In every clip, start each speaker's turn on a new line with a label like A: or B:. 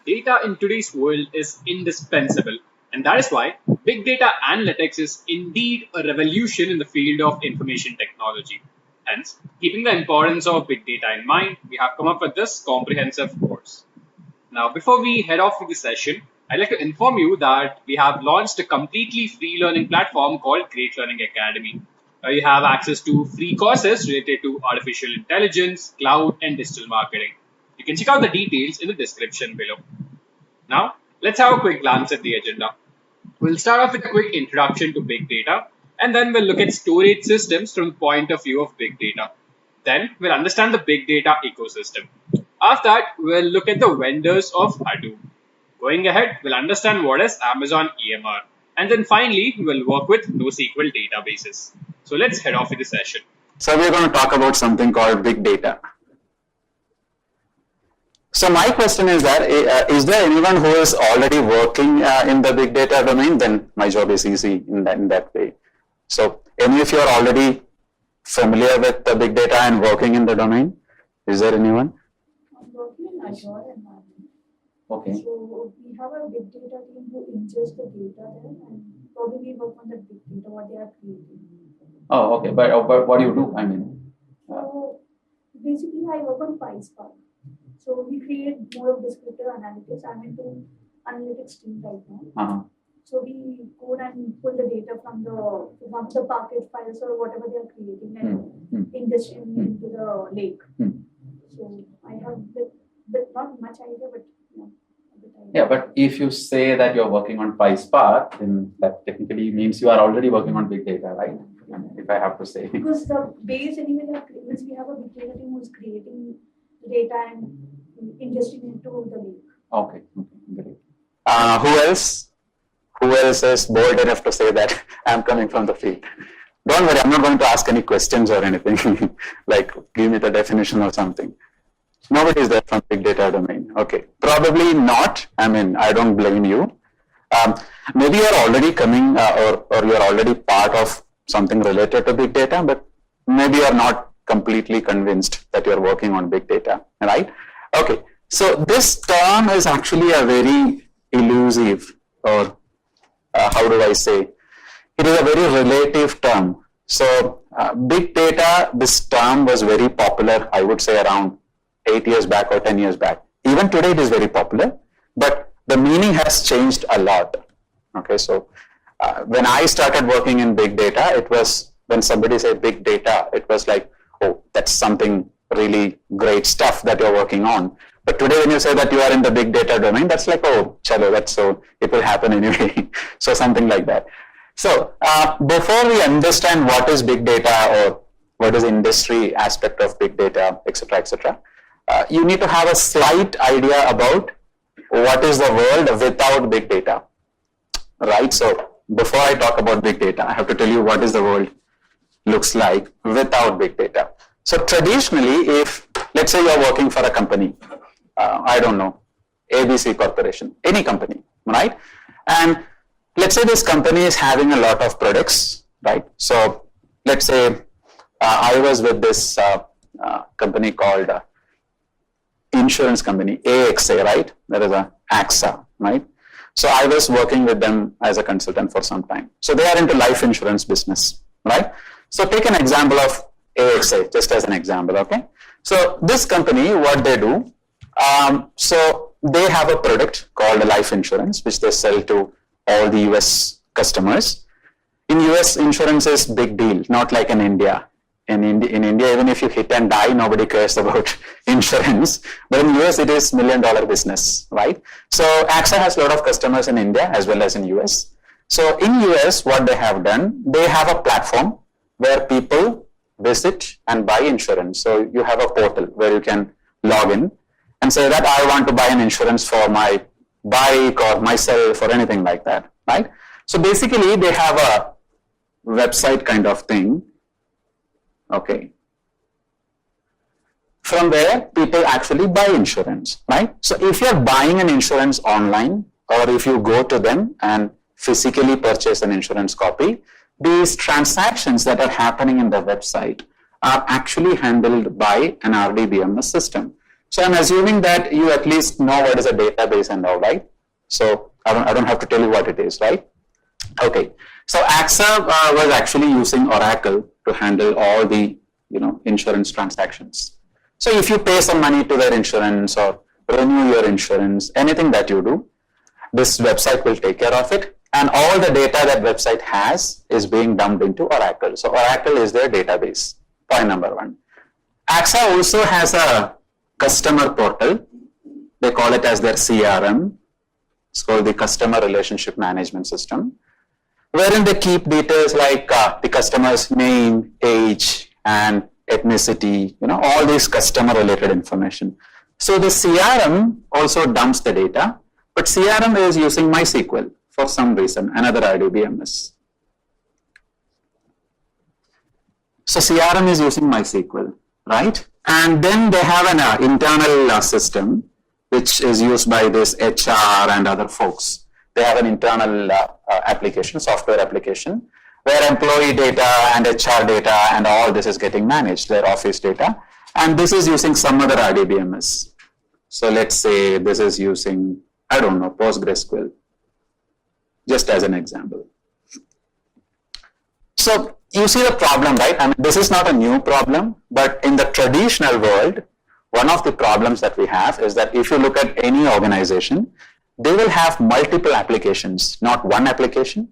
A: Data in today's world is indispensable, and that is why big data analytics is indeed a revolution in the field of information technology. Hence, keeping the importance of big data in mind, we have come up with this comprehensive course. Now, before we head off with the session, I'd like to inform you that we have launched a completely free learning platform called Great Learning Academy. You have access to free courses related to artificial intelligence, cloud, and digital marketing. You can check out the details in the description below. Now, let's have a quick glance at the agenda. We'll start off with a quick introduction to big data, and then we'll look at storage systems from the point of view of big data. Then we'll understand the big data ecosystem. After that, we'll look at the vendors of Hadoop. Going ahead, we'll understand what is Amazon EMR. And then finally, we'll work with NoSQL Databases. So let's head off with the session.
B: So we're going to talk about something called big data. So my question is that, is there anyone who is already working in the big data domain? Then my job is easy in that way. So any of you are already familiar with the big data and working in the domain? Is there anyone?
C: I'm working in Azure environment.
B: Okay.
C: So we have a big data team who ingests the data there and probably work on the big data, what they are creating.
B: Oh, okay. But what do you do? I mean.
C: So basically I work on PySpark. So we create more of descriptive analytics. I'm into analytics team right now. So we code and pull the data from the package files or whatever they are creating and ingest into the lake. So I have not much idea, but a bit idea.
B: Yeah, but if you say that you're working on PySpark, then that technically means you are already working on big data, right? If I have to say.
C: Because the base anyway, we have a big data team who's creating the data and ingesting into the lake.
B: Okay, great. Who else is bold enough to say that I'm coming from the field? Don't worry, I'm not going to ask any questions or anything, like give me the definition or something. Nobody is there from big data domain. Okay, probably not. I mean, I don't blame you. Maybe you're already coming or you're already part of something related to big data, but maybe you're not completely convinced that you're working on big data, right? Okay, so this term is actually a very elusive, or how do I say? It is a very relative term. So big data, this term was very popular, I would say around 8 years back or 10 years back. Even today it is very popular, but the meaning has changed a lot. Okay, so when I started working in big data, it was, when somebody said big data, it was like, oh, that's something really great stuff that you're working on. But today when you say that you are in the big data domain, that's like, oh, chalo, that's so, it will happen anyway. So something like that. So before we understand what is big data or what is industry aspect of big data, etc., you need to have a slight idea about what is the world without big data, right? So before I talk about big data, I have to tell you what is the world looks like without big data. So traditionally, if let's say you're working for a company, I don't know, ABC Corporation, any company, right? And let's say this company is having a lot of products, right? So let's say I was with this company called insurance company, AXA, right? There is a AXA, right? So I was working with them as a consultant for some time. So they are into life insurance business, right? So take an example of AXA, just as an example, okay? So this company, what they do, so they have a product called life insurance, which they sell to all the US customers. In US, insurance is big deal, not like in India. In India, even if you hit and die, nobody cares about insurance. But in US, it is $1 million business, right? So AXA has a lot of customers in India as well as in US. So in US, what they have done, they have a platform where people visit and buy insurance. So you have a portal where you can log in and say that I want to buy an insurance for my bike or myself or anything like that, right? So basically, they have a website kind of thing. Okay. From where people actually buy insurance, right? So if you're buying an insurance online, or if you go to them and physically purchase an insurance copy, these transactions that are happening in the website are actually handled by an RDBMS system. So I'm assuming that you at least know what is a database and all, right? So I don't have to tell you what it is, right? Okay. So AXA was actually using Oracle to handle all the insurance transactions. So if you pay some money to their insurance or renew your insurance, anything that you do, this website will take care of it. And all the data that website has is being dumped into Oracle. So Oracle is their database, point number one. AXA also has a customer portal. They call it as their CRM. It's called the Customer Relationship Management System, wherein they keep details like the customer's name, age, and ethnicity, all these customer related information. So the CRM also dumps the data, but CRM is using MySQL for some reason, another RDBMS. So CRM is using MySQL, right? And then they have an internal system which is used by this HR and other folks. They have an internal application, software application, where employee data and HR data and all this is getting managed, their office data. And this is using some other RDBMS. So let's say this is using, I don't know, PostgreSQL, just as an example. So you see the problem, right? I mean, this is not a new problem, but in the traditional world, one of the problems that we have is that if you look at any organization, they will have multiple applications, not one application.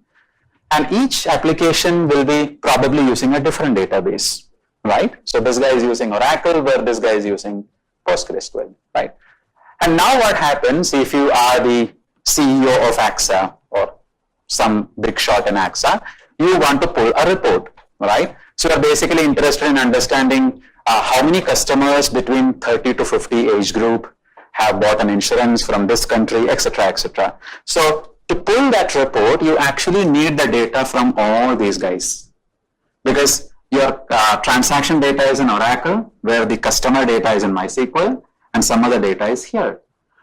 B: And each application will be probably using a different database, right? So this guy is using Oracle, where this guy is using PostgreSQL, right? And now what happens if you are the CEO of AXA or some big shot in AXA, you want to pull a report, right? So you're basically interested in understanding how many customers between 30 to 50 age group have bought an insurance from this country, etc., etc. So to pull that report, you actually need the data from all these guys, because your transaction data is in Oracle, where the customer data is in MySQL, and some other data is here.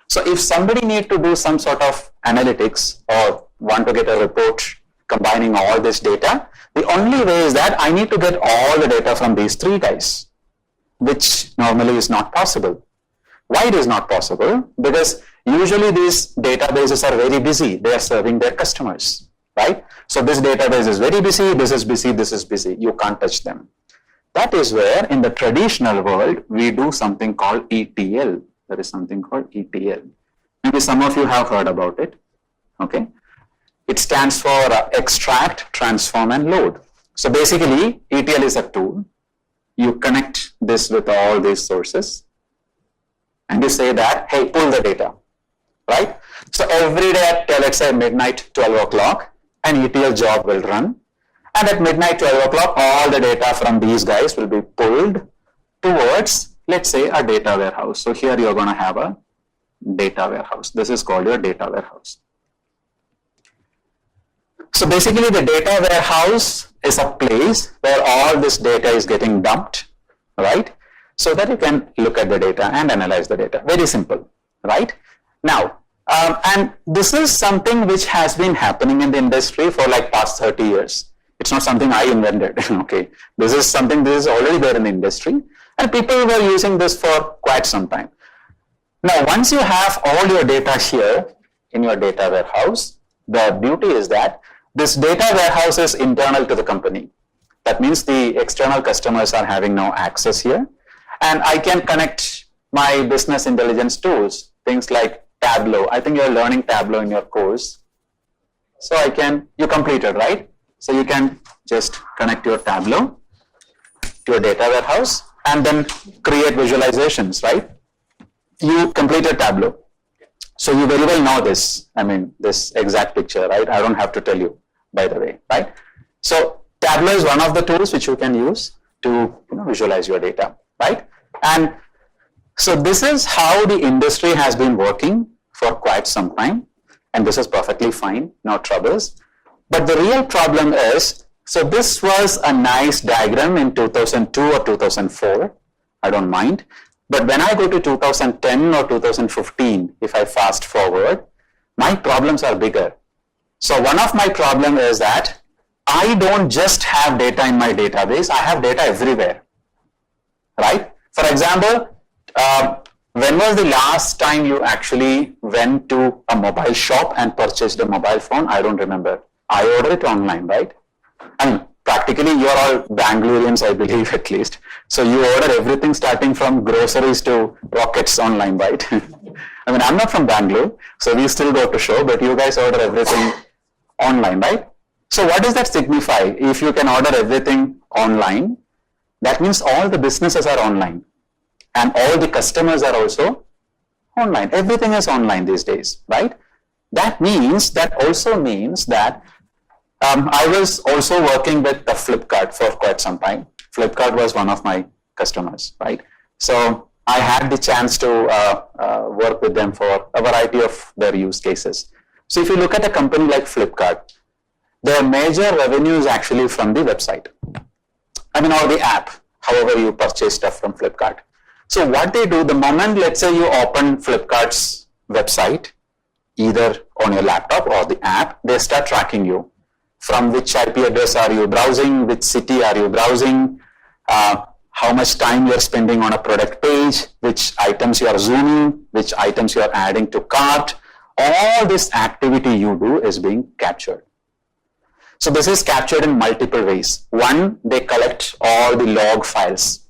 B: So if somebody need to do some sort of analytics or want to get a report combining all this data, the only way is that I need to get all the data from these three guys, which normally is not possible. Why it is not possible? Because usually these databases are very busy. They are serving their customers, right? So this database is very busy, this is busy, this is busy. You can't touch them. That is where in the traditional world, we do something called ETL. There is something called ETL. Maybe some of you have heard about it, okay? It stands for extract, transform, and load. So basically, ETL is a tool. You connect this with all these sources, and you say that, hey, pull the data, right? So every day at, let's say, midnight, 12 o'clock, an ETL job will run. And at midnight, 12 o'clock, all the data from these guys will be pulled towards, let's say, a data warehouse. So here you're going to have a data warehouse. This is called your data warehouse. So basically, the data warehouse is a place where all this data is getting dumped, right? So that you can look at the data and analyze the data. Very simple, right? Now, and this is something which has been happening in the industry for like past 30 years. It's not something I invented, okay? This is something that is already there in the industry, and people were using this for quite some time. Now, once you have all your data here in your data warehouse, the beauty is that this data warehouse is internal to the company. That means the external customers are having no access here. And I can connect my business intelligence tools, things like Tableau. I think you're learning Tableau in your course. So you completed, right? So you can just connect your Tableau to your data warehouse and then create visualizations, right? You completed Tableau. So you very well know this, I mean, this exact picture, right? I don't have to tell you, by the way, right? So Tableau is one of the tools which you can use to visualize your data, right? And so this is how the industry has been working for quite some time, and this is perfectly fine, no troubles. But the real problem is, so this was a nice diagram in 2002 or 2004, I don't mind. But when I go to 2010 or 2015, if I fast forward, my problems are bigger. So one of my problems is that I don't just have data in my database, I have data everywhere. right? For example, when was the last time you actually went to a mobile shop and purchased a mobile phone? I don't remember. I ordered it online, right? I mean, practically you're all Bangaloreans, I believe, at least. So you order everything starting from groceries to rockets online, right? I mean, I'm not from Bangalore, so we still go to show, but you guys order everything online, right? So what does that signify? If you can order everything online, that means all the businesses are online and all the customers are also online. Everything is online these days, right? That also means that I was also working with the Flipkart for quite some time. Flipkart was one of my customers, right? So I had the chance to work with them for a variety of their use cases. So if you look at a company like Flipkart, their major revenue is actually from the website. I mean, or the app, however you purchase stuff from Flipkart. So what they do, the moment, let's say you open Flipkart's website, either on your laptop or the app, they start tracking you. From which IP address are you browsing, which city are you browsing, how much time you're spending on a product page, which items you are zooming, which items you are adding to cart. All this activity you do is being captured. So this is captured in multiple ways. One, they collect all the log files.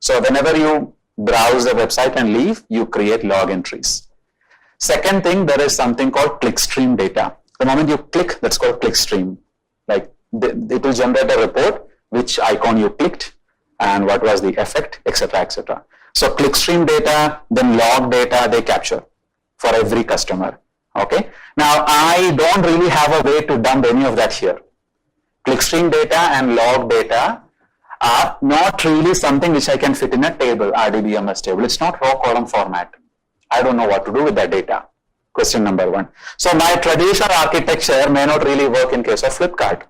B: So whenever you browse the website and leave, you create log entries. Second thing, there is something called clickstream data. The moment you click, that's called clickstream. Like it will generate a report, which icon you clicked and what was the effect, etc., etc. So clickstream data, then log data, they capture for every customer. Okay. Now I don't really have a way to dump any of that here. Clickstream data and log data are not really something which I can fit in a table, RDBMS table. It's not raw column format. I don't know what to do with that data. Question number one. So my traditional architecture may not really work in case of Flipkart.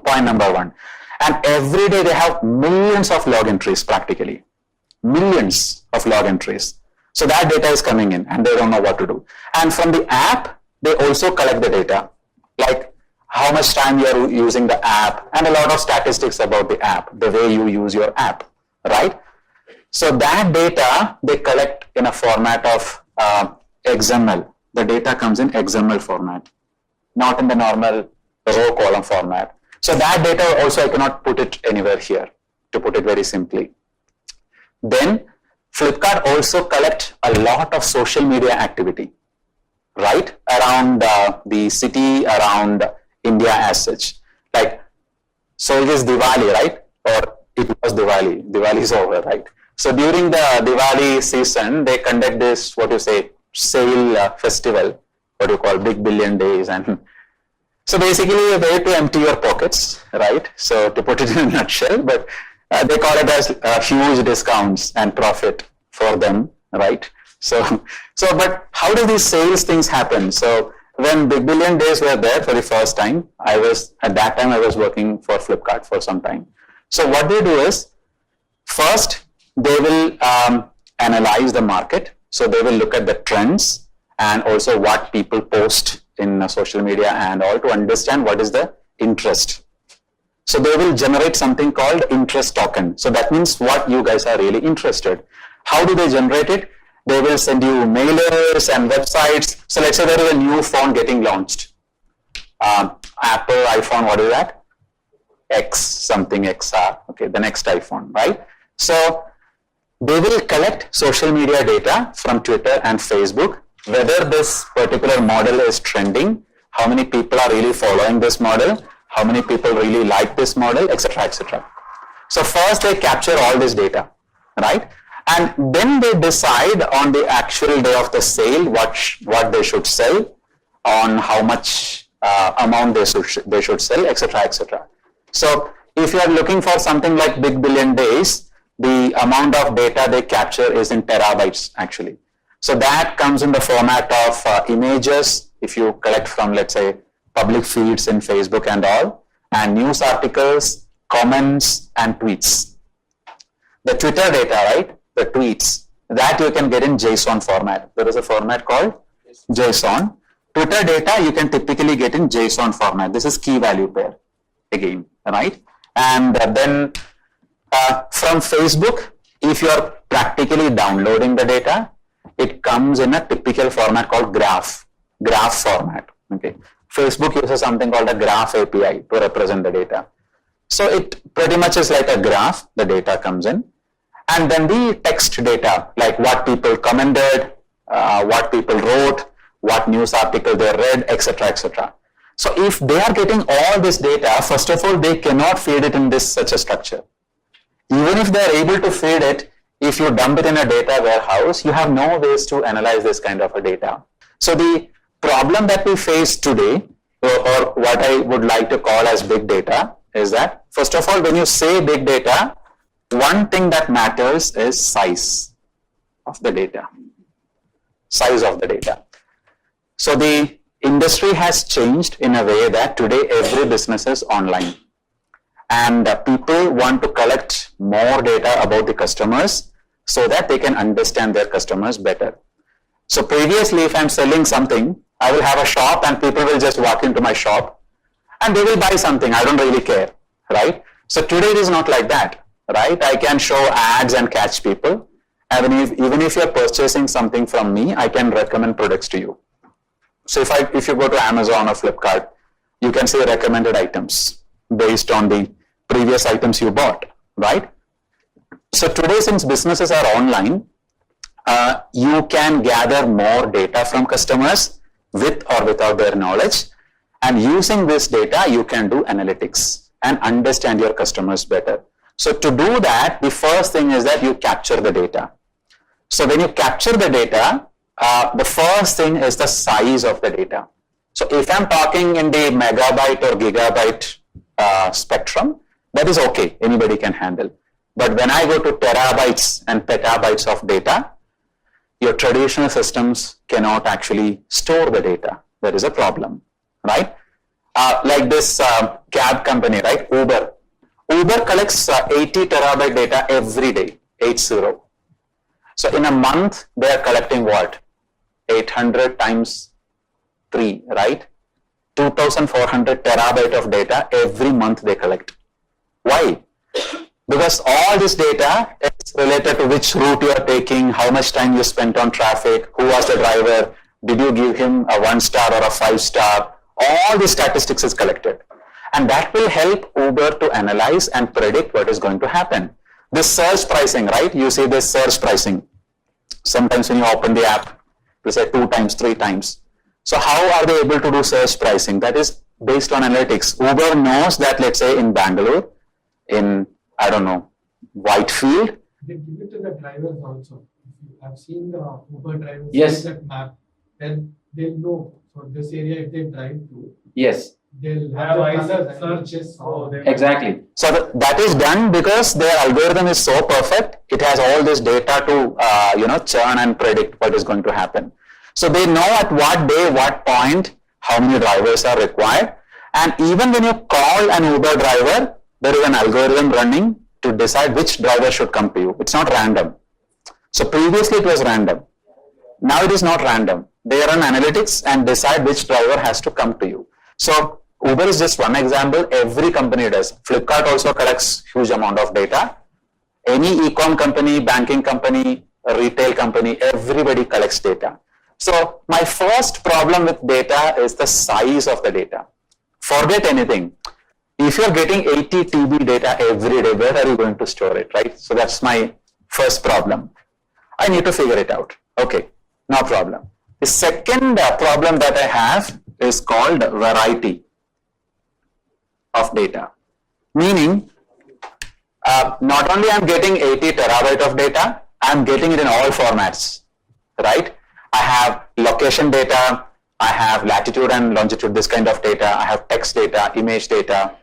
B: Point number one. And every day they have millions of log entries practically. Millions of log entries. So that data is coming in and they don't know what to do. And from the app, they also collect the data. Like how much time you are using the app and a lot of statistics about the app, the way you use your app, right? So that data they collect in a format of XML. The data comes in XML format, not in the normal row column format. So that data also I cannot put it anywhere here, to put it very simply. Then Flipkart also collect a lot of social media activity, right? Around the city, around India as such. Like, so it is Diwali, right? Or it was Diwali. Diwali is over, right? So during the Diwali season, they conduct this, what you say, sale festival, what you call Big Billion Days. And so basically a way to empty your pockets, right? So to put it in a nutshell, but they call it as huge discounts and profit for them, right? So but how do these sales things happen? So when Big Billion Days were there for the first time, at that time I was working for Flipkart for some time. So what they do is, first they will analyze the market. So they will look at the trends and also what people post in social media and all to understand what is the interest. So they will generate something called interest token. So that means what you guys are really interested. How do they generate it? They will send you mailers and websites. So let's say there is a new phone getting launched. Apple, iPhone, what is that? X, something XR. Okay, the next iPhone, right? So they will collect social media data from Twitter and Facebook, whether this particular model is trending, how many people are really following this model, how many people really like this model, etc., etc. So first they capture all this data, right? And then they decide on the actual day of the sale what they should sell, on how much amount they should sell, etc., etc. So if you are looking for something like Big Billion Days, the amount of data they capture is in terabytes actually. So that comes in the format of images, if you collect from, let's say, public feeds in Facebook and all, and news articles, comments, and tweets. The Twitter data, right? The tweets, that you can get in JSON format. There is a format called JSON. Twitter data you can typically get in JSON format. This is key value pair again, right? And then from Facebook, If you're practically downloading the data, it comes in a typical format called graph format. Okay. Facebook uses something called a graph API to represent the data. So it pretty much is like a graph, the data comes in. And then the text data, like what people commented, what people wrote, what news article they read, etc., etc. So if they are getting all this data, first of all, they cannot feed it in such a structure. Even if they are able to feed it, if you dump it in a data warehouse, you have no ways to analyze this kind of a data. So the problem that we face today, or what I would like to call as big data, is that, first of all, when you say big data, one thing that matters is size of the data. Size of the data. So the industry has changed in a way that today every business is online. And people want to collect more data about the customers so that they can understand their customers better. So previously, if I'm selling something, I will have a shop and people will just walk into my shop and they will buy something. I don't really care, right? So today it is not like that, right? I can show ads and catch people. And even if you're purchasing something from me, I can recommend products to you. So if you go to Amazon or Flipkart, you can see recommended items based on the previous items you bought, right? So today, since businesses are online, you can gather more data from customers with or without their knowledge. And using this data, you can do analytics and understand your customers better. So to do that, the first thing is that you capture the data. So when you capture the data, the first thing is the size of the data. So if I'm talking in the megabyte or gigabyte spectrum, that is okay, anybody can handle. But when I go to terabytes and petabytes of data, your traditional systems cannot actually store the data. There is a problem, right? Like this cab company, right? Uber. Uber collects 80 terabyte data every day, 80. So in a month, they are collecting what? 800 times 3, right? 2,400 terabyte of data every month they collect. Why? Because all this data is related to which route you are taking, how much time you spent on traffic, who was the driver, did you give him a 1-star or a 5-star, all the statistics is collected. And that will help Uber to analyze and predict what is going to happen. This search pricing, right? You see this search pricing. Sometimes when you open the app, you say 2 times, 3 times. So how are they able to do search pricing? That is based on analytics. Uber knows that, let's say in Bangalore, in, I don't know, Whitefield.
D: They give it to the drivers also. If you have seen the Uber drivers,
B: yes,
D: that map, then they'll know. So this area, if they drive to,
B: yes,
D: they'll have the searches.
B: Exactly. So that is done because their algorithm is so perfect. It has all this data to churn and predict what is going to happen. So they know at what day, what point, how many drivers are required. And even when you call an Uber driver, there is an algorithm running to decide which driver should come to you. It's not random. So previously it was random. Now it is not random. They run analytics and decide which driver has to come to you. So Uber is just one example. Every company does. Flipkart also collects huge amount of data. Any e-com company, banking company, retail company, everybody collects data. So my first problem with data is the size of the data. Forget anything. If you're getting 80 TB data every day, where are you going to store it, right? So that's my first problem. I need to figure it out. Okay, no problem. The second problem that I have is called variety of data. Meaning, not only I'm getting 80 terabyte of data, I'm getting it in all formats, right? I have location data, I have latitude and longitude, this kind of data, I have text data, image data.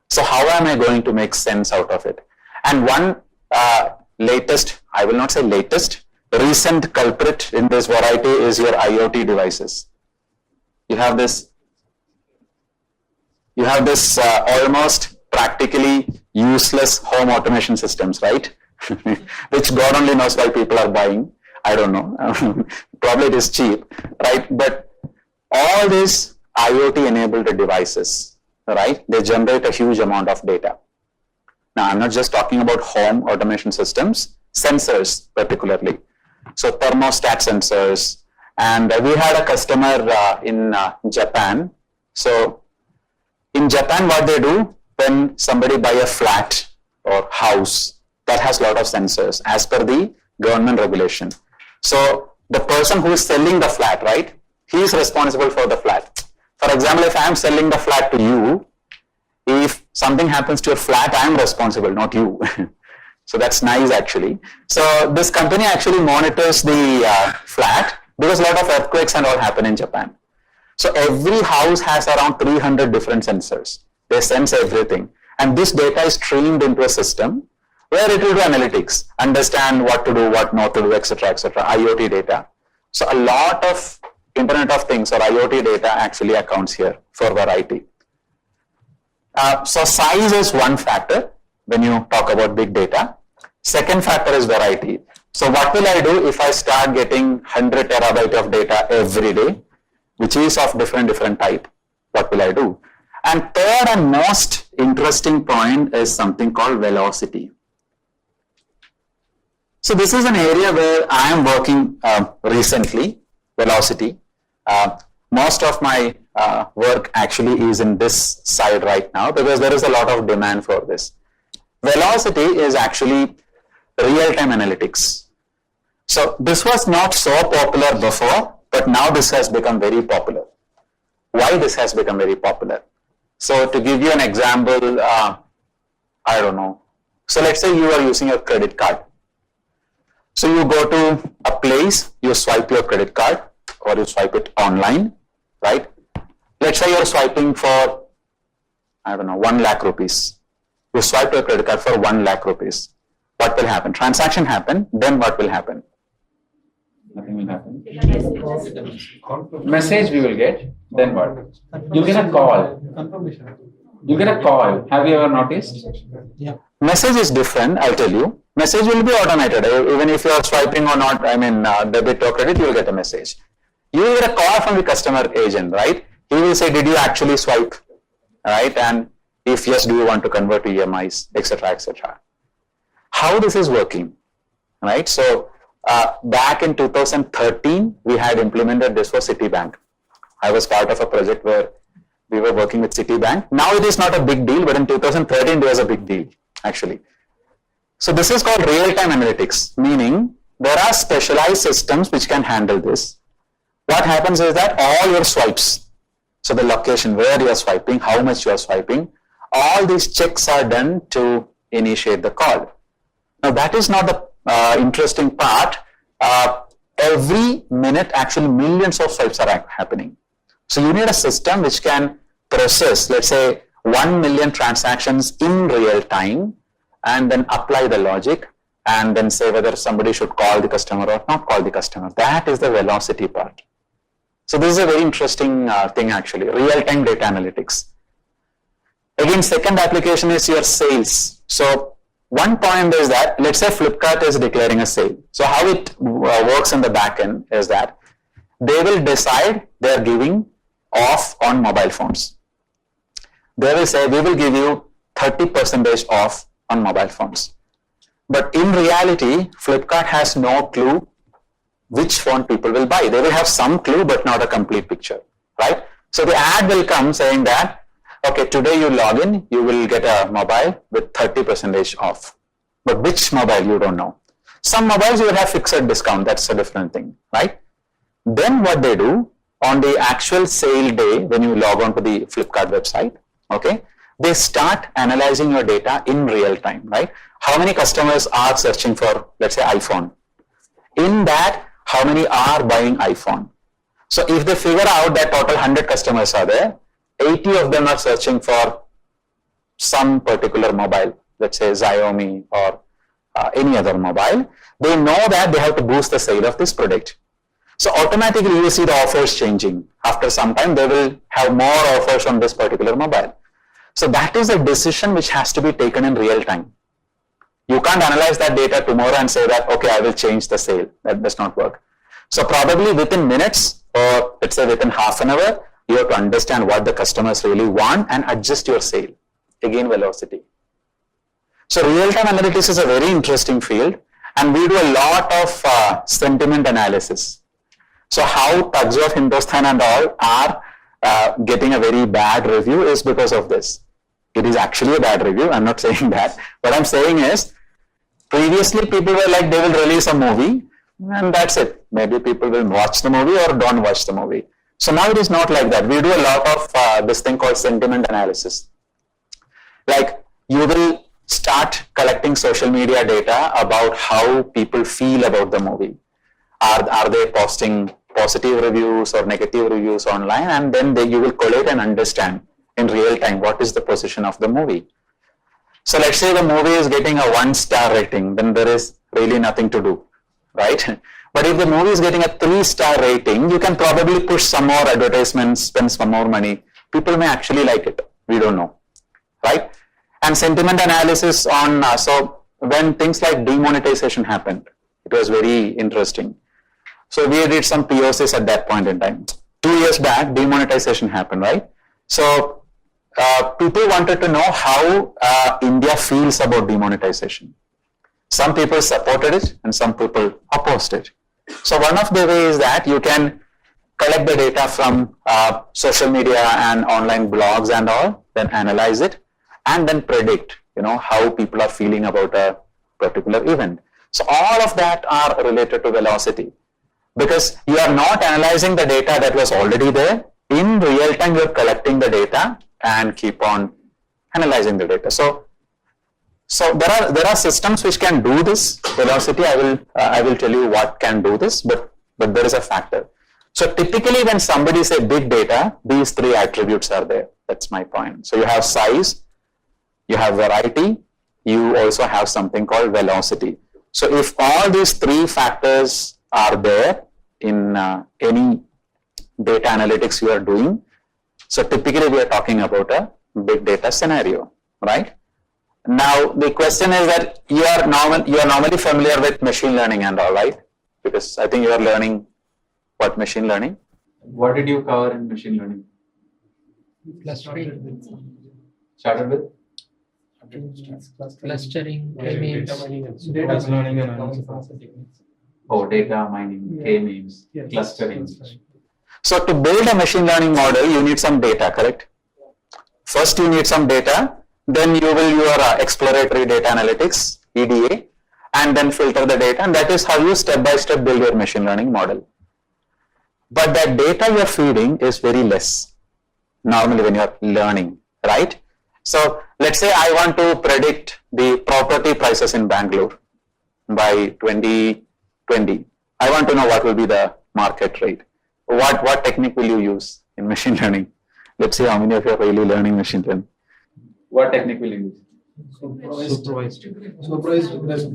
B: So how am I going to make sense out of it? And one latest, I will not say latest, recent culprit in this variety is your IoT devices. You have this almost practically useless home automation systems, right? Which God only knows why people are buying. I don't know. Probably it is cheap, right? But all these IoT enabled devices, right? They generate a huge amount of data. Now, I'm not just talking about home automation systems. sensors particularly. So thermostat sensors. And we had a customer in Japan. So in Japan, what they do, when somebody buy a flat or house, that has a lot of sensors as per the government regulation. So the person who is selling the flat, right, he is responsible for the flat. For example, if I am selling the flat to you, if something happens to your flat, I am responsible, not you. So that's nice actually. So this company actually monitors the flat because a lot of earthquakes and all happen in Japan. So every house has around 300 different sensors. They sense everything. And this data is streamed into a system where it will do analytics, understand what to do, what not to do, etc., etc., IoT data. So a lot of Internet of Things or IoT data actually accounts here for variety. So size is one factor when you talk about big data. Second factor is variety. So what will I do if I start getting 100 terabyte of data every day, which is of different type? What will I do? And third and most interesting point is something called velocity. So this is an area where I am working recently, velocity. Most of my work actually is in this side right now because there is a lot of demand for this. Velocity is actually real-time analytics. So this was not so popular before, but now this has become very popular. Why this has become very popular? So to give you an example, I don't know. So let's say you are using a credit card. So you go to a place, you swipe your credit card or you swipe it online, right? Let's say you're swiping for, I don't know, 1 lakh rupees. You swipe your credit card for 1 lakh rupees. What will happen? Transaction happen, then what will happen? Nothing will happen. Message we will get, then what? You get a call. You get a call. Have you ever noticed?
D: Yeah.
B: Message is different, I'll tell you. Message will be automated. Even if you are swiping or not, debit or credit, you will get a message. You will get a call from the customer agent, right? He will say, did you actually swipe? Right? And if yes, do you want to convert to EMIs, etc., etc. How this is working, right? So back in 2013, we had implemented this for Citibank. I was part of a project where we were working with Citibank. Now it is not a big deal, but in 2013, it was a big deal, actually. So this is called real-time analytics, meaning there are specialized systems which can handle this. What happens is that all your swipes, so the location where you are swiping, how much you are swiping, all these checks are done to initiate the call. Now that is not the interesting part. Every minute, actually millions of swipes are happening. So you need a system which can process, let's say, 1 million transactions in real time and then apply the logic and then say whether somebody should call the customer or not call the customer. That is the velocity part. So this is a very interesting thing actually, real-time data analytics. Again, second application is your sales. So one point is that, let's say Flipkart is declaring a sale. So how it works in the back end is that they will decide they're giving off on mobile phones. They will say, we will give you 30% off on mobile phones. But in reality, Flipkart has no clue which phone people will buy. They will have some clue, but not a complete picture, right? So the ad will come saying that, okay, today you log in, you will get a mobile with 30% off. But which mobile, you don't know. Some mobiles you will have fixed discount, that's a different thing, right? Then what they do, on the actual sale day, when you log on to the Flipkart website, okay, they start analyzing your data in real time, right? How many customers are searching for, let's say, iPhone? In that, how many are buying iPhone? So if they figure out that total 100 customers are there, 80 of them are searching for some particular mobile, let's say Xiaomi or any other mobile, they know that they have to boost the sale of this product. So automatically you see the offers changing. After some time, they will have more offers on this particular mobile. So that is a decision which has to be taken in real time. You can't analyze that data tomorrow and say that, okay, I will change the sale. That does not work. So probably within minutes or let's say within half an hour, you have to understand what the customers really want and adjust your sale. Again, velocity. So real-time analytics is a very interesting field. And we do a lot of sentiment analysis. So how Tugs of Hindustan and all are getting a very bad review is because of this. It is actually a bad review. I'm not saying that. What I'm saying is, previously people were like, they will release a movie and that's it. Maybe people will watch the movie or don't watch the movie. So now it is not like that. We do a lot of this thing called sentiment analysis. Like you will start collecting social media data about how people feel about the movie. Are they posting positive reviews or negative reviews online? And then you will collate and understand in real time what is the position of the movie. So let's say the movie is getting a 1-star rating, then there is really nothing to do, right? But if the movie is getting a 3-star rating, you can probably push some more advertisements, spend some more money. People may actually like it. We don't know, right? And sentiment analysis on, so when things like demonetization happened, it was very interesting. So we did some POCs at that point in time. 2 years back, demonetization happened, right? So people wanted to know how India feels about demonetization. Some people supported it and some people opposed it. So one of the ways is that you can collect the data from social media and online blogs and all, then analyze it and then predict, how people are feeling about a particular event. So all of that are related to velocity, because you are not analyzing the data that was already there. In real time, you are collecting the data and keep on analyzing the data. So there are systems which can do this velocity. I will tell you what can do this, but there is a factor. So typically when somebody say big data, these 3 attributes are there. That's my point. So you have size, you have variety, you also have something called velocity. So if all these 3 factors are there in any data analytics you are doing, so typically we are talking about a big data scenario, right? Now the question is that you are normally familiar with machine learning and all, right? Because I think you are learning what machine learning. What did you cover in machine learning?
D: Clustering.
B: Started with?
E: Clustering,
D: K-means.
E: data
D: mining and analysis techniques.
B: Oh, data mining, K-means,
D: Yes.
B: clustering. So to build a machine learning model, you need some data, correct? First you need some data, then you will your exploratory data analytics, EDA, and then filter the data, and that is how you step by step build your machine learning model. But that data you are feeding is very less normally when you are learning, right? So let's say I want to predict the property prices in Bangalore by 2020. I want to know what will be the market rate. What technique will you use in machine learning? Let's see how many of you are really learning machine learning. What technique will you use?
D: Supervised regression.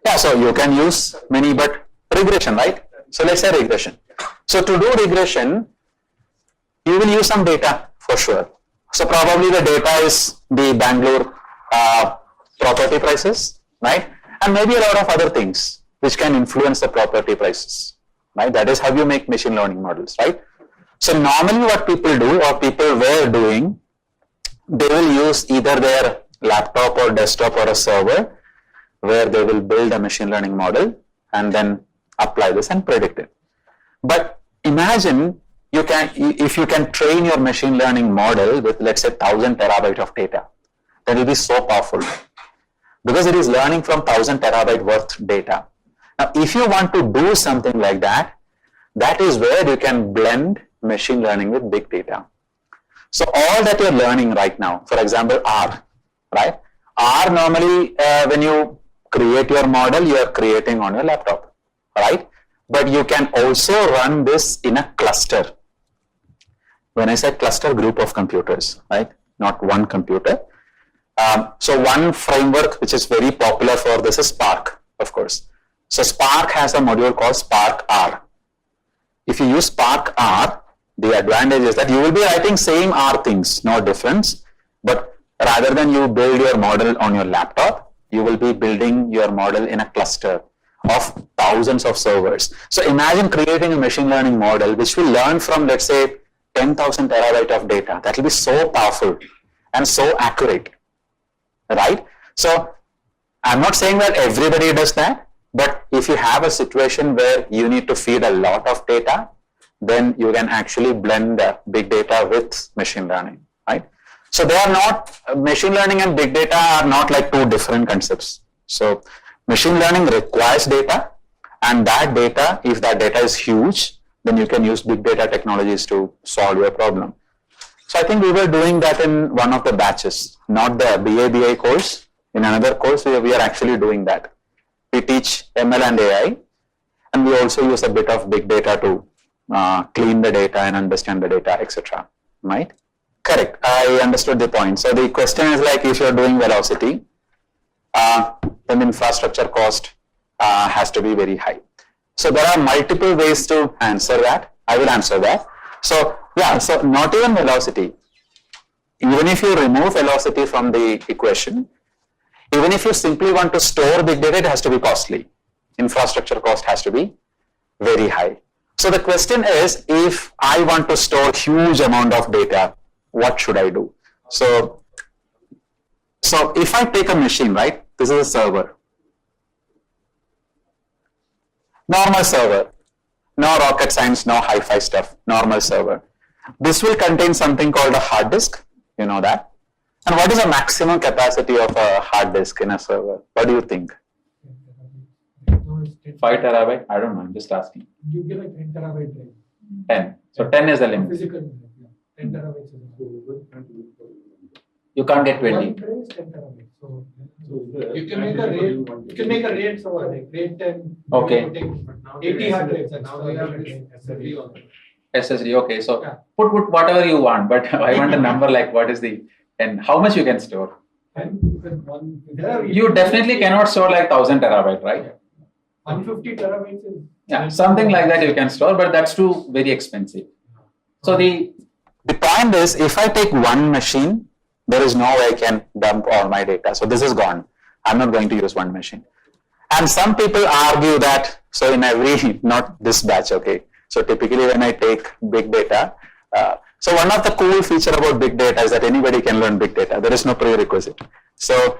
B: Yeah, so you can use many, but regression, right? So let's say regression. So to do regression, you will use some data for sure. So probably the data is the Bangalore property prices, right? And maybe a lot of other things which can influence the property prices, right? That is how you make machine learning models, right? So normally what people do or people were doing, they will use either their laptop or desktop or a server where they will build a machine learning model and then apply this and predict it. But imagine if you can train your machine learning model with, let's say, 1000 terabyte of data, that will be so powerful because it is learning from 1000 terabyte worth data. Now, if you want to do something like that, that is where you can blend machine learning with big data. So all that you're learning right now, for example, R, right? R normally, when you create your model, you are creating on your laptop, right? But you can also run this in a cluster. When I say cluster, group of computers, right? Not one computer. So one framework which is very popular for this is Spark, of course. So Spark has a module called Spark R. If you use Spark R, the advantage is that you will be writing same R things, no difference. But rather than you build your model on your laptop, you will be building your model in a cluster of thousands of servers. So imagine creating a machine learning model which will learn from, let's say, 10,000 terabyte of data. That will be so powerful and so accurate, right? So I'm not saying that everybody does that, but if you have a situation where you need to feed a lot of data, then you can actually blend big data with machine learning, right? So they are not, machine learning and big data are not like two different concepts. So machine learning requires data, and that data, if that data is huge, then you can use big data technologies to solve your problem. So I think we were doing that in one of the batches, not the BA course. In another course, we are actually doing that. We teach ML and AI, and we also use a bit of big data to clean the data and understand the data, etc. Right? Correct. I understood the point. So the question is like, if you're doing velocity, then infrastructure cost has to be very high. So there are multiple ways to answer that. I will answer that. So yeah, so not even velocity. Even if you remove velocity from the equation, even if you simply want to store big data, it has to be costly. Infrastructure cost has to be very high. So the question is, if I want to store huge amount of data, what should I do? So if I take a machine, right? This is a server. Normal server. No rocket science, no hi-fi stuff. Normal server. This will contain something called a hard disk. You know that. And what is the maximum capacity of a hard disk in a server? What do you think? 5 terabyte? I don't know. I'm just asking.
D: You get like 10 terabyte drive.
B: 10. So 10 is the limit.
D: Physical drive, yeah. 10 terabytes is enough.
B: You can't get 20.
D: One drive is 10 terabytes. So you can make a RAID. You can make a RAID server like RAID 10.
B: Okay.
D: 80 hard drives. Now they have SSD also.
B: SSD. Okay. So put whatever you want, but I want a number like what is the and how much you can store. You definitely cannot store like 1000 terabyte, right?
D: 150 terabytes is
B: something like that you can store, but that's too very expensive. So the point is, if I take one machine, there is no way I can dump all my data. So this is gone. I'm not going to use one machine. And some people argue that, so in every, not this batch, okay. So typically when I take big data, so one of the cool feature about big data is that anybody can learn big data. There is no prerequisite. So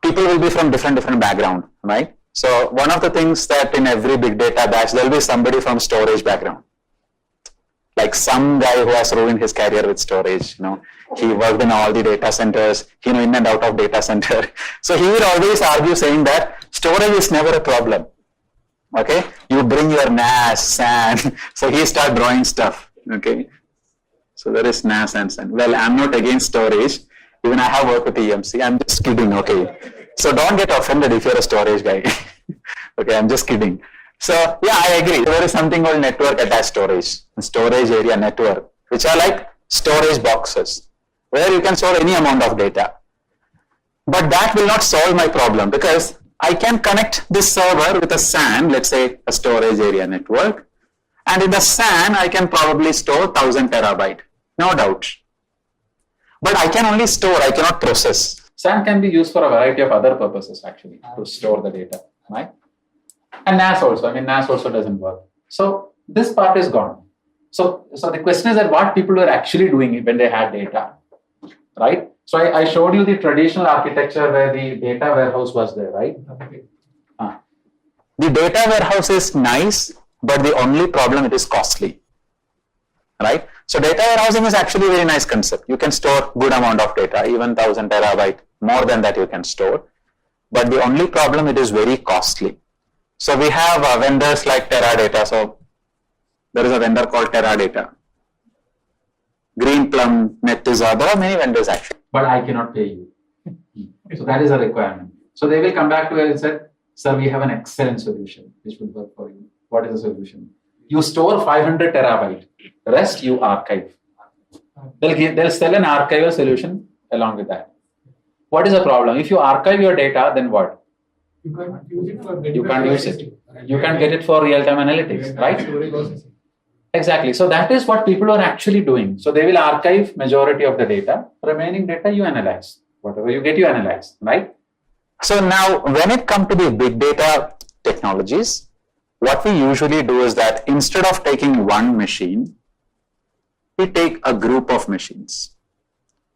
B: people will be from different background, right? So one of the things that in every big data batch, there will be somebody from storage background. Like some guy who has ruined his career with storage, he worked in all the data centers, in and out of data center. So he will always argue saying that storage is never a problem. Okay, you bring your NAS, SAN. So he start drawing stuff. Okay, so there is NAS and SAN. Well, I'm not against storage. Even I have worked with EMC. I'm just kidding. Okay, so don't get offended if you're a storage guy. Okay, I'm just kidding. So yeah, I agree. There is something called network attached storage area network, which are like storage boxes where you can store any amount of data. But that will not solve my problem because I can connect this server with a SAN, let's say a storage area network, and in the SAN I can probably store 1000 terabyte, no doubt. But I can only store, I cannot process. SAN can be used for a variety of other purposes actually to store the data, right? And NAS also, NAS also doesn't work. So this part is gone. So the question is that what people were actually doing when they had data, right? So I showed you the traditional architecture where the data warehouse was there, right? The data warehouse is nice, but the only problem, it is costly, right? So data warehousing is actually a very nice concept. You can store good amount of data, even 1000 terabyte, more than that you can store. But the only problem, it is very costly. So we have vendors like Teradata. So there is a vendor called Teradata. Greenplum, Netezza, there are many vendors actually. But I cannot pay you. So that is a requirement. So they will come back to you and say, sir, we have an excellent solution which will work for you. What is the solution? You store 500 terabyte. The rest you archive. They'll sell an archival solution along with that. What is the problem? If you archive your data, then what?
D: You can't use it for
B: you can't use it. You can't get it for real-time analytics, right? Exactly. So that is what people are actually doing. So they will archive majority of the data. Remaining data you analyze. Whatever you get, you analyze, right? So now when it comes to the big data technologies, what we usually do is that instead of taking one machine, we take a group of machines.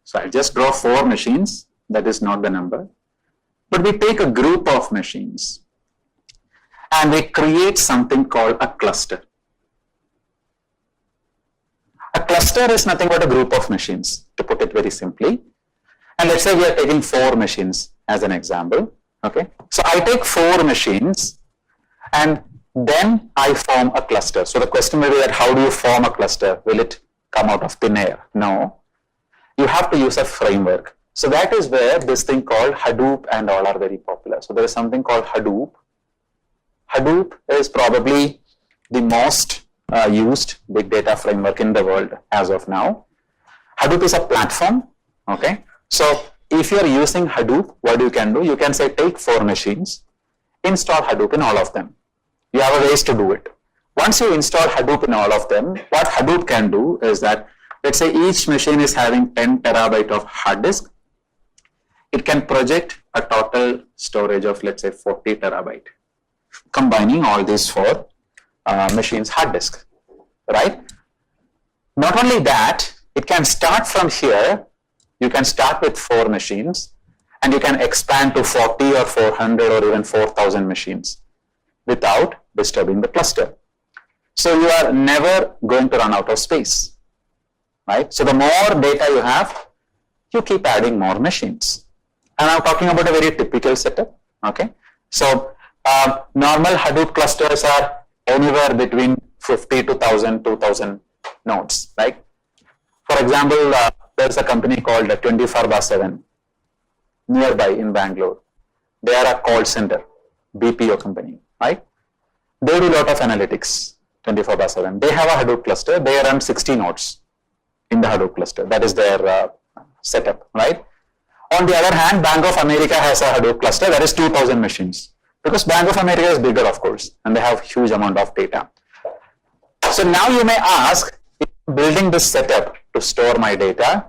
B: So I'll just draw 4 machines. That is not the number. but we take a group of machines and we create something called a cluster. A cluster is nothing but a group of machines, to put it very simply. And let's say we are taking 4 machines as an example. Okay, so I take 4 machines and then I form a cluster. So the question may be that how do you form a cluster? Will it come out of thin air? No. You have to use a framework. So that is where this thing called Hadoop and all are very popular. So there is something called Hadoop. Hadoop is probably the most used big data framework in the world as of now. Hadoop is a platform. Okay. So if you are using Hadoop, what you can do, you can say take 4 machines, install Hadoop in all of them. You have a ways to do it. Once you install Hadoop in all of them, what Hadoop can do is that, let's say each machine is having 10 terabyte of hard disk. It can project a total storage of, let's say, 40 terabyte, combining all these 4 machines hard disk, right? Not only that, it can start from here. You can start with 4 machines and you can expand to 40 or 400 or even 4,000 machines without disturbing the cluster. So you are never going to run out of space, right? So the more data you have, you keep adding more machines. And I'm talking about a very typical setup, okay? So normal Hadoop clusters are anywhere between 50 to 1,000, 2,000 nodes, right? For example, there's a company called 24/7 nearby in Bangalore. They are a call center, BPO company, right? They do a lot of analytics 24/7. They have a Hadoop cluster. They run 60 nodes in the Hadoop cluster. That is their setup, right? On the other hand, Bank of America has a Hadoop cluster that is 2,000 machines, because Bank of America is bigger, of course, and they have huge amount of data. So now you may ask, if I'm building this setup to store my data,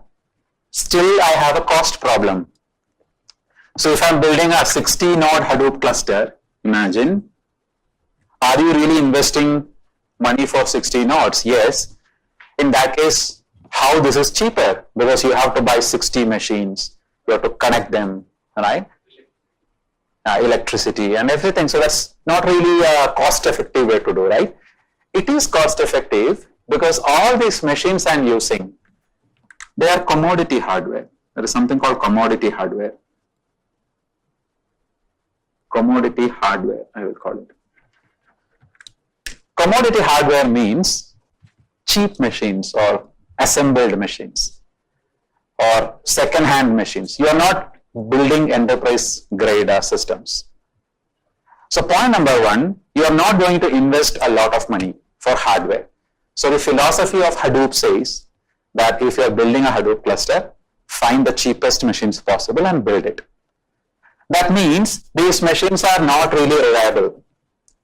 B: still I have a cost problem. So if I'm building a 60 node Hadoop cluster, imagine, are you really investing money for 60 nodes? Yes. In that case, how this is cheaper? Because you have to buy 60 machines, you have to connect them, right? Electricity and everything. So that's not really a cost-effective way to do, right? It is cost-effective because all these machines I'm using, they are commodity hardware. There is something called commodity hardware. Commodity hardware, I will call it. Commodity hardware means cheap machines or assembled machines or second-hand machines. You are not building enterprise grade systems. So point number 1, you are not going to invest a lot of money for hardware. So the philosophy of Hadoop says that if you are building a Hadoop cluster, find the cheapest machines possible and build it. That means these machines are not really reliable.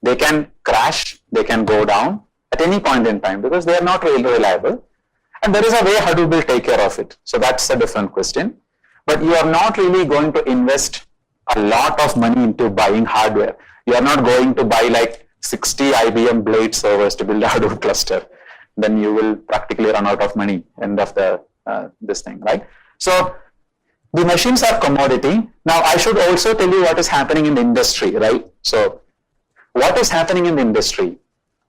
B: They can crash, they can go down at any point in time because they are not really reliable. And there is a way Hadoop will take care of it. So that's a different question. But you are not really going to invest a lot of money into buying hardware. You are not going to buy like 60 IBM Blade servers to build a Hadoop cluster. Then you will practically run out of money end of the this thing, right? So the machines are commodity. Now I should also tell you what is happening in the industry, right? So what is happening in the industry?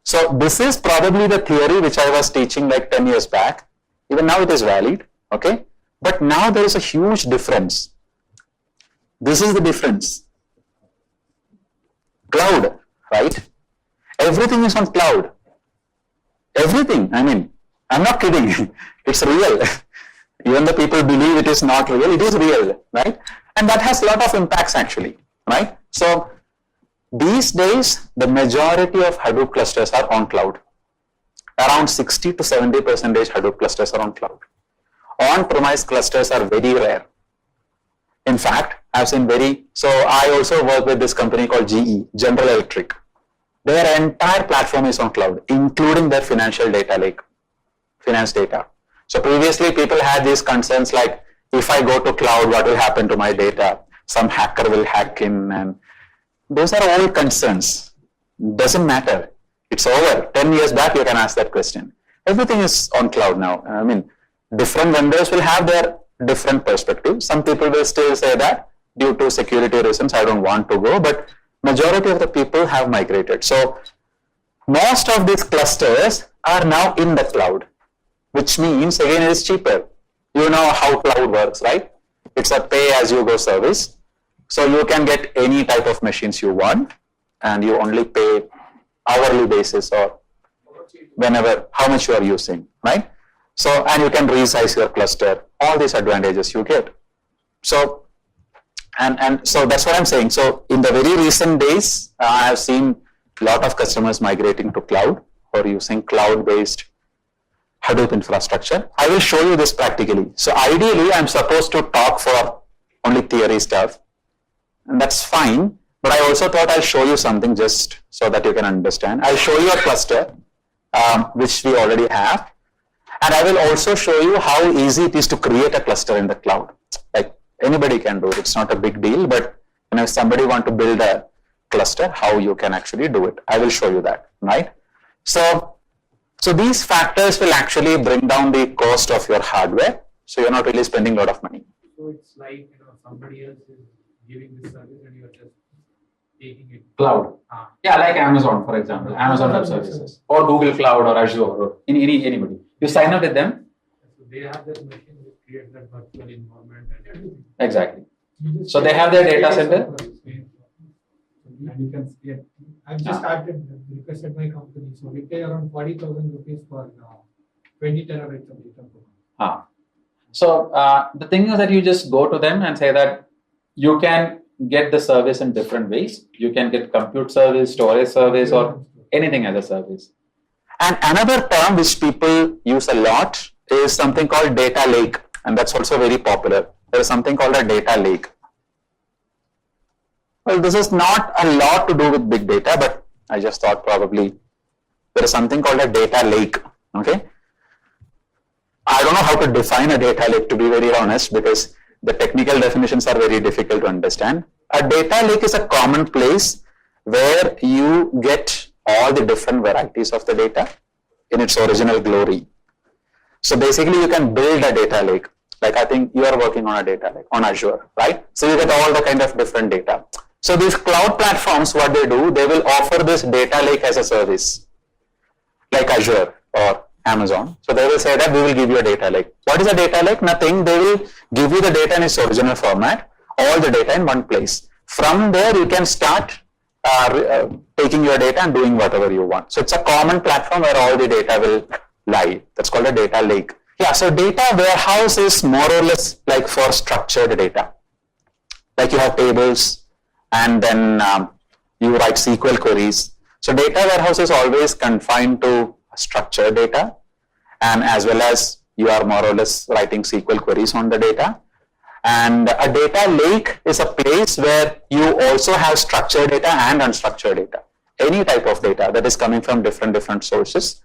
B: So this is probably the theory which I was teaching like 10 years back. Even now it is valid, okay? But now there is a huge difference. This is the difference. Cloud, right? Everything is on cloud. Everything, I mean, I'm not kidding. It's real. Even the people believe it is not real, it is real, right? And that has a lot of impacts actually, right? So these days, the majority of Hadoop clusters are on cloud. Around 60 to 70% Hadoop clusters are on cloud. On-premise clusters are very rare. In fact, I've seen so I also work with this company called GE, General Electric. Their entire platform is on cloud, including their financial data lake, finance data. So previously people had these concerns like, if I go to cloud, what will happen to my data? Some hacker will hack in, and those are all concerns. Doesn't matter. It's over. 10 years back, you can ask that question. Everything is on cloud now. I mean, different vendors will have their different perspectives. Some people will still say that due to security reasons, I don't want to go, but majority of the people have migrated. So most of these clusters are now in the cloud, which means again it is cheaper. You know how cloud works, right? It's a pay-as-you-go service. So you can get any type of machines you want, and you only pay hourly basis or whenever, how much you are using, right? So, and you can resize your cluster, all these advantages you get. So, and so that's what I'm saying. So in the very recent days, I have seen a lot of customers migrating to cloud or using cloud-based Hadoop infrastructure. I will show you this practically. So ideally, I'm supposed to talk for only theory stuff, and that's fine. But I also thought I'll show you something just so that you can understand. I'll show you a cluster, which we already have. And I will also show you how easy it is to create a cluster in the cloud. Like anybody can do it. It's not a big deal, but if somebody want to build a cluster, how you can actually do it. I will show you that, right? So these factors will actually bring down the cost of your hardware. So you're not really spending a lot of money.
D: So it's like, somebody else is giving this service and you're just taking it.
B: Cloud. Yeah, like Amazon, for example, Amazon Web Services, or Google Cloud, or Azure, or anybody. You sign up with them.
D: So they have that machine which creates that virtual environment and everything.
B: Exactly. So they have their data center.
D: And you can scale. I've just started requested my company, so we pay around 40,000 rupees for 20 terabytes of data.
B: So the thing is that you just go to them and say that you can get the service in different ways. You can get compute service, storage service, or anything as a service. And another term which people use a lot is something called data lake, and that's also very popular. There is something called a data lake. Well, this is not a lot to do with big data, but I just thought probably there is something called a data lake. Okay. I don't know how to define a data lake, to be very honest, because the technical definitions are very difficult to understand. A data lake is a common place where you get all the different varieties of the data in its original glory. So basically you can build a data lake. Like I think you are working on a data lake on Azure, right? So you get all the kind of different data. So these cloud platforms, what they do, they will offer this data lake as a service, like Azure or Amazon. So they will say that we will give you a data lake. What is a data lake? Nothing. They will give you the data in its original format, all the data in one place. From there, you can start taking your data and doing whatever you want. So it's a common platform where all the data will lie. That's called a data lake. Yeah, so data warehouse is more or less like for structured data. Like you have tables and then you write SQL queries. So data warehouse is always confined to structured data, and as well as you are more or less writing SQL queries on the data. And a data lake is a place where you also have structured data and unstructured data, any type of data that is coming from different sources.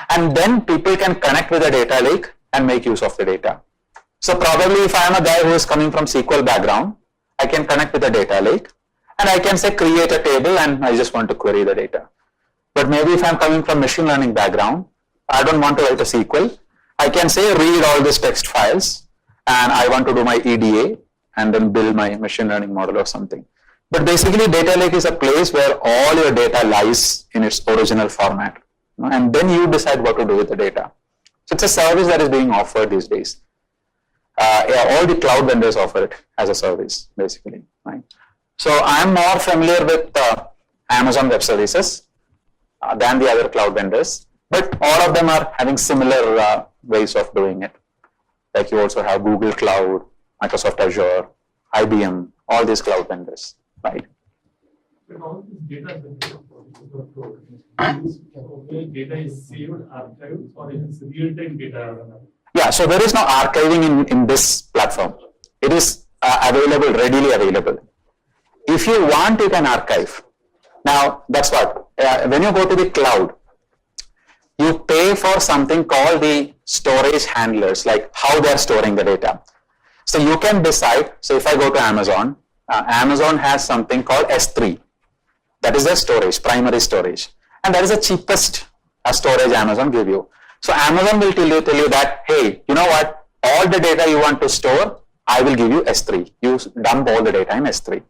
B: And then people can connect with the data lake and make use of the data. So probably if I am a guy who is coming from SQL background, I can connect with the data lake and I can say create a table and I just want to query the data. But maybe if I'm coming from machine learning background, I don't want to write a SQL. I can say read all these text files and I want to do my EDA and then build my machine learning model or something. But basically data lake is a place where all your data lies in its original format. And then you decide what to do with the data. So it's a service that is being offered these days. All the cloud vendors offer it as a service, basically. Right? So I'm more familiar with Amazon Web Services than the other cloud vendors, but all of them are having similar ways of doing it. Like you also have Google Cloud, Microsoft Azure, IBM, all these cloud vendors, right?
E: All this data data is saved, archived, or is real-time data?
B: Yeah, so there is no archiving in this platform. It is available, readily available. If you want, you can archive. Now, that's what. When you go to the cloud, you pay for something called the storage handlers, like how they're storing the data. So you can decide, so if I go to Amazon, Amazon has something called S3. That is the storage, primary storage. And that is the cheapest storage Amazon give you. So Amazon will tell you that, hey, you know what, all the data you want to store, I will give you S3. You dump all the data in S3.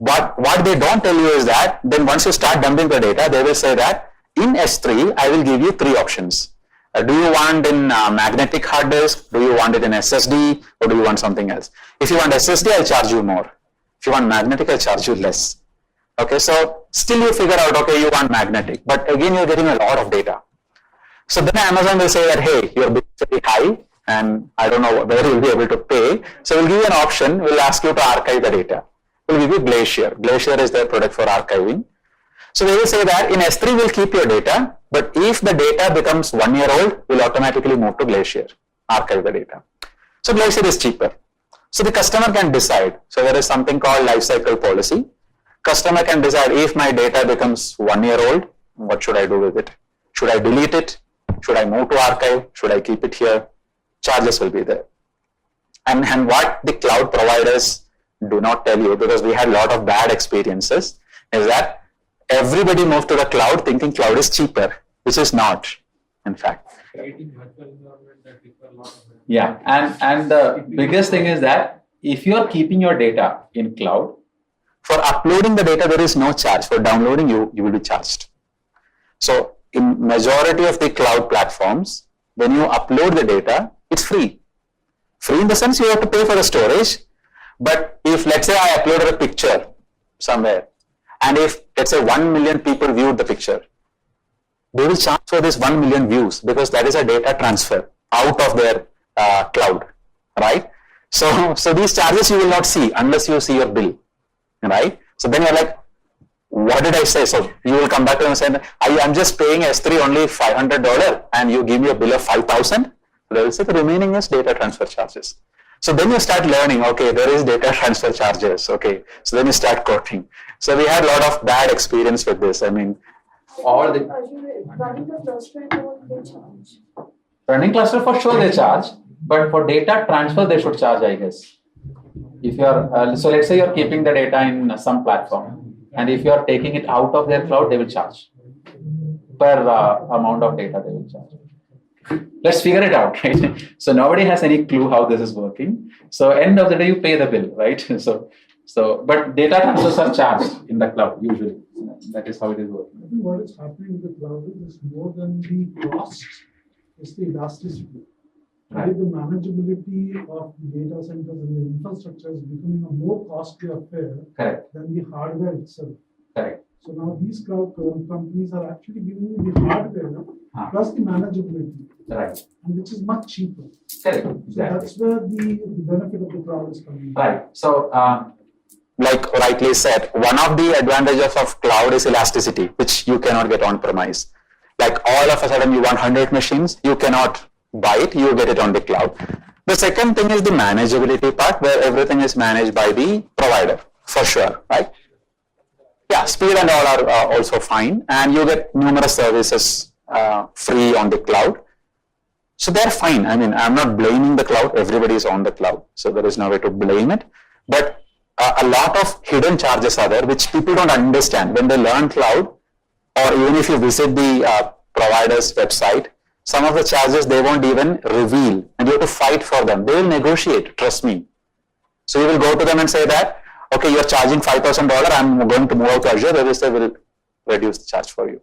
B: But what they don't tell you is that then once you start dumping the data, they will say that in S3, I will give you 3 options. Do you want in magnetic hard disk? Do you want it in SSD? Or do you want something else? If you want SSD, I'll charge you more. If you want magnetic, I'll charge you less. Okay, so still you figure out, okay, you want magnetic, but again, you're getting a lot of data. So then Amazon will say that, hey, your bill is very high and I don't know whether you'll be able to pay. So we'll give you an option. We'll ask you to archive the data. We'll give you Glacier. Glacier is their product for archiving. So they will say that in S3, we'll keep your data, but if the data becomes 1 year old, we'll automatically move to Glacier, archive the data. So Glacier is cheaper. So the customer can decide. So there is something called lifecycle policy. Customer can decide if my data becomes 1 year old, what should I do with it? Should I delete it? Should I move to archive? Should I keep it here? Charges will be there. And what the cloud providers do not tell you, because we had a lot of bad experiences, is that everybody moved to the cloud thinking cloud is cheaper, which is not, in fact.
F: Yeah, and the biggest thing is that if you are keeping your data in cloud,
B: for uploading the data, there is no charge. For downloading, you will be charged. So in majority of the cloud platforms, when you upload the data, it's free. Free in the sense you have to pay for the storage. But if, let's say, I uploaded a picture somewhere, and if, let's say, 1 million people viewed the picture, they will charge for this 1 million views because that is a data transfer out of their cloud, right? So these charges you will not see unless you see your bill, right? So then you're like, what did I say? So you will come back to them and say, I'm just paying S3 only $500 and you give me a bill of 5,000. They will say the remaining is data transfer charges. So then you start learning, okay, there is data transfer charges. Okay, so then you start quoting. So we had a lot of bad experience with this. I mean,
F: all the
C: running the cluster and all, they charge.
F: running cluster for sure they charge, but for data transfer they should charge, I guess. If you are so let's say you're keeping the data in some platform, and if you are taking it out of their cloud, they will charge per amount of data they will charge. Let's figure it out, right? So nobody has any clue how this is working. So end of the day, you pay the bill, right? So but data transfers are charged in the cloud usually. That is how it is working.
G: I think what is happening in the cloud is more than the cost, it's the elasticity. Right. The manageability of the data centers and the infrastructure is becoming a more costly affair
F: Correct.
G: than the hardware itself.
F: Correct.
G: So now these cloud companies are actually giving you the hardware plus the manageability,
F: Right.
G: and which is much cheaper.
F: Correct.
G: So
F: Exactly.
G: that's where the benefit of the cloud is coming.
F: Right. So
B: like rightly said, one of the advantages of cloud is elasticity, which you cannot get on premise. Like all of a sudden you want 100 machines, you cannot buy it, you get it on the cloud. The second thing is the manageability part, where everything is managed by the provider, for sure, right? Yeah, speed and all are also fine, and you get numerous services free on the cloud. So they're fine. I mean, I'm not blaming the cloud. Everybody is on the cloud, so there is no way to blame it. But a lot of hidden charges are there, which people don't understand. When they learn cloud, or even if you visit the provider's website, some of the charges they won't even reveal, and you have to fight for them. They will negotiate, trust me. So you will go to them and say that, okay, you're charging $5,000, I'm going to move out to Azure, they will reduce the charge for you.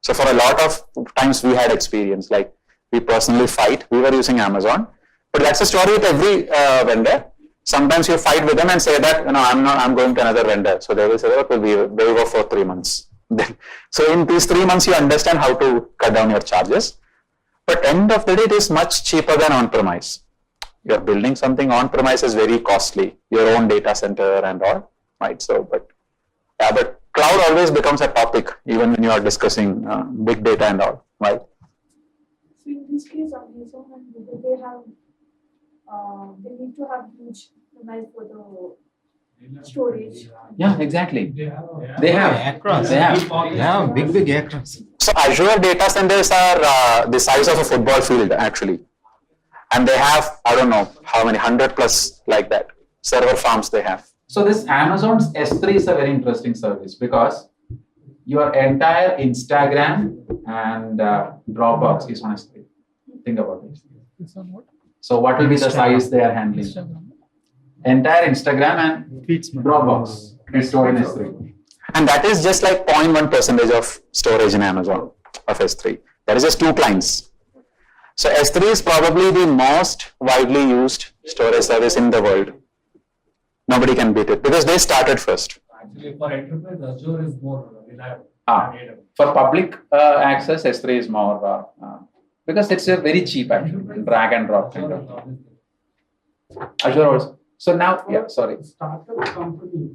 B: So for a lot of times we had experience, like we personally fight, we were using Amazon, but that's a story with every vendor. Sometimes you fight with them and say that, I'm going to another vendor. So they will say, okay, we go for 3 months. So in these 3 months, you understand how to cut down your charges. But end of the day, it is much cheaper than on-premise. You're building something on-premise is very costly, your own data center and all, right? So, but cloud always becomes a topic, even when you are discussing big data and all, right?
C: So in this case, Amazon and Google, they need to have huge premise for the storage.
F: yeah, exactly.
E: They
F: have
E: across.
F: They have
E: big across.
B: So Azure data centers are the size of a football field, actually. And they have, I don't know how many, 100 plus like that, server farms they have.
F: So this Amazon's S3 is a very interesting service because your entire Instagram and Dropbox is on S3. Think about it.
G: It's on what?
F: So what will be the size they are handling?
G: Instagram.
F: Entire Instagram and Dropbox is stored in S3.
B: And that is just like 0.1% of storage in Amazon of S3. That is just 2 clients. So S3 is probably the most widely used storage service in the world. Nobody can beat it because they started first.
E: Actually, for enterprise, Azure is more reliable.
F: For public access, S3 is more because it's a very cheap actually, drag and drop kind of. Azure also. So now, yeah, sorry.
G: Startup company,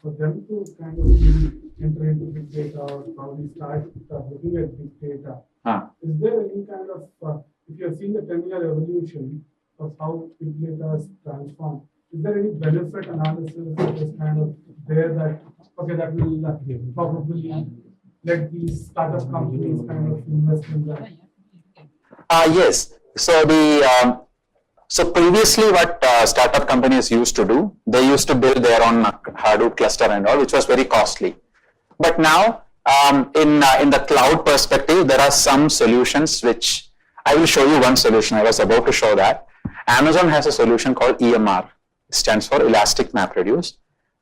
G: for them to kind of really enter into big data or probably start looking at big data, is there any kind of, if you have seen the 10-year evolution of how big data has transformed, is there any benefit analysis that is kind of there that, okay, that will probably let these startup companies kind of invest in that?
B: Yes. So previously what startup companies used to do, they used to build their own Hadoop cluster and all, which was very costly. But now in the cloud perspective, there are some solutions which I will show you one solution. I was about to show that. Amazon has a solution called EMR. It stands for Elastic MapReduce,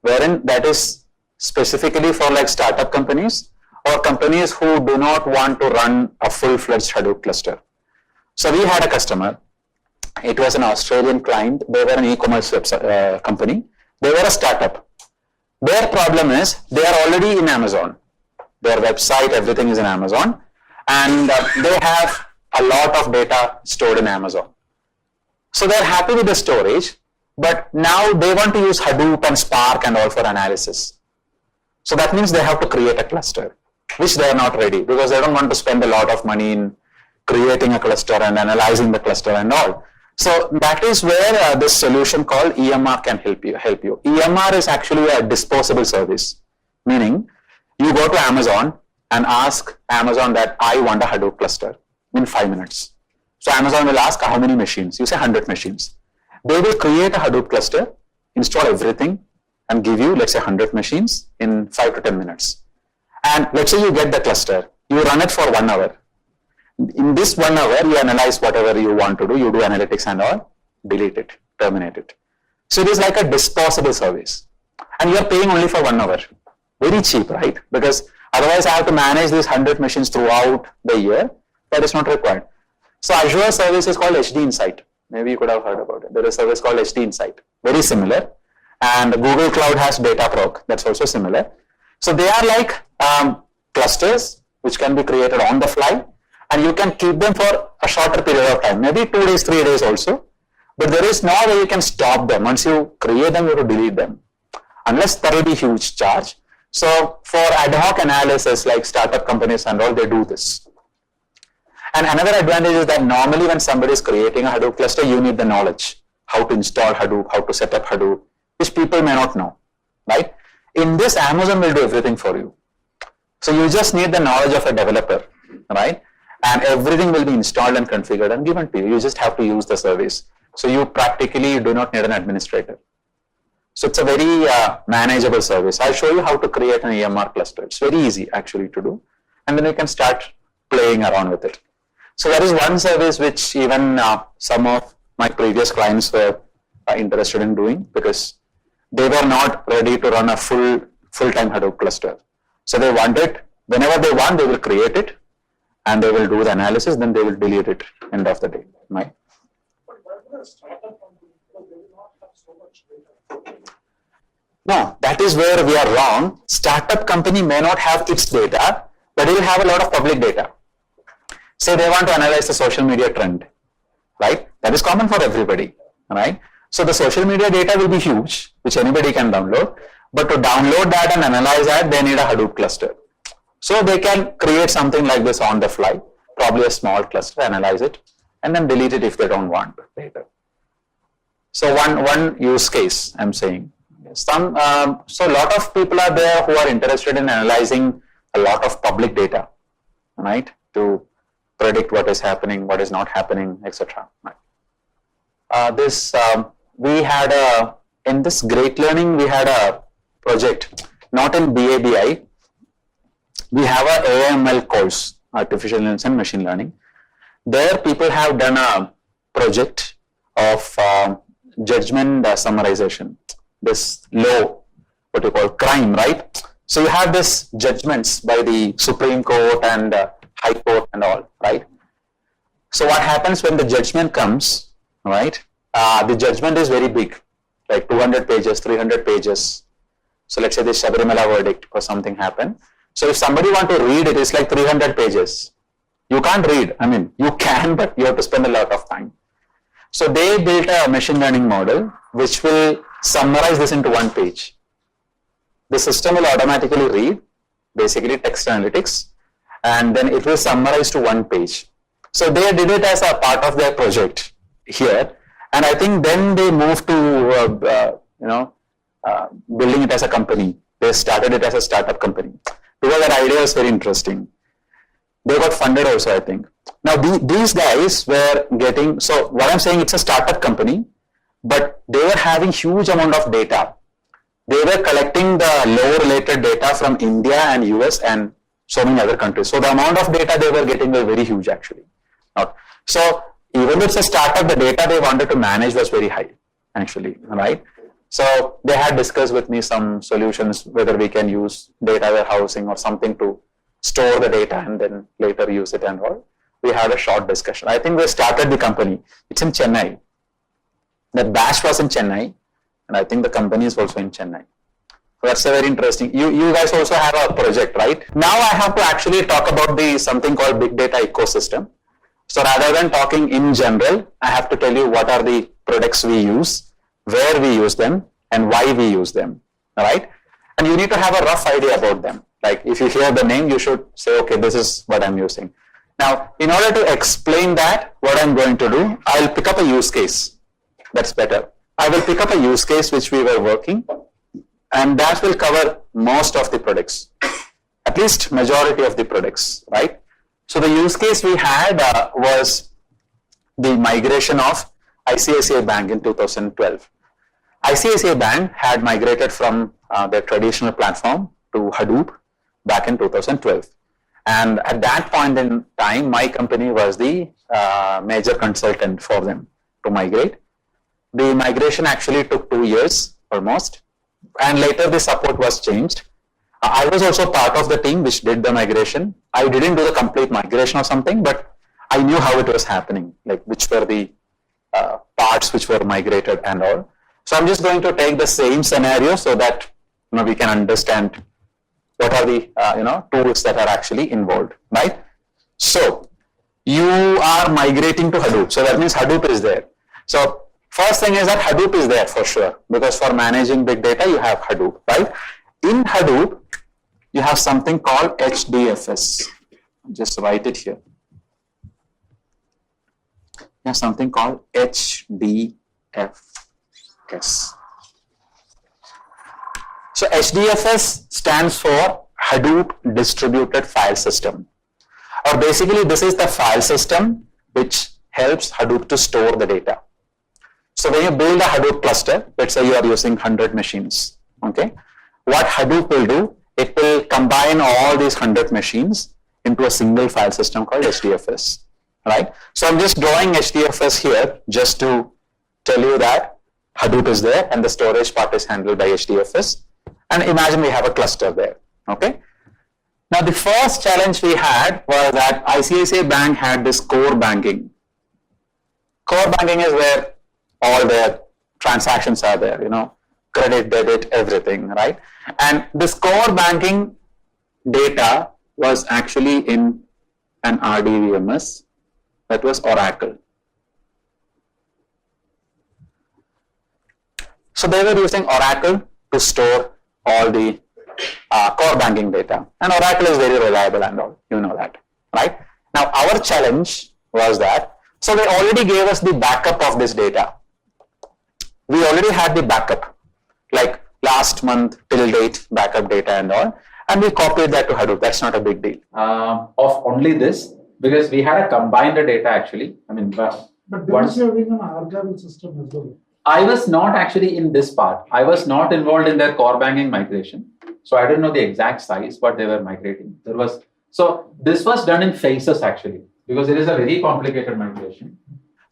B: wherein that is specifically for like startup companies or companies who do not want to run a full-fledged Hadoop cluster. So we had a customer. It was an Australian client. They were an e-commerce company. They were a startup. Their problem is they are already in Amazon. Their website, everything is in Amazon. And they have a lot of data stored in Amazon. So they're happy with the storage, but now they want to use Hadoop and Spark and all for analysis. So that means they have to create a cluster, which they are not ready because they don't want to spend a lot of money in creating a cluster and analyzing the cluster and all. So that is where this solution called EMR can help you. EMR is actually a disposable service, meaning you go to Amazon and ask Amazon that I want a Hadoop cluster in 5 minutes. So Amazon will ask how many machines? You say 100 machines. They will create a Hadoop cluster, install everything and give you, let's say 100 machines in 5 to 10 minutes. And let's say you get the cluster, you run it for 1 hour. In this 1 hour, you analyze whatever you want to do, you do analytics and all, delete it, terminate it. So it is like a disposable service. And you are paying only for 1 hour. Very cheap, right? Because otherwise I have to manage these 100 machines throughout the year. That is not required. So Azure service is called HD Insight. Maybe you could have heard about it. There is a service called HD Insight. Very similar. And Google Cloud has Dataproc. That's also similar. So they are like clusters which can be created on the fly. And you can keep them for a shorter period of time, maybe 2 days, 3 days also. But there is no way you can stop them. Once you create them, you have to delete them. Unless there will be huge charge. So for ad hoc analysis, like startup companies and all, they do this. And another advantage is that normally when somebody is creating a Hadoop cluster, you need the knowledge. How to install Hadoop, how to set up Hadoop, which people may not know, right? In this, Amazon will do everything for you. So you just need the knowledge of a developer, right? And everything will be installed and configured and given to you. You just have to use the service. So you practically do not need an administrator. So it's a very manageable service. I'll show you how to create an EMR cluster. It's very easy actually to do. And then you can start playing around with it. So that is one service which even some of my previous clients were interested in doing because they were not ready to run a full-time Hadoop cluster. So they want it. Whenever they want, they will create it. And they will do the analysis, then they will delete it end of the day, right? No, that is where we are wrong. Startup company may not have its data, but it will have a lot of public data. Say they want to analyze the social media trend, right? That is common for everybody, right? So the social media data will be huge, which anybody can download. But to download that and analyze that, they need a Hadoop cluster. So they can create something like this on the fly, probably a small cluster, analyze it, and then delete it if they don't want later. So one use case I'm saying. So a lot of people are there who are interested in analyzing a lot of public data, right? To predict what is happening, what is not happening, etc. We had in this Great Learning, we had a project, not in BABI. We have a AML course, Artificial Intelligence and Machine Learning. There people have done a project of judgment summarization, this law, what you call crime, right? So you have this judgments by the Supreme Court and High Court and all, right? So what happens when the judgment comes, right? The judgment is very big, like 200 pages, 300 pages. So let's say the Sabarimala verdict or something happened. So if somebody want to read it, it's like 300 pages. You can't read. I mean, you can, but you have to spend a lot of time. So they built a machine learning model which will summarize this into one page. The system will automatically read, basically text analytics, and then it will summarize to one page. So they did it as a part of their project here, and I think then they moved to building it as a company. They started it as a startup company because that idea was very interesting. They got funded also, I think. Now these guys were getting, so what I'm saying, it's a startup company, but they were having huge amount of data. They were collecting the law related data from India and US and so many other countries. So the amount of data they were getting was very huge actually. So even though it's a startup, the data they wanted to manage was very high actually, right? So they had discussed with me some solutions, whether we can use data warehousing or something to store the data and then later use it and all. We had a short discussion. I think they started the company. It's in Chennai. That batch was in Chennai, and I think the company is also in Chennai. So that's a very interesting. You guys also have a project, right? Now I have to actually talk about the something called big data ecosystem. So rather than talking in general, I have to tell you what are the products we use, where we use them, and why we use them. All right? And you need to have a rough idea about them. Like if you hear the name, you should say, okay, this is what I'm using. Now, in order to explain that, what I'm going to do, I'll pick up a use case. That's better. I will pick up a use case which we were working, and that will cover most of the products, at least majority of the products, right? So the use case we had was the migration of ICICI Bank in 2012. ICICI Bank had migrated from their traditional platform to Hadoop back in 2012. And at that point in time, my company was the major consultant for them to migrate. The migration actually took 2 years almost, and later the support was changed. I was also part of the team which did the migration. I didn't do the complete migration or something, but I knew how it was happening, like which were the parts which were migrated and all. So I'm just going to take the same scenario so that we can understand what are the tools that are actually involved, right? So you are migrating to Hadoop. So that means Hadoop is there. So first thing is that Hadoop is there for sure, because for managing big data, you have Hadoop, right? In Hadoop, you have something called HDFS. Just write it here. You have something called HDFS. So HDFS stands for Hadoop Distributed File System. Or basically, this is the file system which helps Hadoop to store the data. So when you build a Hadoop cluster, let's say you are using 100 machines, okay? What Hadoop will do, it will combine all these 100 machines into a single file system called HDFS, right? So I'm just drawing HDFS here just to tell you that Hadoop is there and the storage part is handled by HDFS. And imagine we have a cluster there, okay? Now the first challenge we had was that ICICI Bank had this core banking. Core banking is where all their transactions are there, credit, debit, everything, right? And this core banking data was actually in an RDBMS, that was Oracle. So they were using Oracle to store all the core banking data. And Oracle is very reliable and all, you know that, right? Now our challenge was that, so they already gave us the backup of this data. We already had the backup, like last month till date backup data and all, and we copied that to Hadoop. That's not a big deal.
F: Of only this, because we had a combined data actually. I mean,
G: but once you're having an archival system as well.
F: I was not actually in this part. I was not involved in their core banking migration. So I didn't know the exact size, but they were migrating. So this was done in phases actually, because it is a very complicated migration.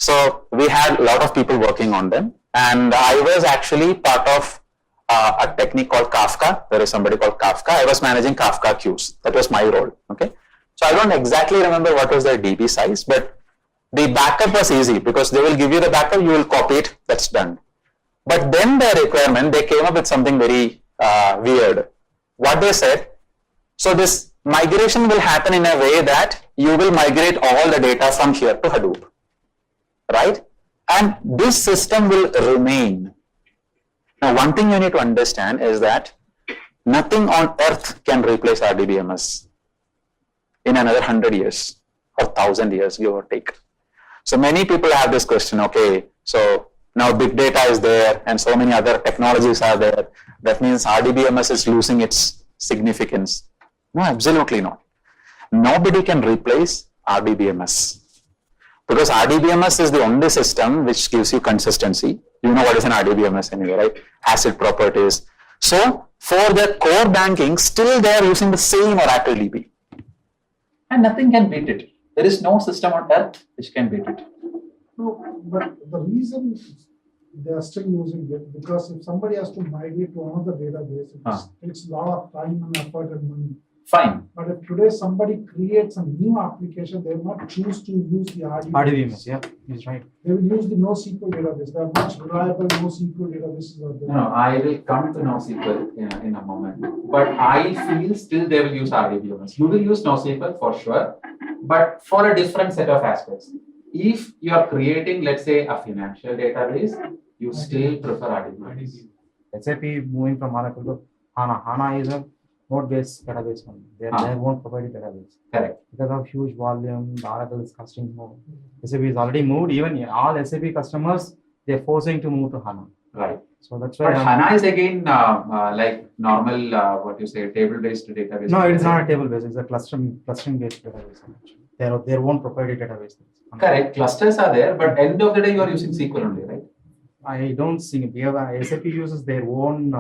B: So we had a lot of people working on them, and I was actually part of a technique called Kafka. There is somebody called Kafka. I was managing Kafka queues. That was my role. Okay. So I don't exactly remember what was their DB size, but the backup was easy because they will give you the backup, you will copy it, that's done. But then the requirement, they came up with something very weird. What they said, so this migration will happen in a way that you will migrate all the data from here to Hadoop, right? And this system will remain. Now, one thing you need to understand is that nothing on earth can replace RDBMS in another 100 years or 1,000 years, give or take. So many people have this question, okay, so now big data is there and so many other technologies are there. That means RDBMS is losing its significance. No, absolutely not. Nobody can replace RDBMS because RDBMS is the only system which gives you consistency. You know what is an RDBMS anyway, right? Asset properties. So for the core banking, still they are using the same Oracle DB.
F: And nothing can beat it. There is no system on earth which can beat it.
G: No, but the reason they are still using it, because if somebody has to migrate to another database, it takes a lot of time and effort and money.
F: Fine.
G: But if today somebody creates a new application, they will not choose to use the
H: RDBMS, yeah, he's right.
G: They will use the NoSQL database. There are much reliable NoSQL databases out there.
F: No, I will come to NoSQL in a moment. But I feel still they will use RDBMS. You will use NoSQL for sure, but for a different set of aspects. If you are creating, let's say, a financial database, you still prefer RDBMS.
H: SAP moving from Oracle to HANA. HANA is a node-based database only. They won't provide a database.
F: Correct.
H: Because of huge volume, the Oracle is costing more. SAP is already moved. Even all SAP customers, they're forcing to move to HANA.
F: Right.
H: So that's why.
F: But HANA is again like normal, what you say, table-based database.
H: No, it is not a table-based. It's a clustering-based database. Their own proprietary database.
F: Correct. Clusters are there, but end of the day, you are using SQL only, right?
H: I don't see. SAP uses their own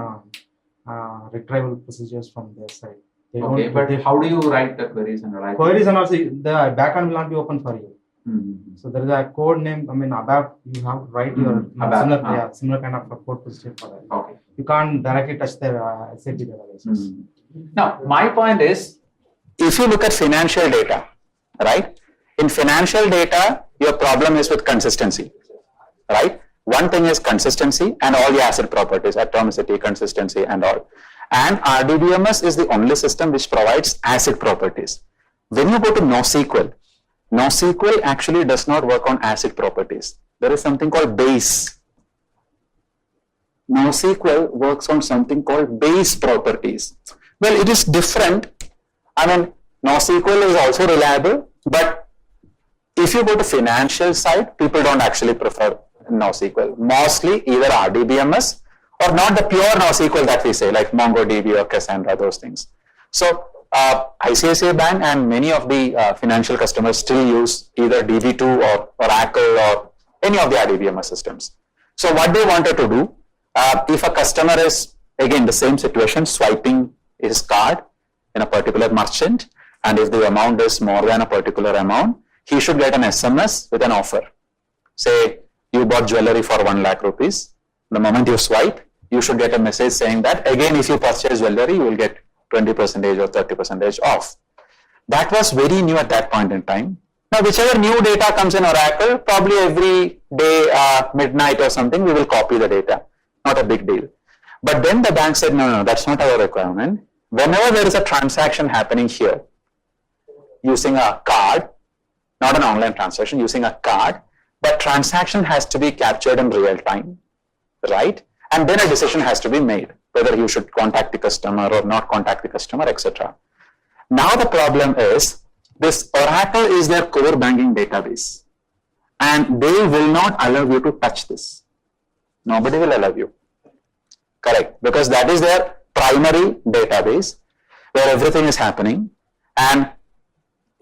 H: retrieval procedures from their side.
F: Okay, but how do you write the queries and all?
H: Queries and also the backend will not be open for you.
F: Mm-hmm.
H: So there is a code name. I mean, ABAP. You have to write your similar kind of a code procedure for that.
F: Okay.
H: You can't directly touch the SAP databases.
F: Mm-hmm. Now, my point is,
B: if you look at financial data, right? In financial data, your problem is with consistency, right? One thing is consistency and all the asset properties, atomicity, consistency and all. And RDBMS is the only system which provides asset properties. When you go to NoSQL, NoSQL actually does not work on asset properties. There is something called base. NoSQL works on something called base properties. Well, it is different. I mean, NoSQL is also reliable, but if you go to financial side, people don't actually prefer NoSQL. Mostly either RDBMS or not the pure NoSQL that we say, like MongoDB or Cassandra, those things. So ICICI Bank and many of the financial customers still use either DB2 or Oracle or any of the RDBMS systems. So what they wanted to do, if a customer is, again, the same situation, swiping his card in a particular merchant, and if the amount is more than a particular amount, he should get an SMS with an offer. Say, you bought jewelry for 1 lakh rupees. The moment you swipe, you should get a message saying that, again, if you purchase jewelry, you will get 20% or 30% off. That was very new at that point in time. Now, whichever new data comes in Oracle, probably every day, midnight or something, we will copy the data. Not a big deal. But then the bank said, no, that's not our requirement. Whenever there is a transaction happening here, using a card, not an online transaction, using a card, that transaction has to be captured in real time, right? And then a decision has to be made, whether you should contact the customer or not contact the customer, etc. Now the problem is, this Oracle is their core banking database, and they will not allow you to touch this. Nobody will allow you. Correct, because that is their primary database where everything is happening, and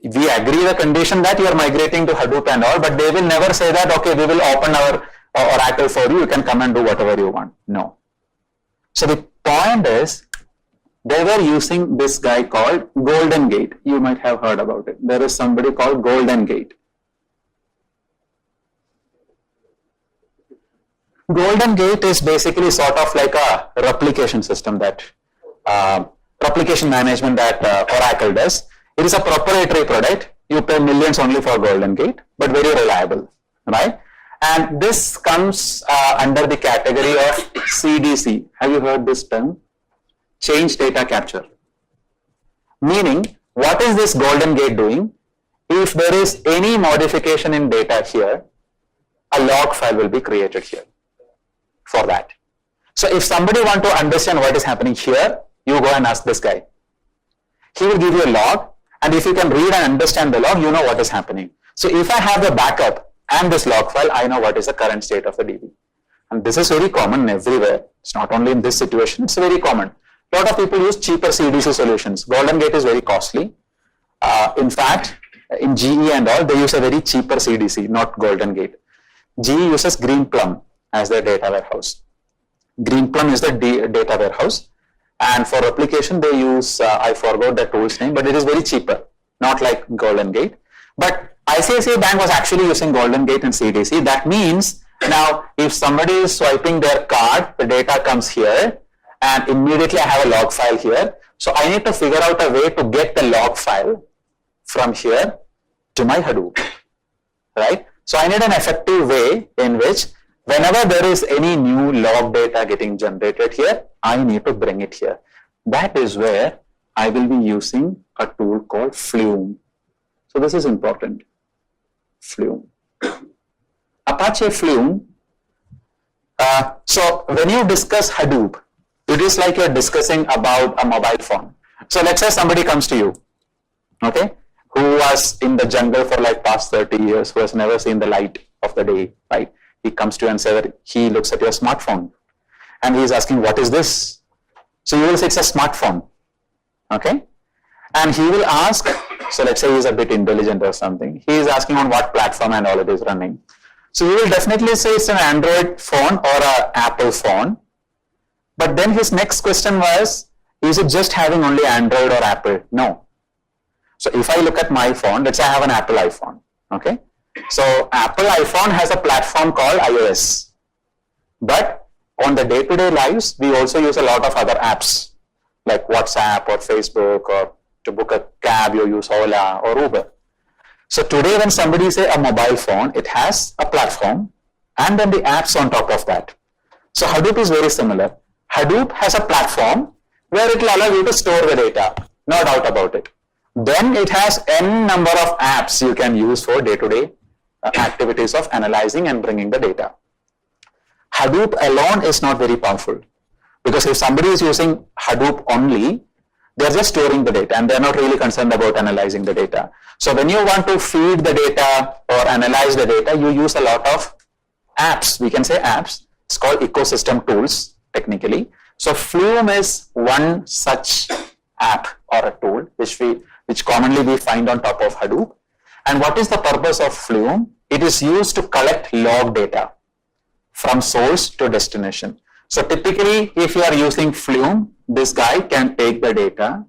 B: we agree the condition that you are migrating to Hadoop and all, but they will never say that, okay, we will open our Oracle for you, you can come and do whatever you want. No. So the point is, they were using this guy called Golden Gate. You might have heard about it. There is somebody called Golden Gate. Golden Gate is basically sort of like a replication system that replication management that Oracle does. It is a proprietary product. You pay millions only for Golden Gate, but very reliable, right? And this comes under the category of CDC. Have you heard this term? Change data capture. Meaning, what is this Golden Gate doing? If there is any modification in data here, a log file will be created here for that. So if somebody want to understand what is happening here, you go and ask this guy. He will give you a log, and if you can read and understand the log, you know what is happening. So if I have the backup and this log file, I know what is the current state of the DB. And this is very common everywhere. It's not only in this situation, it's very common. A lot of people use cheaper CDC solutions. Golden Gate is very costly. In fact, in GE and all, they use a very cheaper CDC, not Golden Gate. GE uses Greenplum as their data warehouse. Greenplum is the data warehouse. And for replication, they use, I forgot the tool's name, but it is very cheaper, not like Golden Gate. But ICICI Bank was actually using Golden Gate and CDC. That means now if somebody is swiping their card, the data comes here, and immediately I have a log file here. So I need to figure out a way to get the log file from here to my Hadoop, right? So I need an effective way in which whenever there is any new log data getting generated here, I need to bring it here. That is where I will be using a tool called Flume. So this is important. Flume. Apache Flume. So when you discuss Hadoop, it is like you're discussing about a mobile phone. So let's say somebody comes to you, okay, who was in the jungle for like past 30 years, who has never seen the light of the day, right? He comes to you and says that he looks at your smartphone and he is asking, what is this? So you will say it's a smartphone, okay? And he will ask, so let's say he's a bit intelligent or something. He is asking on what platform and all it is running. So you will definitely say it's an Android phone or an Apple phone. But then his next question was, is it just having only Android or Apple? No. So if I look at my phone, let's say I have an Apple iPhone, okay? So Apple iPhone has a platform called iOS. But on the day-to-day lives, we also use a lot of other apps like WhatsApp or Facebook, or to book a cab, you use Ola or Uber. So today when somebody say a mobile phone, it has a platform and then the apps on top of that. So Hadoop is very similar. Hadoop has a platform where it will allow you to store the data, no doubt about it. Then it has n number of apps you can use for day-to-day activities of analyzing and bringing the data. Hadoop alone is not very powerful, because if somebody is using Hadoop only, they're just storing the data and they're not really concerned about analyzing the data. So when you want to feed the data or analyze the data, you use a lot of apps. We can say apps. It's called ecosystem tools technically. So Flume is one such app or a tool which commonly we find on top of Hadoop. And what is the purpose of Flume? It is used to collect log data from source to destination. So typically, if you are using Flume, this guy can take the data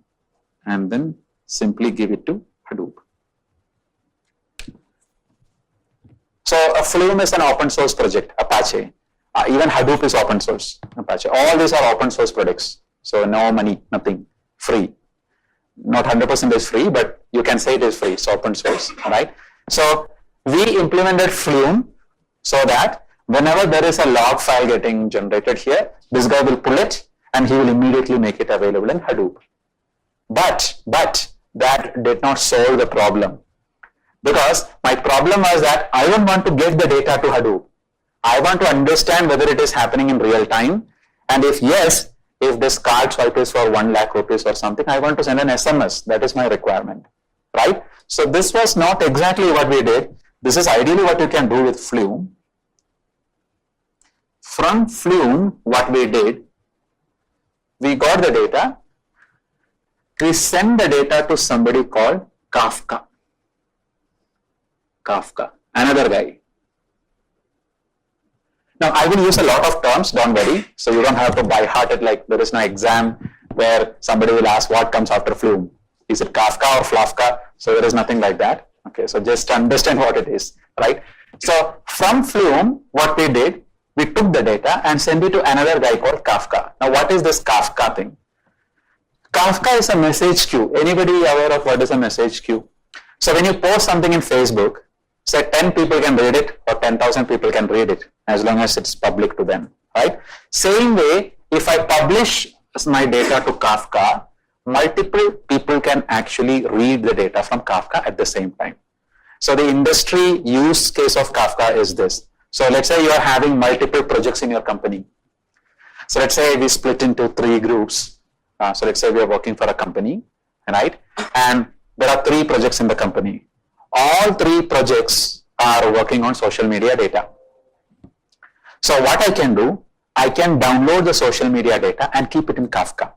B: and then simply give it to Hadoop. So Flume is an open source project, Apache. Even Hadoop is open source, Apache. All these are open source products. So no money, nothing, free. Not 100% is free, but you can say it is free. It's open source, right? So we implemented Flume so that whenever there is a log file getting generated here, this guy will pull it and he will immediately make it available in Hadoop. But that did not solve the problem, because my problem was that I don't want to get the data to Hadoop. I want to understand whether it is happening in real time, and if yes, if this card swipe is for 1 lakh rupees or something, I want to send an SMS. That is my requirement, right? So this was not exactly what we did. This is ideally what you can do with Flume. From Flume, what we did, we got the data, we send the data to somebody called Kafka, another guy. Now I will use a lot of terms, don't worry, so you don't have to by heart it, like there is no exam where somebody will ask what comes after Flume. Is it Kafka or Flafka? So there is nothing like that. Okay, so just understand what it is, right? So from Flume, what we did, we took the data and sent it to another guy called Kafka. Now, what is this Kafka thing? Kafka is a message queue. Anybody aware of what is a message queue? So when you post something in Facebook, say 10 people can read it or 10,000 people can read it as long as it's public to them, right? Same way, if I publish my data to Kafka, multiple people can actually read the data from Kafka at the same time. So the industry use case of Kafka is this. So let's say you are having multiple projects in your company. So let's say we split into 3 groups. So let's say we are working for a company, right? And there are 3 projects in the company. All 3 projects are working on social media data. So what I can do, I can download the social media data and keep it in Kafka.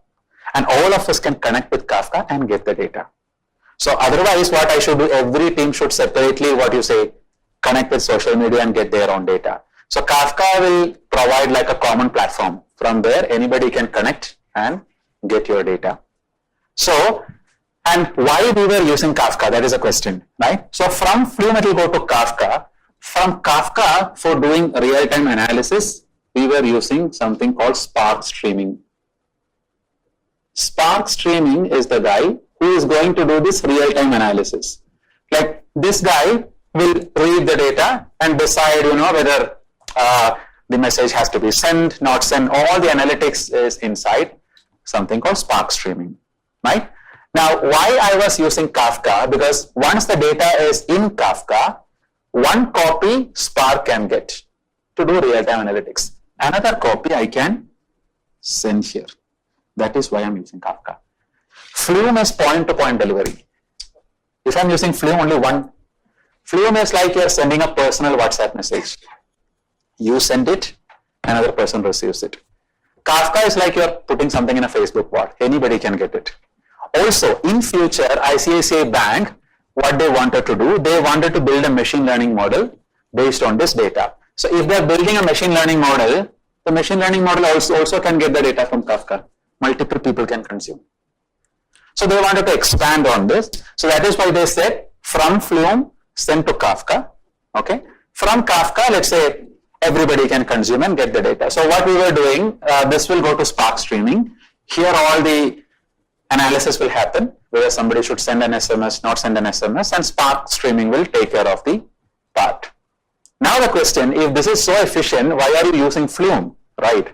B: And all of us can connect with Kafka and get the data. So otherwise, what I should do, every team should separately, connect with social media and get their own data. So Kafka will provide like a common platform. From there, anybody can connect and get your data. So, and why we were using Kafka, that is a question, right? So from Flume, it will go to Kafka. From Kafka, for doing real-time analysis, we were using something called Spark Streaming. Spark Streaming is the guy who is going to do this real-time analysis. Like this guy will read the data and decide, whether the message has to be sent, not sent. All the analytics is inside something called Spark Streaming, right? Now, why I was using Kafka? Because once the data is in Kafka, 1 copy Spark can get to do real-time analytics. Another copy I can send here. That is why I'm using Kafka. Flume is point-to-point delivery. If I'm using Flume, only one. Flume is like you're sending a personal WhatsApp message. You send it, another person receives it. Kafka is like you're putting something in a Facebook bot. Anybody can get it. Also, in future, ICICI Bank, what they wanted to do, they wanted to build a machine learning model based on this data. So if they're building a machine learning model, the machine learning model also can get the data from Kafka. Multiple people can consume. So they wanted to expand on this. So that is why they said from Flume, send to Kafka. Okay. From Kafka, let's say everybody can consume and get the data. So what we were doing, this will go to Spark Streaming. Here all the analysis will happen, whether somebody should send an SMS, not send an SMS, and Spark Streaming will take care of the part. Now the question, if this is so efficient, why are you using Flume, right?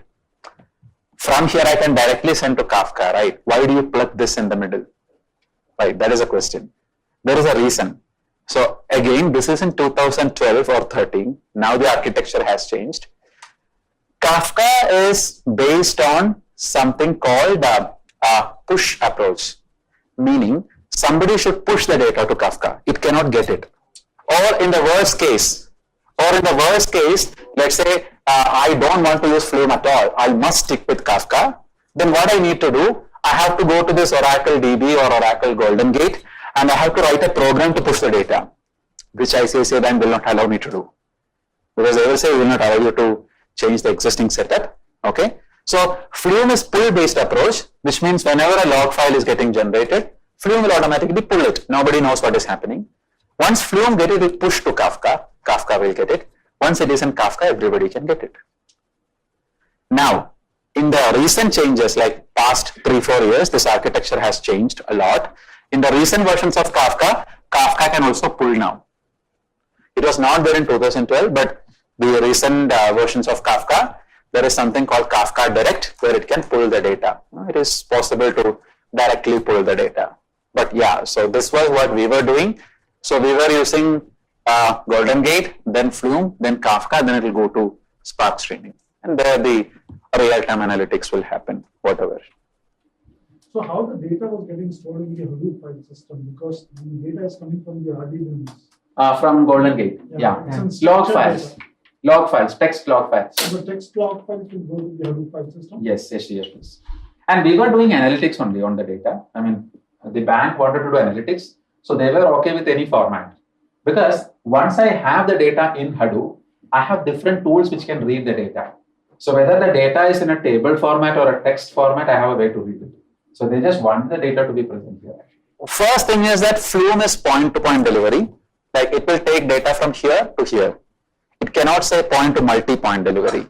B: From here I can directly send to Kafka, right? Why do you plug this in the middle? Right, that is a question. There is a reason. So again, this is in 2012 or 13. Now the architecture has changed. Kafka is based on something called a push approach, meaning somebody should push the data to Kafka. It cannot get it. Or in the worst case, let's say I don't want to use Flume at all. I must stick with Kafka. Then what I need to do, I have to go to this Oracle DB or Oracle Golden Gate, and I have to write a program to push the data, which ICICI Bank will not allow me to do. Because they will say we will not allow you to change the existing setup. Okay. So Flume is pull-based approach, which means whenever a log file is getting generated, Flume will automatically pull it. Nobody knows what is happening. Once Flume get it, it push to Kafka. Kafka will get it. Once it is in Kafka, everybody can get it. Now, in the recent changes, like past 3-4 years, this architecture has changed a lot. In the recent versions of Kafka, Kafka can also pull now. It was not there in 2012, but the recent versions of Kafka, there is something called Kafka Direct, where it can pull the data. It is possible to directly pull the data. But yeah, so this was what we were doing. So we were using Golden Gate, then Flume, then Kafka, then it will go to Spark Streaming. And there the real-time analytics will happen, whatever.
G: So how the data was getting stored in the Hadoop file system? Because the data is coming from the RDBs.
F: From Golden Gate, yeah. Log files. Log files, text log files.
G: So the text log files will go to the Hadoop file system?
F: Yes, yes. And we were doing analytics only on the data. I mean, the bank wanted to do analytics, so they were okay with any format. Because once I have the data in Hadoop, I have different tools which can read the data. So whether the data is in a table format or a text format, I have a way to read it. So they just want the data to be present here.
B: First thing is that Flume is point-to-point delivery. Like it will take data from here to here. It cannot say point to multi-point delivery.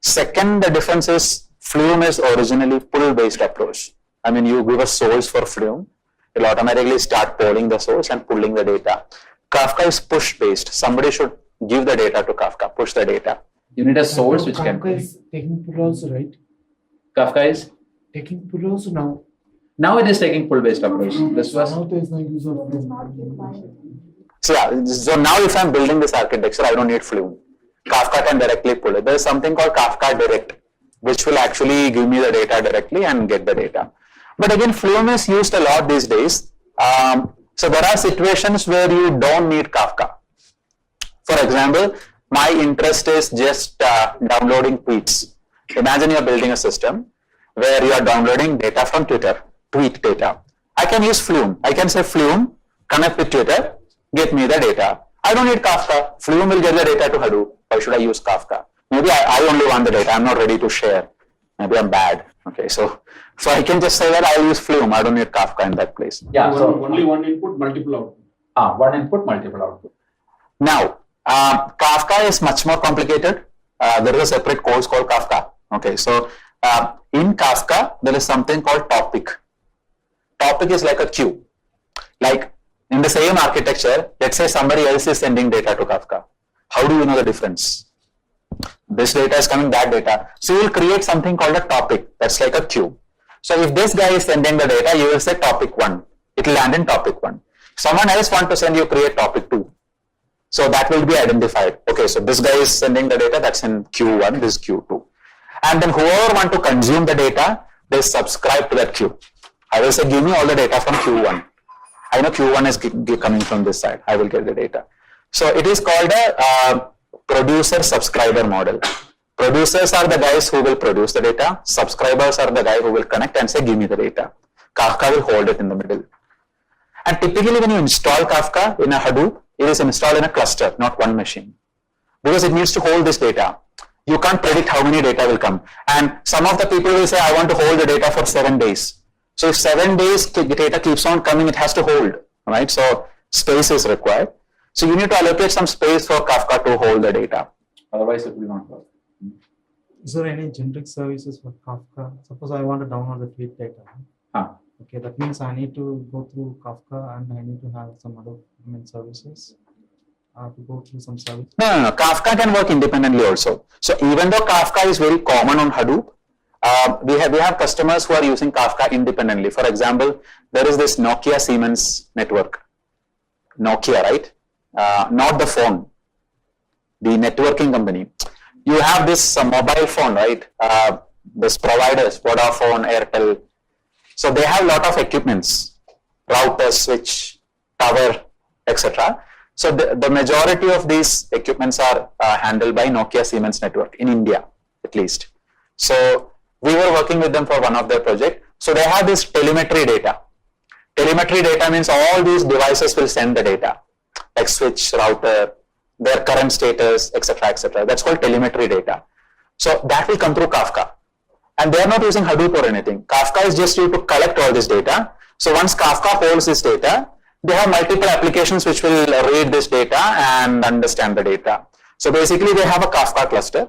B: Second, the difference is Flume is originally pull-based approach. I mean, you give a source for Flume, it'll automatically start polling the source and pulling the data. Kafka is push-based. Somebody should give the data to Kafka, push the data.
F: You need a source which can.
G: Kafka is taking pull also, right?
F: Kafka is?
G: Taking pull also now.
F: Now it is taking pull-based approach. This was.
G: Now there is no use of
C: It's
G: Flume.
C: not required.
B: So yeah, so now if I'm building this architecture, I don't need Flume. Kafka can directly pull it. There's something called Kafka Direct, which will actually give me the data directly and get the data. But again, Flume is used a lot these days. So there are situations where you don't need Kafka. For example, my interest is just downloading tweets. Imagine you're building a system where you are downloading data from Twitter, tweet data. I can use Flume. I can say Flume, connect with Twitter, get me the data. I don't need Kafka. Flume will get the data to Hadoop. Why should I use Kafka? Maybe I only want the data. I'm not ready to share. Maybe I'm bad. Okay, so I can just say that I'll use Flume. I don't need Kafka in that place.
F: Yeah, so
E: only one input, multiple output.
F: One input, multiple output.
B: Now, Kafka is much more complicated. There is a separate course called Kafka. Okay, so in Kafka, there is something called topic. Topic is like a queue. Like in the same architecture, let's say somebody else is sending data to Kafka. How do you know the difference? This data is coming, that data. So you will create something called a topic. That's like a queue. So if this guy is sending the data, you will say topic 1. It will land in topic 1. Someone else wants to send, you create topic 2. So that will be identified. Okay, so this guy is sending the data, that's in Q1, this is Q2. And then whoever want to consume the data, they subscribe to that queue. I will say, give me all the data from Q1. I know Q1 is coming from this side. I will get the data. So it is called a producer-subscriber model. Producers are the guys who will produce the data. Subscribers are the guy who will connect and say, give me the data. Kafka will hold it in the middle. And typically when you install Kafka in a Hadoop, it is installed in a cluster, not one machine. Because it needs to hold this data. You can't predict how many data will come. And some of the people will say, I want to hold the data for 7 days. So if 7 days the data keeps on coming, it has to hold, right? So space is required. So you need to allocate some space for Kafka to hold the data.
F: Otherwise, it will not work.
H: Is there any generic services for Kafka? Suppose I want to download the tweet data. Okay, that means I need to go through Kafka and I need to have some other services to go through some service.
B: No. Kafka can work independently also. So even though Kafka is very common on Hadoop, we have customers who are using Kafka independently. For example, there is this Nokia Siemens network. Nokia, right? Not the phone, the networking company. You have this mobile phone, right? This providers, Vodafone, Airtel. So they have a lot of equipments, router, switch, tower, etc. So the majority of these equipments are handled by Nokia Siemens network in India, at least. So we were working with them for one of their projects. So they have this telemetry data. Telemetry data means all these devices will send the data, like switch, router, their current status, etc., etc. That's called telemetry data. So that will come through Kafka. And they are not using Hadoop or anything. Kafka is just used to collect all this data. So once Kafka holds this data, they have multiple applications which will read this data and understand the data. So basically they have a Kafka cluster.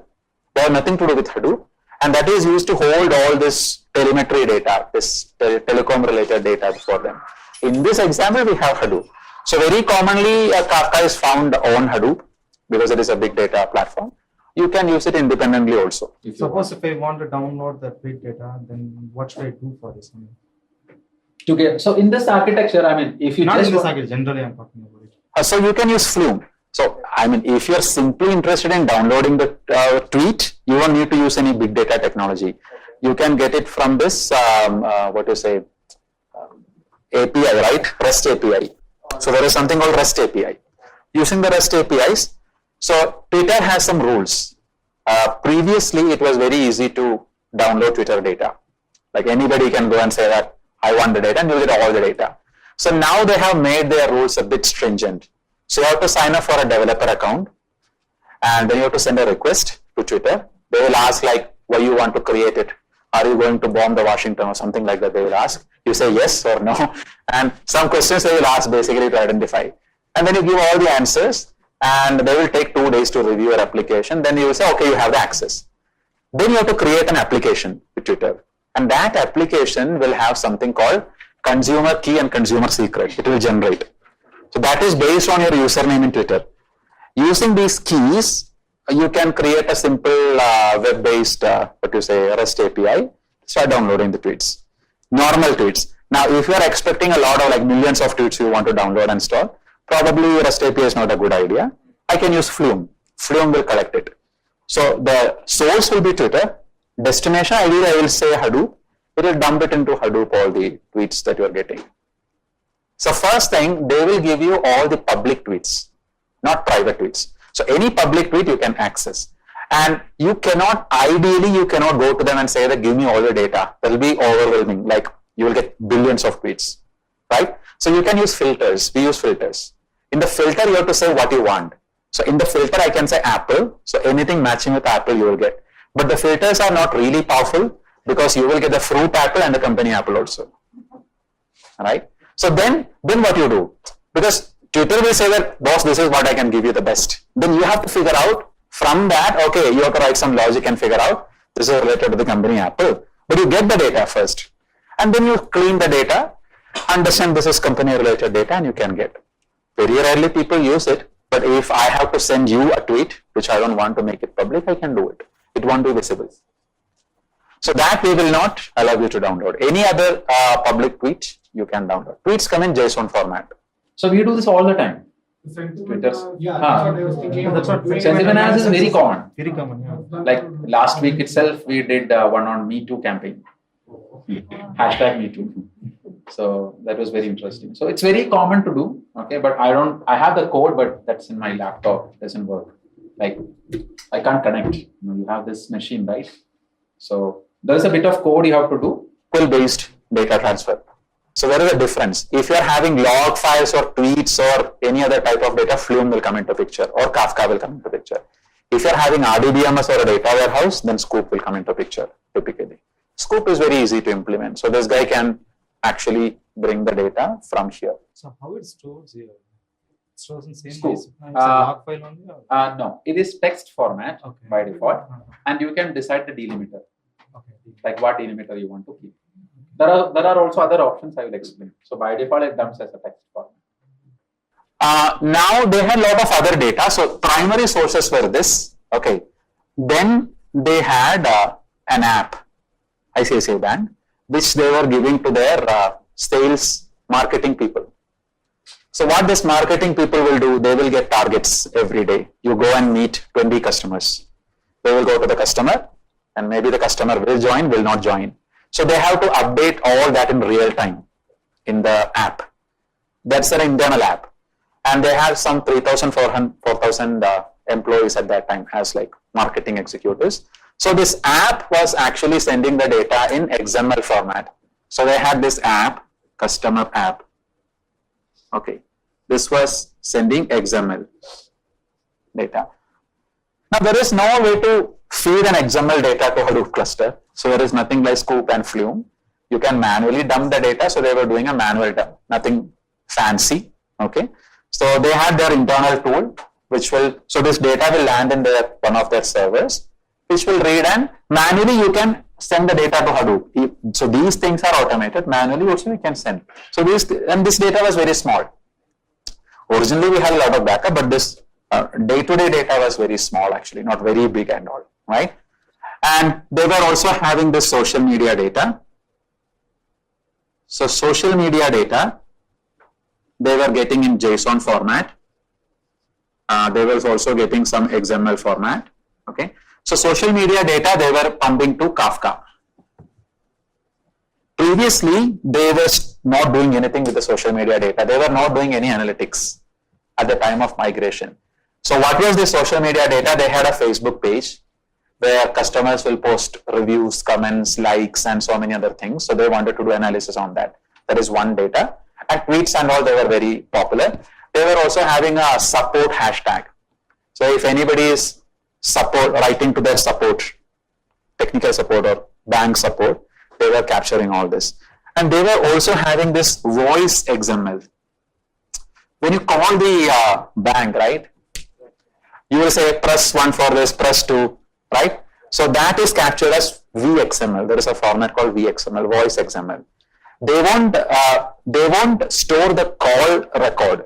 B: They have nothing to do with Hadoop. And that is used to hold all this telemetry data, this telecom related data for them. In this example, we have Hadoop. So very commonly Kafka is found on Hadoop because it is a big data platform. You can use it independently also.
H: Suppose if I want to download the tweet data, then what should I do for this?
F: So in this architecture, if you
H: not
F: just
H: in this architecture, generally I'm talking about it.
B: So you can use Flume. So if you're simply interested in downloading the tweet, you won't need to use any big data technology. You can get it from this API, right? REST API. So there is something called REST API. Using the REST APIs, so Twitter has some rules. Previously, it was very easy to download Twitter data. Like anybody can go and say that I want the data and you get all the data. So now they have made their rules a bit stringent. So you have to sign up for a developer account and then you have to send a request to Twitter. They will ask like why you want to create it. Are you going to bomb the Washington or something like that? They will ask. You say yes or no. And some questions they will ask basically to identify. And then you give all the answers and they will take 2 days to review your application. Then you will say, okay, you have the access. Then you have to create an application with Twitter, and that application will have something called consumer key and consumer secret. It will generate. So that is based on your username in Twitter. Using these keys, you can create a simple web-based, REST API. Start downloading the tweets, normal tweets. Now, if you are expecting a lot of like millions of tweets you want to download and store, probably REST API is not a good idea. I can use Flume. Flume will collect it. So the source will be Twitter. Destination, ideally I will say Hadoop. It will dump it into Hadoop, all the tweets that you are getting. So first thing, they will give you all the public tweets, not private tweets. So any public tweet you can access. And you cannot, ideally you cannot go to them and say that give me all the data. That will be overwhelming. Like you will get billions of tweets, right? So you can use filters. We use filters. In the filter, you have to say what you want. So in the filter, I can say Apple. So anything matching with Apple, you will get. But the filters are not really powerful because you will get the fruit Apple and the company Apple also, right? So then what you do? Because Twitter will say that, boss, this is what I can give you the best. Then you have to figure out from that, okay, you have to write some logic and figure out this is related to the company Apple. But you get the data first. And then you clean the data, understand this is company related data, and you can get. Very rarely people use it. But if I have to send you a tweet, which I don't want to make it public, I can do it. It won't be visible. So that we will not allow you to download. Any other public tweet you can download. Tweets come in JSON format.
F: So we do this all the time.
D: Twitter's, yeah, that's what I was thinking.
H: That's what
F: Sentiment analysis is very common.
H: Very common, yeah.
F: Like last week itself, we did one on Me Too campaign. Hashtag Me Too. So that was very interesting. So it's very common to do. Okay, but I have the code, but that's in my laptop. It doesn't work. Like I can't connect. You have this machine, right? So there's a bit of code you have to do.
B: Based data transfer. So there is a difference. If you are having log files or tweets or any other type of data, Flume will come into picture or Kafka will come into picture. If you are having RDBMS or a data warehouse, then Scoop will come into picture typically. Scoop is very easy to implement. So this guy can actually bring the data from here.
H: So how it stores here? It stores in same
F: Scoop.
H: place. It's a log file only? Or?
F: No, it is text format by default, and you can decide the delimiter. Like what delimiter you want to keep. There are also other options I will explain. So by default, it dumps as a text format.
B: Now they had a lot of other data. So primary sources were this. Okay. Then they had an app, ICICI Bank, which they were giving to their sales marketing people. So what this marketing people will do, they will get targets every day. You go and meet 20 customers. They will go to the customer and maybe the customer will join, will not join. So they have to update all that in real time in the app. That's their internal app. And they have some 4,000 employees at that time as like marketing executives. So this app was actually sending the data in XML format. So they had this app, customer app. Okay. This was sending XML data. Now there is no way to feed an XML data to Hadoop cluster. So there is nothing like Scoop and Flume. You can manually dump the data. So they were doing a manual dump, nothing fancy. Okay. So they had their internal tool, which will, so this data will land in one of their servers, which will read, and manually you can send the data to Hadoop. So these things are automated. Manually also you can send. So this data was very small. Originally we had a lot of data, but this day-to-day data was very small actually, not very big and all, right? And they were also having this social media data. So social media data, they were getting in JSON format. They were also getting some XML format, okay? So social media data, they were pumping to Kafka. Previously, they were not doing anything with the social media data. They were not doing any analytics at the time of migration. So what was the social media data? They had a Facebook page where customers will post reviews, comments, likes, and so many other things. So they wanted to do analysis on that. That is one data. And tweets and all, they were very popular. They were also having a support hashtag. So if anybody is writing to their support, technical support or bank support, they were capturing all this. And they were also having this voice XML. When you call the bank, right, You will say press 1 for this, press 2, right? So that is captured as VXML. There is a format called VXML, voice XML. They won't store the call record.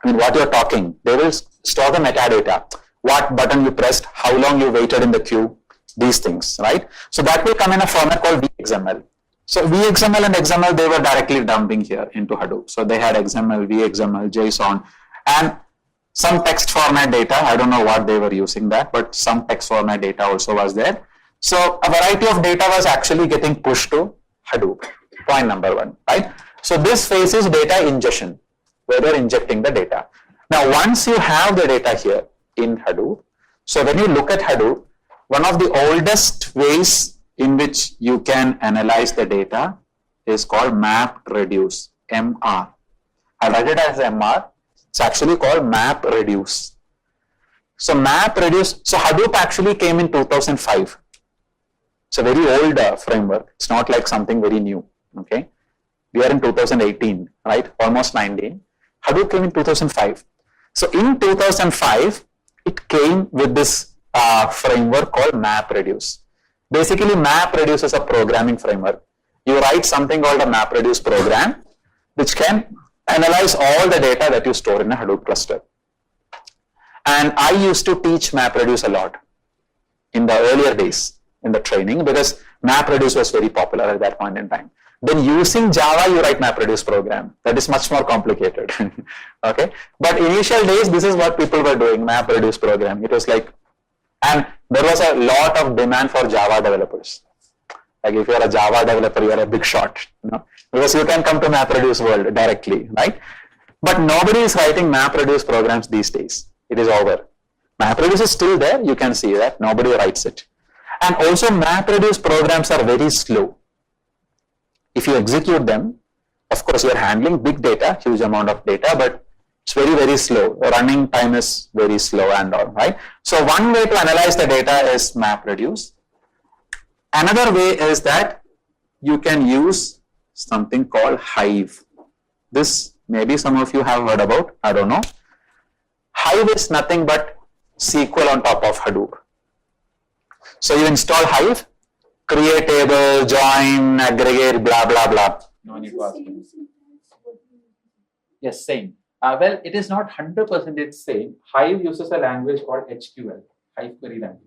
B: I mean, what you're talking. They will store the metadata. What button you pressed, how long you waited in the queue, these things, right? So that will come in a format called VXML. So VXML and XML, they were directly dumping here into Hadoop. So they had XML, VXML, JSON, and some text format data. I don't know what they were using that, but some text format data also was there. So a variety of data was actually getting pushed to Hadoop. Point number 1, right? So this phase is data ingestion, where they're injecting the data. Now, once you have the data here in Hadoop, so when you look at Hadoop, one of the oldest ways in which you can analyze the data is called map reduce, MR. I write it as MR. It's actually called map reduce. So map reduce, so Hadoop actually came in 2005. It's a very old framework. It's not like something very new, okay? We are in 2018, right? Almost 19. Hadoop came in 2005. So in 2005, it came with this framework called MapReduce. Basically, MapReduce is a programming framework. You write something called a MapReduce program, which can analyze all the data that you store in a Hadoop cluster. And I used to teach MapReduce a lot in the earlier days in the training, because MapReduce was very popular at that point in time. Then using Java, you write MapReduce program. That is much more complicated. Okay. But initial days, this is what people were doing, MapReduce program. It was like, and there was a lot of demand for Java developers. Like if you're a Java developer, you're a big shot, you know, because you can come to MapReduce world directly, right? But nobody is writing MapReduce programs these days. It is over. MapReduce is still there. You can see that nobody writes it. And also MapReduce programs are very slow. If you execute them, of course, you're handling big data, huge amount of data, but it's very, very slow. The running time is very slow and all, right? So one way to analyze the data is MapReduce. Another way is that you can use something called Hive. This maybe some of you have heard about, I don't know. Hive is nothing but SQL on top of Hadoop. So you install Hive, create table, join, aggregate, blah, blah, blah.
F: No need to ask. Yes, same. Well, it is not 100% same. Hive uses a language called HQL, Hive query language.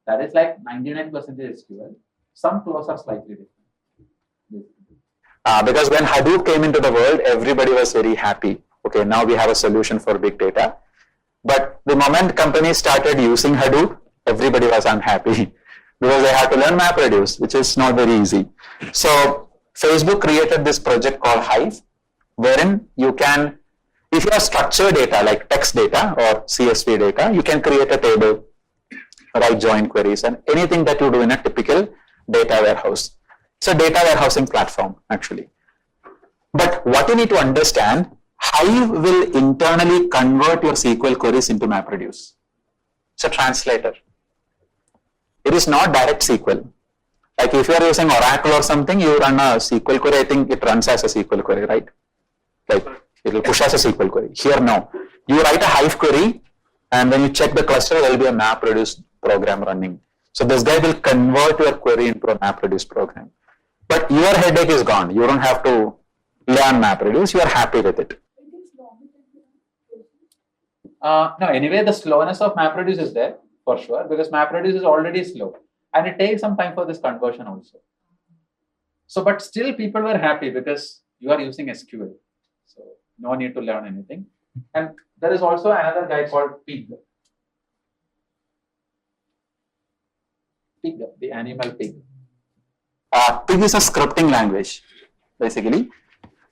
F: That is like 99% SQL. Some flows are slightly different.
B: Because when Hadoop came into the world, everybody was very happy. Okay, now we have a solution for big data. But the moment companies started using Hadoop, everybody was unhappy because they had to learn MapReduce, which is not very easy. So Facebook created this project called Hive, wherein you can, if you have structured data like text data or CSV data, you can create a table, write join queries, and anything that you do in a typical data warehouse. It's a data warehousing platform, actually. But what you need to understand, Hive will internally convert your SQL queries into MapReduce. It's a translator. It is not direct SQL. Like if you are using Oracle or something, you run a SQL query, I think it runs as a SQL query, right? Like it will push as a SQL query. Here, no. You write a Hive query, and when you check the cluster, there will be a MapReduce program running. So this guy will convert your query into a MapReduce program. But your headache is gone. You don't have to learn MapReduce. You are happy with it.
F: No, anyway, the slowness of MapReduce is there for sure, because MapReduce is already slow and it takes some time for this conversion also. So, but still people were happy because you are using SQL. So, no need to learn anything. And there is also another guy called Pig. Pig, the animal pig.
B: Pig is a scripting language, basically.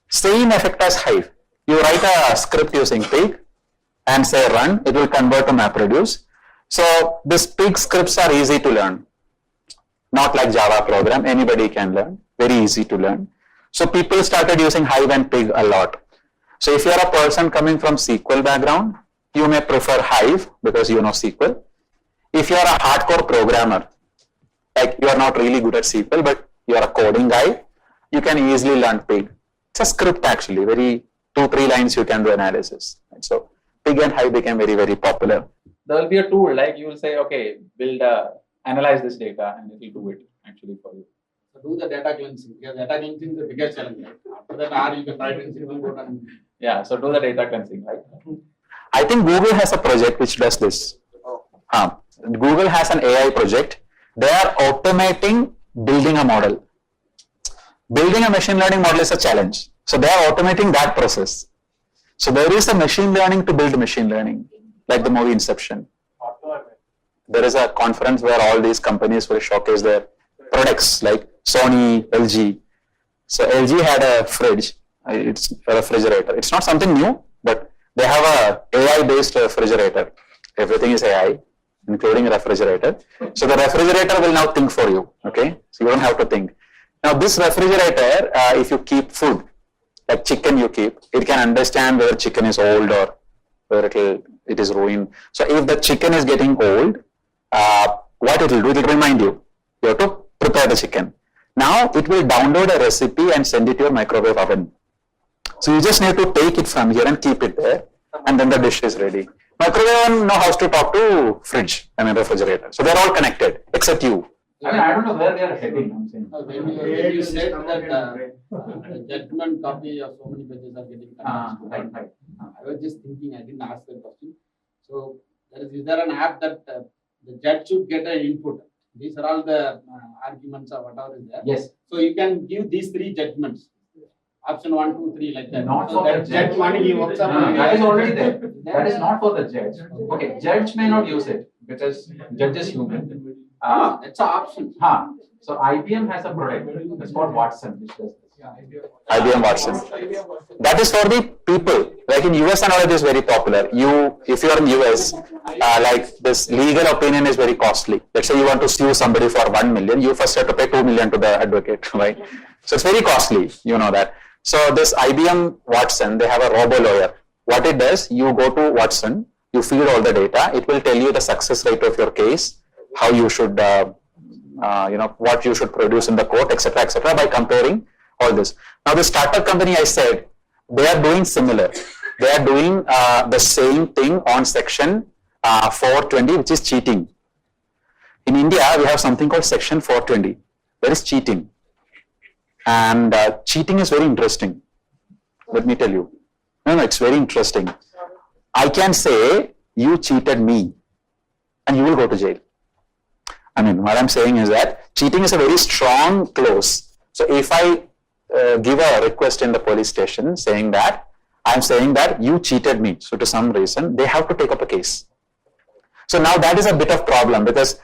B: Same effect as Hive. You write a script using Pig and say run, it will convert to MapReduce. So these Pig scripts are easy to learn. Not like Java program, anybody can learn, very easy to learn. So people started using Hive and Pig a lot. So if you are a person coming from SQL background, you may prefer Hive because you know SQL. If you are a hardcore programmer, like you are not really good at SQL, but you are a coding guy, you can easily learn Pig. It's a script actually, very 2-3 lines you can do analysis. So Pig and Hive became very, very popular.
F: there will be a tool like you will say, okay, analyze this data, and it will do it actually for you.
I: So do the data cleansing. Because data cleansing is the biggest challenge. Right? After that, you can write in simple code and
F: yeah. So do the data cleansing, right?
B: I think Google has a project which does this. Google has an AI project. They are automating building a model. Building a machine learning model is a challenge. So they are automating that process. So there is a machine learning to build machine learning, like the movie Inception. There is a conference where all these companies will showcase their products like Sony, LG. So LG had a fridge. It's a refrigerator. It's not something new, but they have a AI-based refrigerator. Everything is AI, including a refrigerator. So the refrigerator will now think for you. Okay, so you don't have to think. Now this refrigerator, if you keep food, like chicken you keep, it can understand whether chicken is old or whether it is ruined. So if the chicken is getting old, what it will do? It will remind you. You have to prepare the chicken. Now it will download a recipe and send it to your microwave oven. So you just need to take it from here and keep it there, and then the dish is ready. Microwave oven knows how to talk to fridge and refrigerator. So they're all connected except you.
F: I mean, I don't know where they are heading. I'm saying.
I: When you said that the judgment copy of so many pages are getting converted,
F: Right.
I: I was just thinking, I didn't ask that question. So is there an app that the judge should get an input? These are all the arguments or whatever is there.
F: Yes.
I: So you can give these three judgments. Option 1, 2, 3 like that.
F: Not
I: so
F: for
I: that
F: the judge.
I: one he works up.
F: That is already there. That is not for the judge. Okay, judge may not use it because judge is human.
I: That's an option.
F: So IBM has a product. It's called Watson, which does this.
B: IBM Watson. That is for the people. Like in US and all, it is very popular. If you are in US, like this legal opinion is very costly. Let's say you want to sue somebody for 1 million, you first have to pay 2 million to the advocate, right? So it's very costly, you know that. So this IBM Watson, they have a robo lawyer. What it does, you go to Watson, you feed all the data, it will tell you the success rate of your case, how you should, what you should produce in the court, etc., by comparing all this. Now, the startup company I said, they are doing similar. They are doing the same thing on section 420, which is cheating. In India, we have something called section 420. That is cheating. And cheating is very interesting. Let me tell you. No, it's very interesting. I can say, you cheated me, and you will go to jail. I mean, what I'm saying is that cheating is a very strong clause. So if I give a request in the police station saying that, I'm saying that you cheated me. So to some reason, they have to take up a case. So now that is a bit of problem because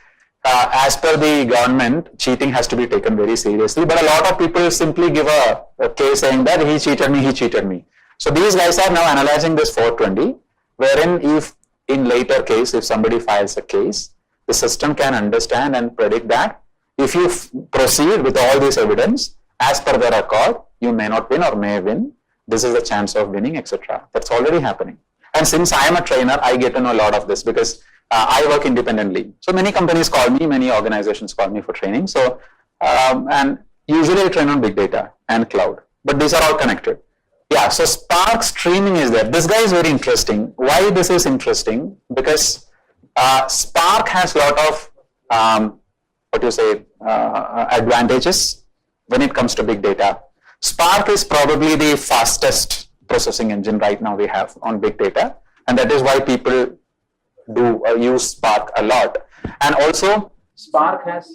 B: as per the government, cheating has to be taken very seriously. But a lot of people simply give a case saying that he cheated me. So these guys are now analyzing this 420, wherein if in later case, if somebody files a case, the system can understand and predict that if you proceed with all this evidence, as per the record, you may not win or may win. This is the chance of winning, etc. That's already happening. And since I am a trainer, I get to know a lot of this because I work independently. So many companies call me, many organizations call me for training. So, and usually I train on big data and cloud, but these are all connected. Yeah, so Spark streaming is there. This guy is very interesting. Why this is interesting? Because Spark has a lot of, advantages when it comes to big data. Spark is probably the fastest processing engine right now we have on big data. And that is why people do use Spark a lot. And also
F: Spark has,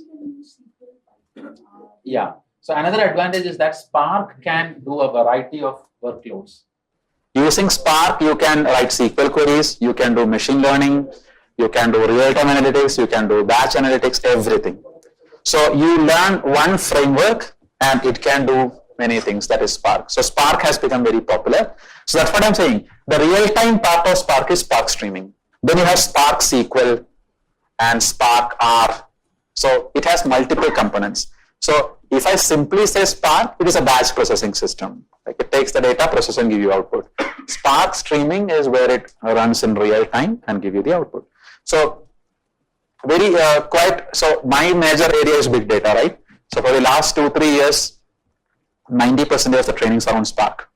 F: so another advantage is that Spark can do a variety of workloads.
B: Using Spark, you can write SQL queries, you can do machine learning, you can do real-time analytics, you can do batch analytics, everything. So you learn one framework and it can do many things. That is Spark. So Spark has become very popular. So that's what I'm saying. The real-time part of Spark is Spark streaming. Then you have Spark SQL and Spark R. So it has multiple components. So if I simply say Spark, it is a batch processing system. Like it takes the data, process and give you output. Spark streaming is where it runs in real time and give you the output. So very so my major area is big data, right? So for the last 2-3 years, 90% of the trainings are on Spark.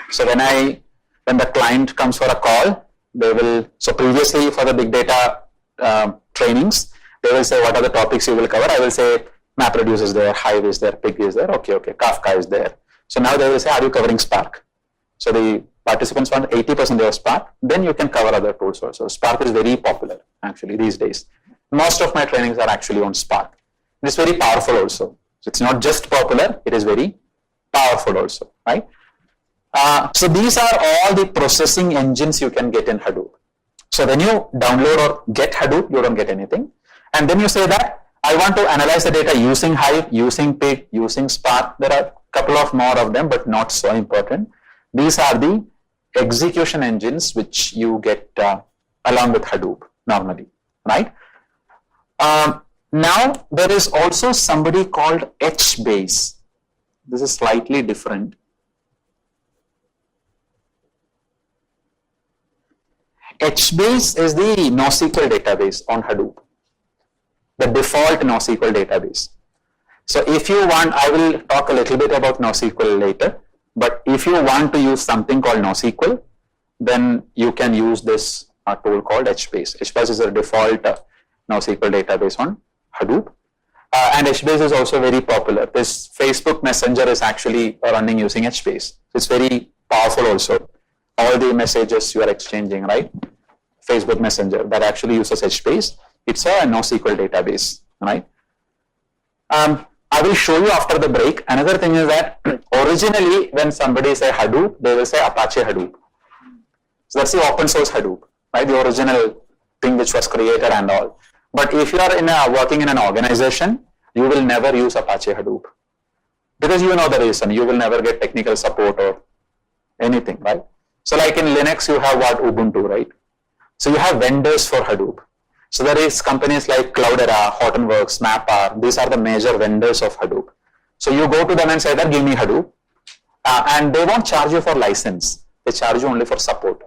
B: So when the client comes for a call, So previously for the big data trainings, they will say what are the topics you will cover. I will say MapReduce is there, Hive is there, Pig is there, okay, Kafka is there. So now they will say, are you covering Spark? So the participants want 80% of Spark, then you can cover other tools also. Spark is very popular actually these days. Most of my trainings are actually on Spark. It's very powerful also. So it's not just popular, it is very powerful also, right? So these are all the processing engines you can get in Hadoop. So when you download or get Hadoop, you don't get anything. And then you say that I want to analyze the data using Hive, using Pig, using Spark. There are a couple of more of them, but not so important. These are the execution engines which you get along with Hadoop normally, right? Now there is also somebody called HBase. This is slightly different. HBase is the NoSQL database on Hadoop, the default NoSQL database. So if you want, I will talk a little bit about NoSQL later, but if you want to use something called NoSQL, then you can use this tool called HBase. HBase is a default NoSQL database on Hadoop. And HBase is also very popular. This Facebook Messenger is actually running using HBase. It's very powerful also. All the messages you are exchanging, right? Facebook Messenger that actually uses HBase. It's a NoSQL database, right? I will show you after the break. Another thing is that originally when somebody say Hadoop, they will say Apache Hadoop. So that's the open source Hadoop, right? The original thing which was created and all. But if you are working in an organization, you will never use Apache Hadoop. Because you know the reason, you will never get technical support or anything, right? So like in Linux, you have what? Ubuntu, right? So you have vendors for Hadoop. So there is companies like Cloudera, Hortonworks, MapR. These are the major vendors of Hadoop. So you go to them and say that give me Hadoop. And they won't charge you for license. They charge you only for support.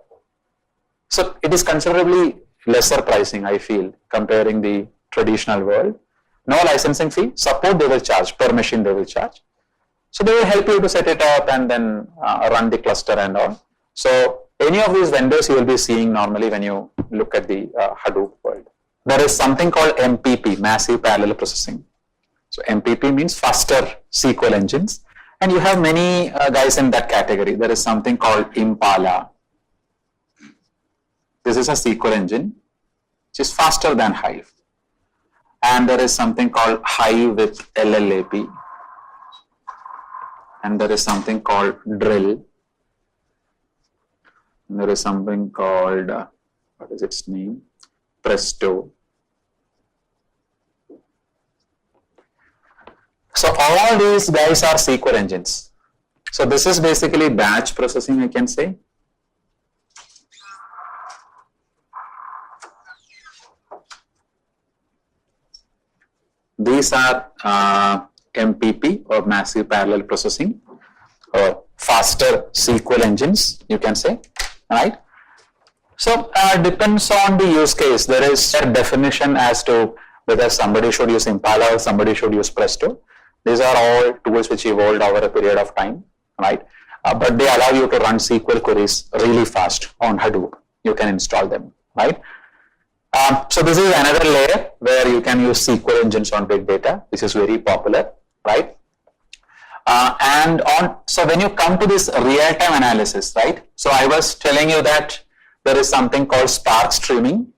B: So it is considerably lesser pricing, I feel, comparing the traditional world. No licensing fee, support they will charge, per machine they will charge. So they will help you to set it up and then run the cluster and all. So any of these vendors you will be seeing normally when you look at the Hadoop world. There is something called MPP, Massive Parallel Processing. So MPP means faster SQL engines. And you have many guys in that category. There is something called Impala. This is a SQL engine which is faster than Hive. And there is something called Hive with LLAP. And there is something called Drill. And there is something called, what is its name? Presto. So all these guys are SQL engines. So this is basically batch processing, I can say. These are MPP or massive parallel processing or faster SQL engines, you can say, right? So depends on the use case. There is a definition as to whether somebody should use Impala or somebody should use Presto. These are all tools which evolved over a period of time, right? But they allow you to run SQL queries really fast on Hadoop. You can install them, right? So this is another layer where you can use SQL engines on big data. This is very popular, right? So when you come to this real-time analysis, right? So I was telling you that there is something called Spark streaming,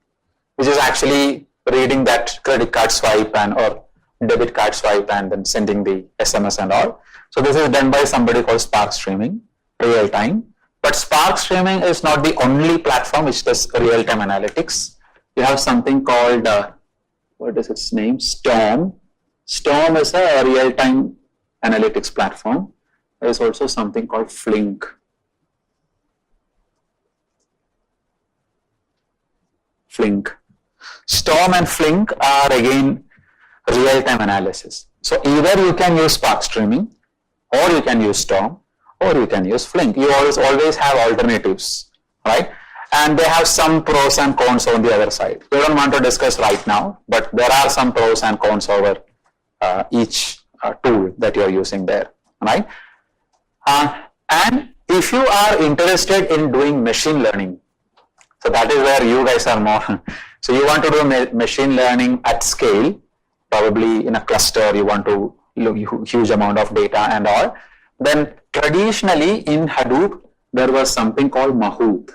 B: which is actually reading that credit card swipe or debit card swipe and then sending the SMS and all. So this is done by somebody called Spark streaming, real time. But Spark streaming is not the only platform which does real time analytics. You have something called, what is its name? Storm. Storm is a real time analytics platform. There is also something called Flink. Storm and Flink are again real-time analysis. So either you can use Spark streaming, or you can use Storm, or you can use Flink. You always have alternatives, right? And they have some pros and cons on the other side. We don't want to discuss right now, but there are some pros and cons over each tool that you are using there, right? And if you are interested in doing machine learning, So that is where you guys are more. So you want to do machine learning at scale, probably in a cluster, you want to look huge amount of data and all. Then traditionally in Hadoop, there was something called Mahout.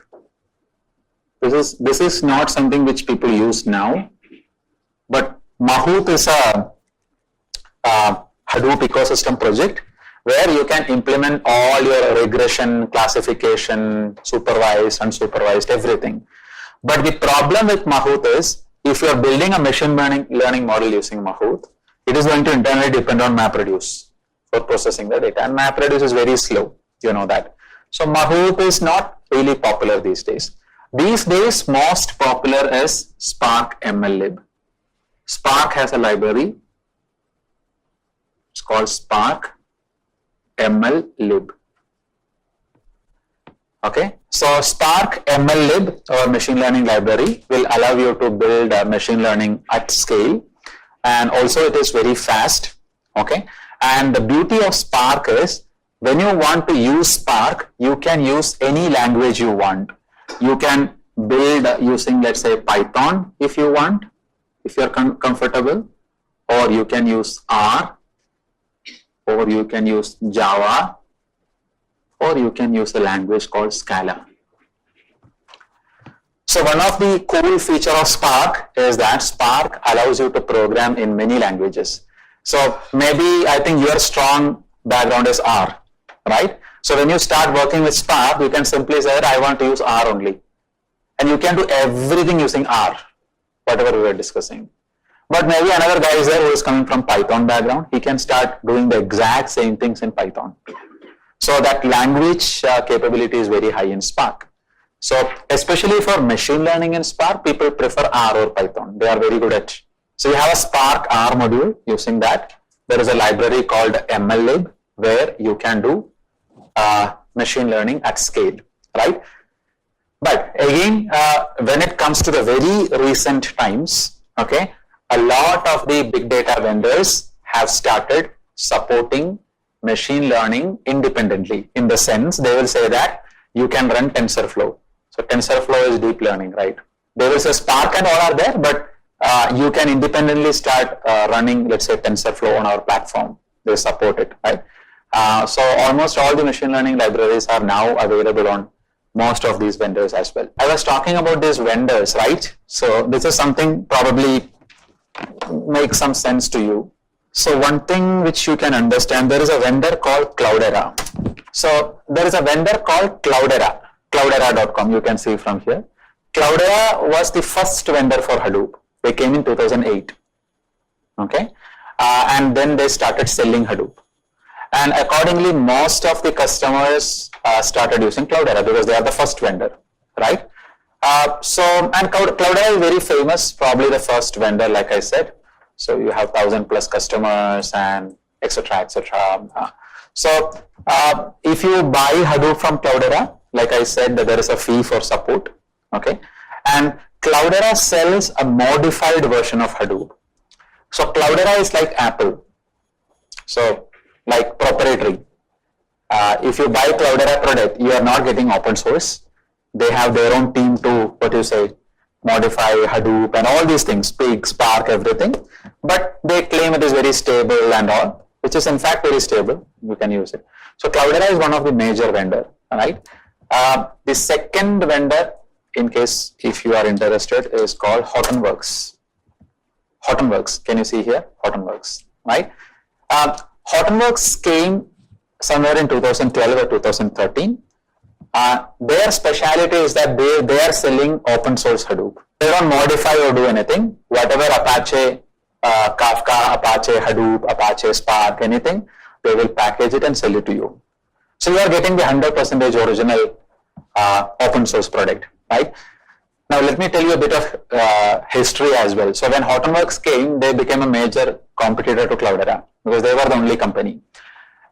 B: This is not something which people use now, but Mahout is a Hadoop ecosystem project where you can implement all your regression, classification, supervised, unsupervised, everything. But the problem with Mahout is, if you are building a machine learning model using Mahout, it is going to internally depend on MapReduce for processing the data, and MapReduce is very slow, you know that. So Mahout is not really popular these days. These days, most popular is Spark MLlib. Spark has a library. It's called Spark MLlib. Okay, so Spark MLlib, our machine learning library, will allow you to build machine learning at scale, and also it is very fast. Okay, and the beauty of Spark is, when you want to use Spark, you can use any language you want. You can build using, let's say, Python if you want, if you're comfortable, or you can use R, or you can use Java, or you can use a language called Scala. So one of the cool feature of Spark is that Spark allows you to program in many languages. So maybe I think your strong background is R, right? So when you start working with Spark, you can simply say, I want to use R only. And you can do everything using R, whatever we were discussing. But maybe another guy is there who is coming from Python background. He can start doing the exact same things in Python. So that language capability is very high in Spark. So especially for machine learning in Spark, people prefer R or Python. They are very good at. So you have a Spark R module. Using that, there is a library called MLlib where you can do machine learning at scale, right? But again, when it comes to the very recent times, okay, a lot of the big data vendors have started supporting machine learning independently, in the sense they will say that you can run TensorFlow. So TensorFlow is deep learning, right? They will say Spark and all are there, but you can independently start running, let's say, TensorFlow on our platform. They support it, right? So almost all the machine learning libraries are now available on most of these vendors as well. I was talking about these vendors, right? So this is something probably makes some sense to you. So one thing which you can understand, there is a vendor called Cloudera. So there is a vendor called Cloudera, cloudera.com, you can see from here. Cloudera was the first vendor for Hadoop. They came in 2008, okay? And then they started selling Hadoop. And accordingly, most of the customers started using Cloudera because they are the first vendor, right? And Cloudera is very famous, probably the first vendor, like I said. So you have 1,000+ customers and etc. etc. So if you buy Hadoop from Cloudera, like I said, that there is a fee for support, okay? And Cloudera sells a modified version of Hadoop. So Cloudera is like Apple. So like proprietary. If you buy Cloudera product, you are not getting open source. They have their own team to, modify Hadoop and all these things, Pig, Spark, everything. But they claim it is very stable and all, which is in fact very stable. You can use it. So Cloudera is one of the major vendor, right? The second vendor, in case if you are interested, is called Hortonworks. Hortonworks, can you see here? Hortonworks, right? Hortonworks came somewhere in 2012 or 2013. Their speciality is that they are selling open source Hadoop. They don't modify or do anything. Whatever Apache, Kafka, Apache, Hadoop, Apache, Spark, anything, they will package it and sell it to you. So you are getting the 100% original open source product, right? Now let me tell you a bit of history as well. So when Hortonworks came, they became a major competitor to Cloudera because they were the only company.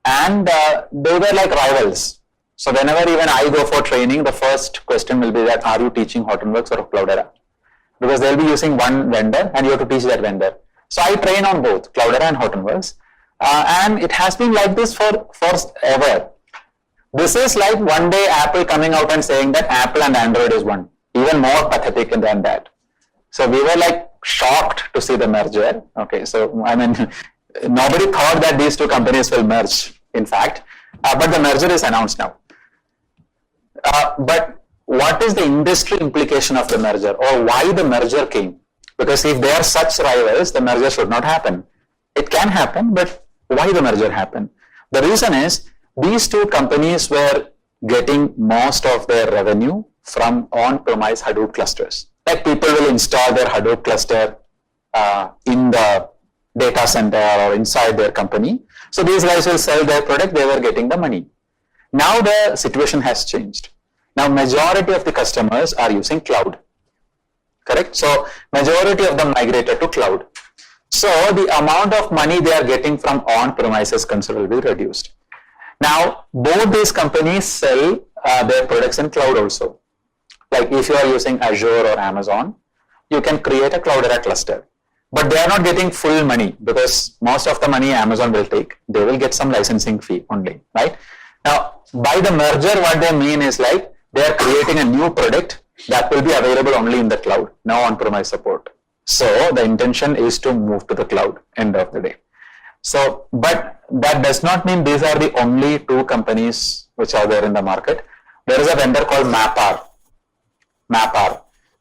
B: And they were like rivals. So whenever even I go for training, the first question will be that, are you teaching Hortonworks or Cloudera? Because they'll be using one vendor and you have to teach that vendor. So I train on both Cloudera and Hortonworks. And it has been like this for ever. This is like one day Apple coming out and saying that Apple and Android is one. even more pathetic than that. So we were like shocked to see the merger. Okay, so I mean, nobody thought that these two companies will merge, in fact, but the merger is announced now. But what is the industry implication of the merger, or why the merger came? Because if they are such rivals, the merger should not happen. It can happen, but why the merger happened? The reason is these two companies were getting most of their revenue from on-premise Hadoop clusters. Like people will install their Hadoop cluster in the data center or inside their company. So these guys will sell their product, they were getting the money. Now the situation has changed. Now majority of the customers are using cloud. Correct? So majority of them migrated to cloud. So the amount of money they are getting from on-premise is considerably reduced. Now both these companies sell their products in cloud also. Like if you are using Azure or Amazon, you can create a Cloudera cluster. But they are not getting full money because most of the money Amazon will take. They will get some licensing fee only, right? Now, by the merger, what they mean is like they are creating a new product that will be available only in the cloud, no on-premise support. So the intention is to move to the cloud end of the day. So, but that does not mean these are the only two companies which are there in the market. There is a vendor called Mapr.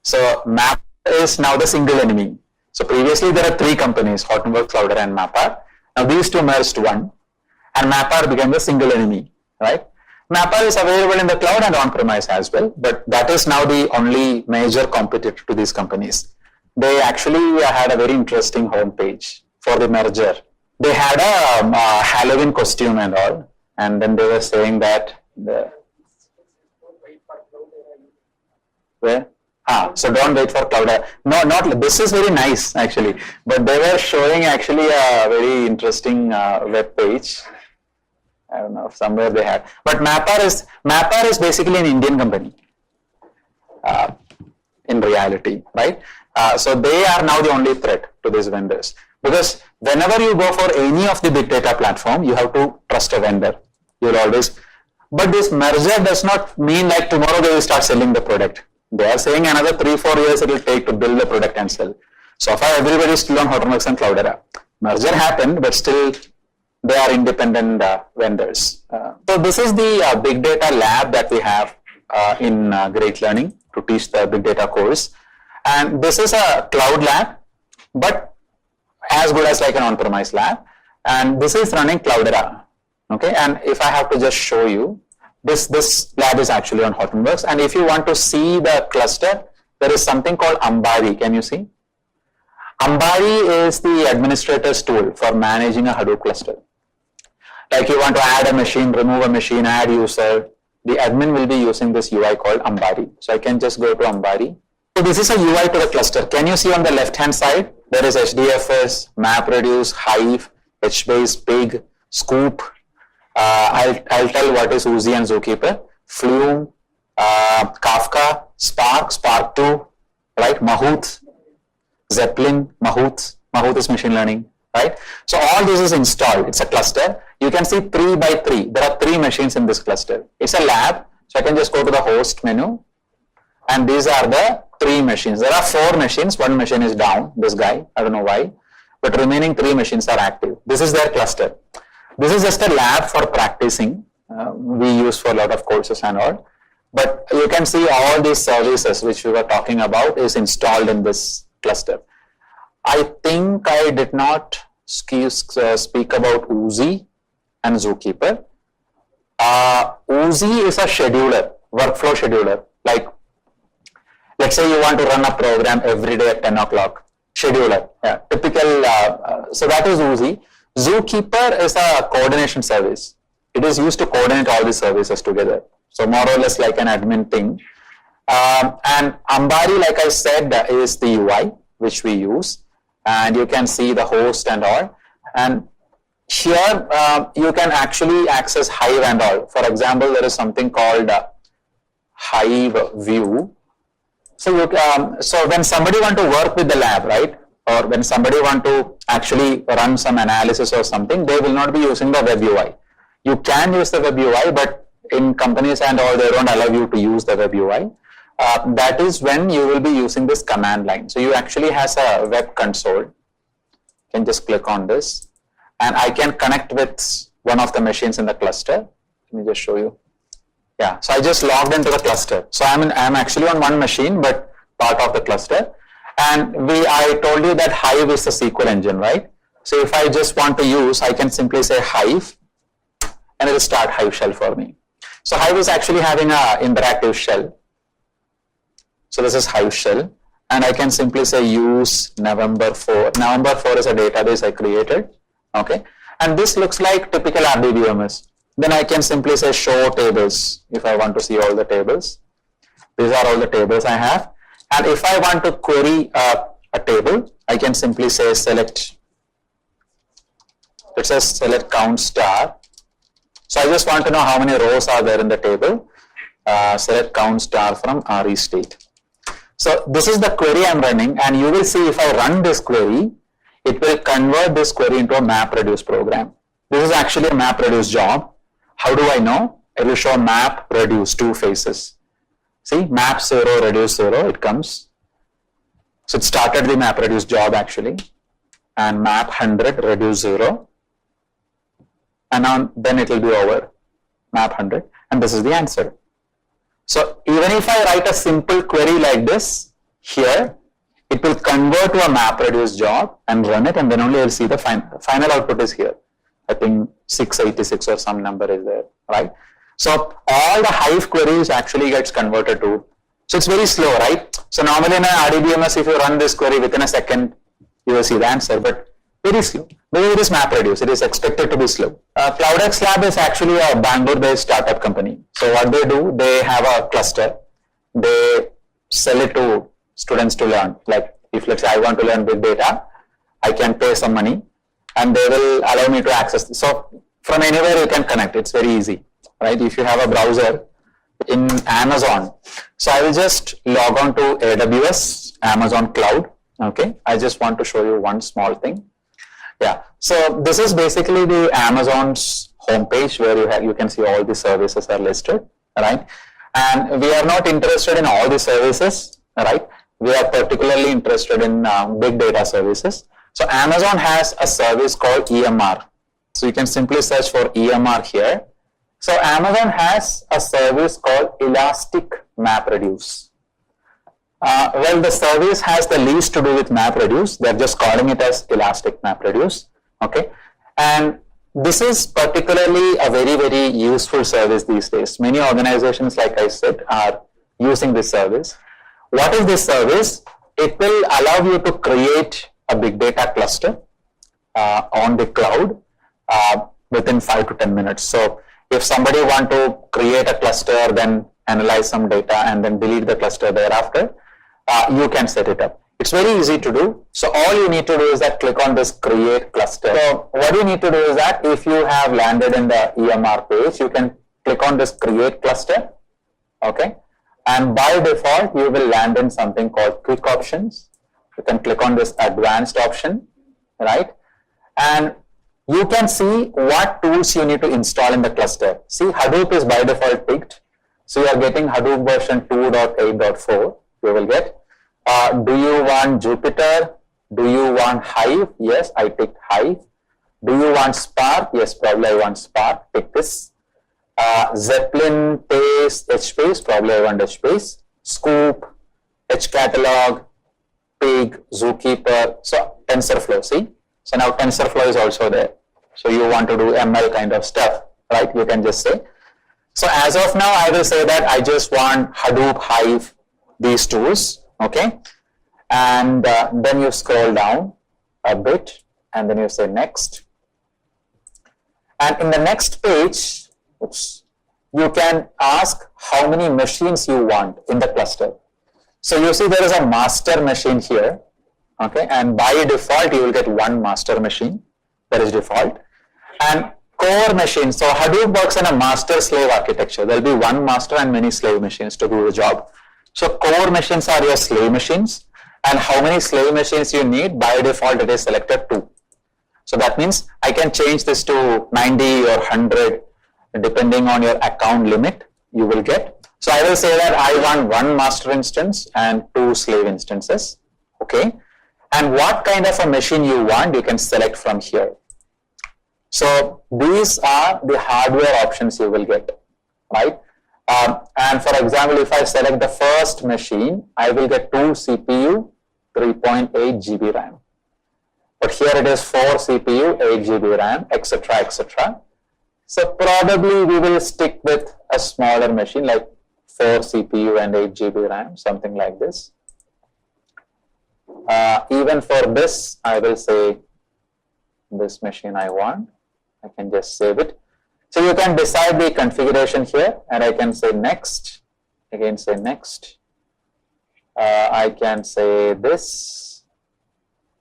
B: So Mapr is now the single enemy. So previously there are three companies, Hortonworks, Cloudera and Mapr. Now these two merged one and Mapr became the single enemy, right? Mapr is available in the cloud and on-premise as well, but that is now the only major competitor to these companies. They actually had a very interesting homepage for the merger. They had a Halloween costume and all, and then they were saying that where? So don't wait for Cloudera. No, not this is very nice actually, but they were showing actually a very interesting web page. I don't know if somewhere they had, but Mapr is basically an Indian company in reality, right? So they are now the only threat to these vendors because whenever you go for any of the big data platform, you have to trust a vendor. You'll always, but this merger does not mean like tomorrow they will start selling the product. They are saying another 3-4 years it will take to build the product and sell. So far everybody is still on Hortonworks and Cloudera. Merger happened, but still they are independent vendors. So this is the big data lab that we have in Great Learning to teach the big data course. And this is a cloud lab, but as good as like an on-premise lab. And this is running Cloudera. Okay, and if I have to just show you, this lab is actually on Hortonworks. And if you want to see the cluster, there is something called Ambari. Can you see? Ambari is the administrator's tool for managing a Hadoop cluster. Like you want to add a machine, remove a machine, add user, the admin will be using this UI called Ambari. So I can just go to Ambari. So this is a UI to the cluster. Can you see on the left hand side, there is HDFS, MapReduce, Hive, HBase, Pig, Scoop. I'll tell what is Oozie and Zookeeper, Flume, Kafka, Spark, Spark2, right? Mahout, Zeppelin, Mahout is machine learning, right? So all this is installed. It's a cluster. You can see 3 by 3. There are 3 machines in this cluster. It's a lab. So I can just go to the host menu. And these are the 3 machines. There are 4 machines. 1 machine is down, this guy. I don't know why. But remaining 3 machines are active. This is their cluster. This is just a lab for practicing. We use for a lot of courses and all. But you can see all these services which we were talking about is installed in this cluster. I think I did not speak about Oozie and Zookeeper. Oozie is a scheduler, workflow scheduler. Like, let's say you want to run a program every day at 10 o'clock. Scheduler, yeah, typical. So that is Oozie. Zookeeper is a coordination service. It is used to coordinate all the services together. So more or less like an admin thing. And Ambari, like I said, is the UI which we use. And you can see the host and all. And here you can actually access Hive and all. For example, there is something called Hive View. So so when somebody want to work with the lab, right? Or when somebody want to actually run some analysis or something, they will not be using the web UI. You can use the web UI, but in companies and all, they don't allow you to use the web UI. that is when you will be using this command line. So you actually has a web console. You can just click on this, and I can connect with one of the machines in the cluster. Let me just show you. Yeah, so I just logged into the cluster. So I'm actually on one machine, but part of the cluster. And I told you that Hive is the SQL engine, right? So if I just want to use, I can simply say Hive, and it will start Hive shell for me. So Hive is actually having a interactive shell. So this is Hive shell, and I can simply say use November 4. November 4 is a database I created, okay? And this looks like typical RDBMS. Then I can simply say show tables if I want to see all the tables. These are all the tables I have. And if I want to query a table, I can simply say select. It says select count star. So I just want to know how many rows are there in the table. Select count star from RE state. So this is the query I'm running, and you will see if I run this query, it will convert this query into a MapReduce program. This is actually a MapReduce job. How do I know? It will show MapReduce 2 phases. See, map 0, reduce 0, it comes. So it started the MapReduce job actually, and map 100, reduce 0. And then it will be over, map 100, and this is the answer. So even if I write a simple query like this here, it will convert to a MapReduce job and run it, and then only I'll see the final output is here. I think 686 or some number is there, right? So all the Hive queries actually gets converted to, so it's very slow, right? So normally in an RDBMS, if you run this query within a second, you will see the answer, but very slow. Because it is MapReduce, it is expected to be slow. CloudX Lab is actually a Bangalore-based startup company. So what they do, they have a cluster. They sell it to students to learn. Like if let's say I want to learn big data, I can pay some money, and they will allow me to access this. So from anywhere you can connect. It's very easy, right? If you have a browser in Amazon, so I will just log on to AWS, Amazon Cloud. Okay, I just want to show you one small thing. Yeah, so this is basically the Amazon's homepage where you can see all the services are listed, right? And we are not interested in all the services, right? We are particularly interested in big data services. So Amazon has a service called EMR. So you can simply search for EMR here. So Amazon has a service called Elastic MapReduce. Well, the service has the least to do with MapReduce. They're just calling it as Elastic MapReduce. Okay, and this is particularly a very, very useful service these days. Many organizations, like I said, are using this service. What is this service? It will allow you to create a big data cluster on the cloud within 5 to 10 minutes. So if somebody want to create a cluster, then analyze some data and then delete the cluster thereafter, you can set it up. It's very easy to do. So all you need to do is that click on this create cluster. So what you need to do is that if you have landed in the EMR page, you can click on this create cluster. Okay. And by default, you will land in something called quick options. You can click on this advanced option, right? And you can see what tools you need to install in the cluster. See, Hadoop is by default picked. So you are getting Hadoop version 2.8.4. You will get. Do you want Jupyter? Do you want Hive? Yes, I picked Hive. Do you want Spark? Yes, probably I want Spark. Pick this. Zeppelin, Pace, HBase, probably I want HBase. Scoop, HCatalog, Pig, Zookeeper. So TensorFlow, see? So now TensorFlow is also there. So you want to do ML kind of stuff, right? You can just say. So as of now, I will say that I just want Hadoop, Hive, these tools, okay? And then you scroll down a bit and then you say next. And in the next page, you can ask how many machines you want in the cluster. So you see there is a master machine here, okay? And by default, you will get one master machine, that is default. And core machine, so Hadoop works in a master-slave architecture. There will be one master and many slave machines to do the job. So core machines are your slave machines, and how many slave machines you need, by default it is selected 2. So that means I can change this to 90 or 100 depending on your account limit. you will get. So I will say that I want one master instance and two slave instances. Okay. And what kind of a machine you want, you can select from here. So these are the hardware options you will get, right? And for example, if I select the first machine, I will get 2 CPU, 3.8 GB RAM. But here it is 4 CPU, 8 GB RAM, etc., etc. So probably we will stick with a smaller machine like 4 CPU and 8 GB RAM, something like this. Even for this, I will say this machine I want. I can just save it. So you can decide the configuration here, and I can say next. Again, say next. I can say this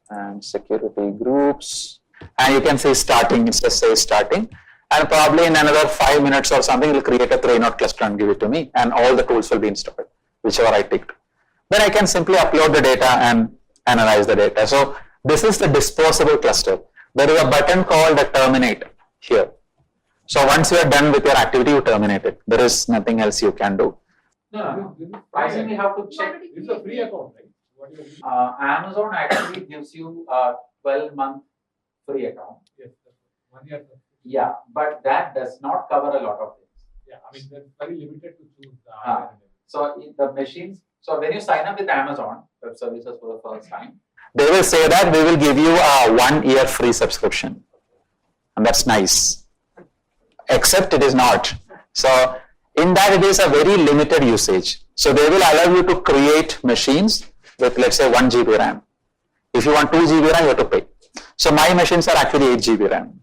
B: and security groups, and you can say starting. It just says starting, and probably in another 5 minutes or something, it will create a 3-node cluster and give it to me, and all the tools will be installed, whichever I ticked. Then I can simply upload the data and analyze the data. So this is the disposable cluster. There is a button called the terminate here. So once you are done with your activity, you terminate it. There is nothing else you can do.
F: No. I simply have to check.
D: It's a free account, right? What you
F: Amazon actually gives you a 12-month free account.
D: Yes, 1 year.
F: Yeah, but that does not cover a lot of things.
D: Yeah, I mean, they're very limited to choose the
F: So the machines, so when you sign up with Amazon Web Services for the first time,
B: they will say that we will give you a 1 year free subscription. And that's nice. Except it is not. So in that it is a very limited usage. So they will allow you to create machines with, let's say, 1 GB RAM. If you want 2 GB RAM, you have to pay. So my machines are actually 8 GB RAM.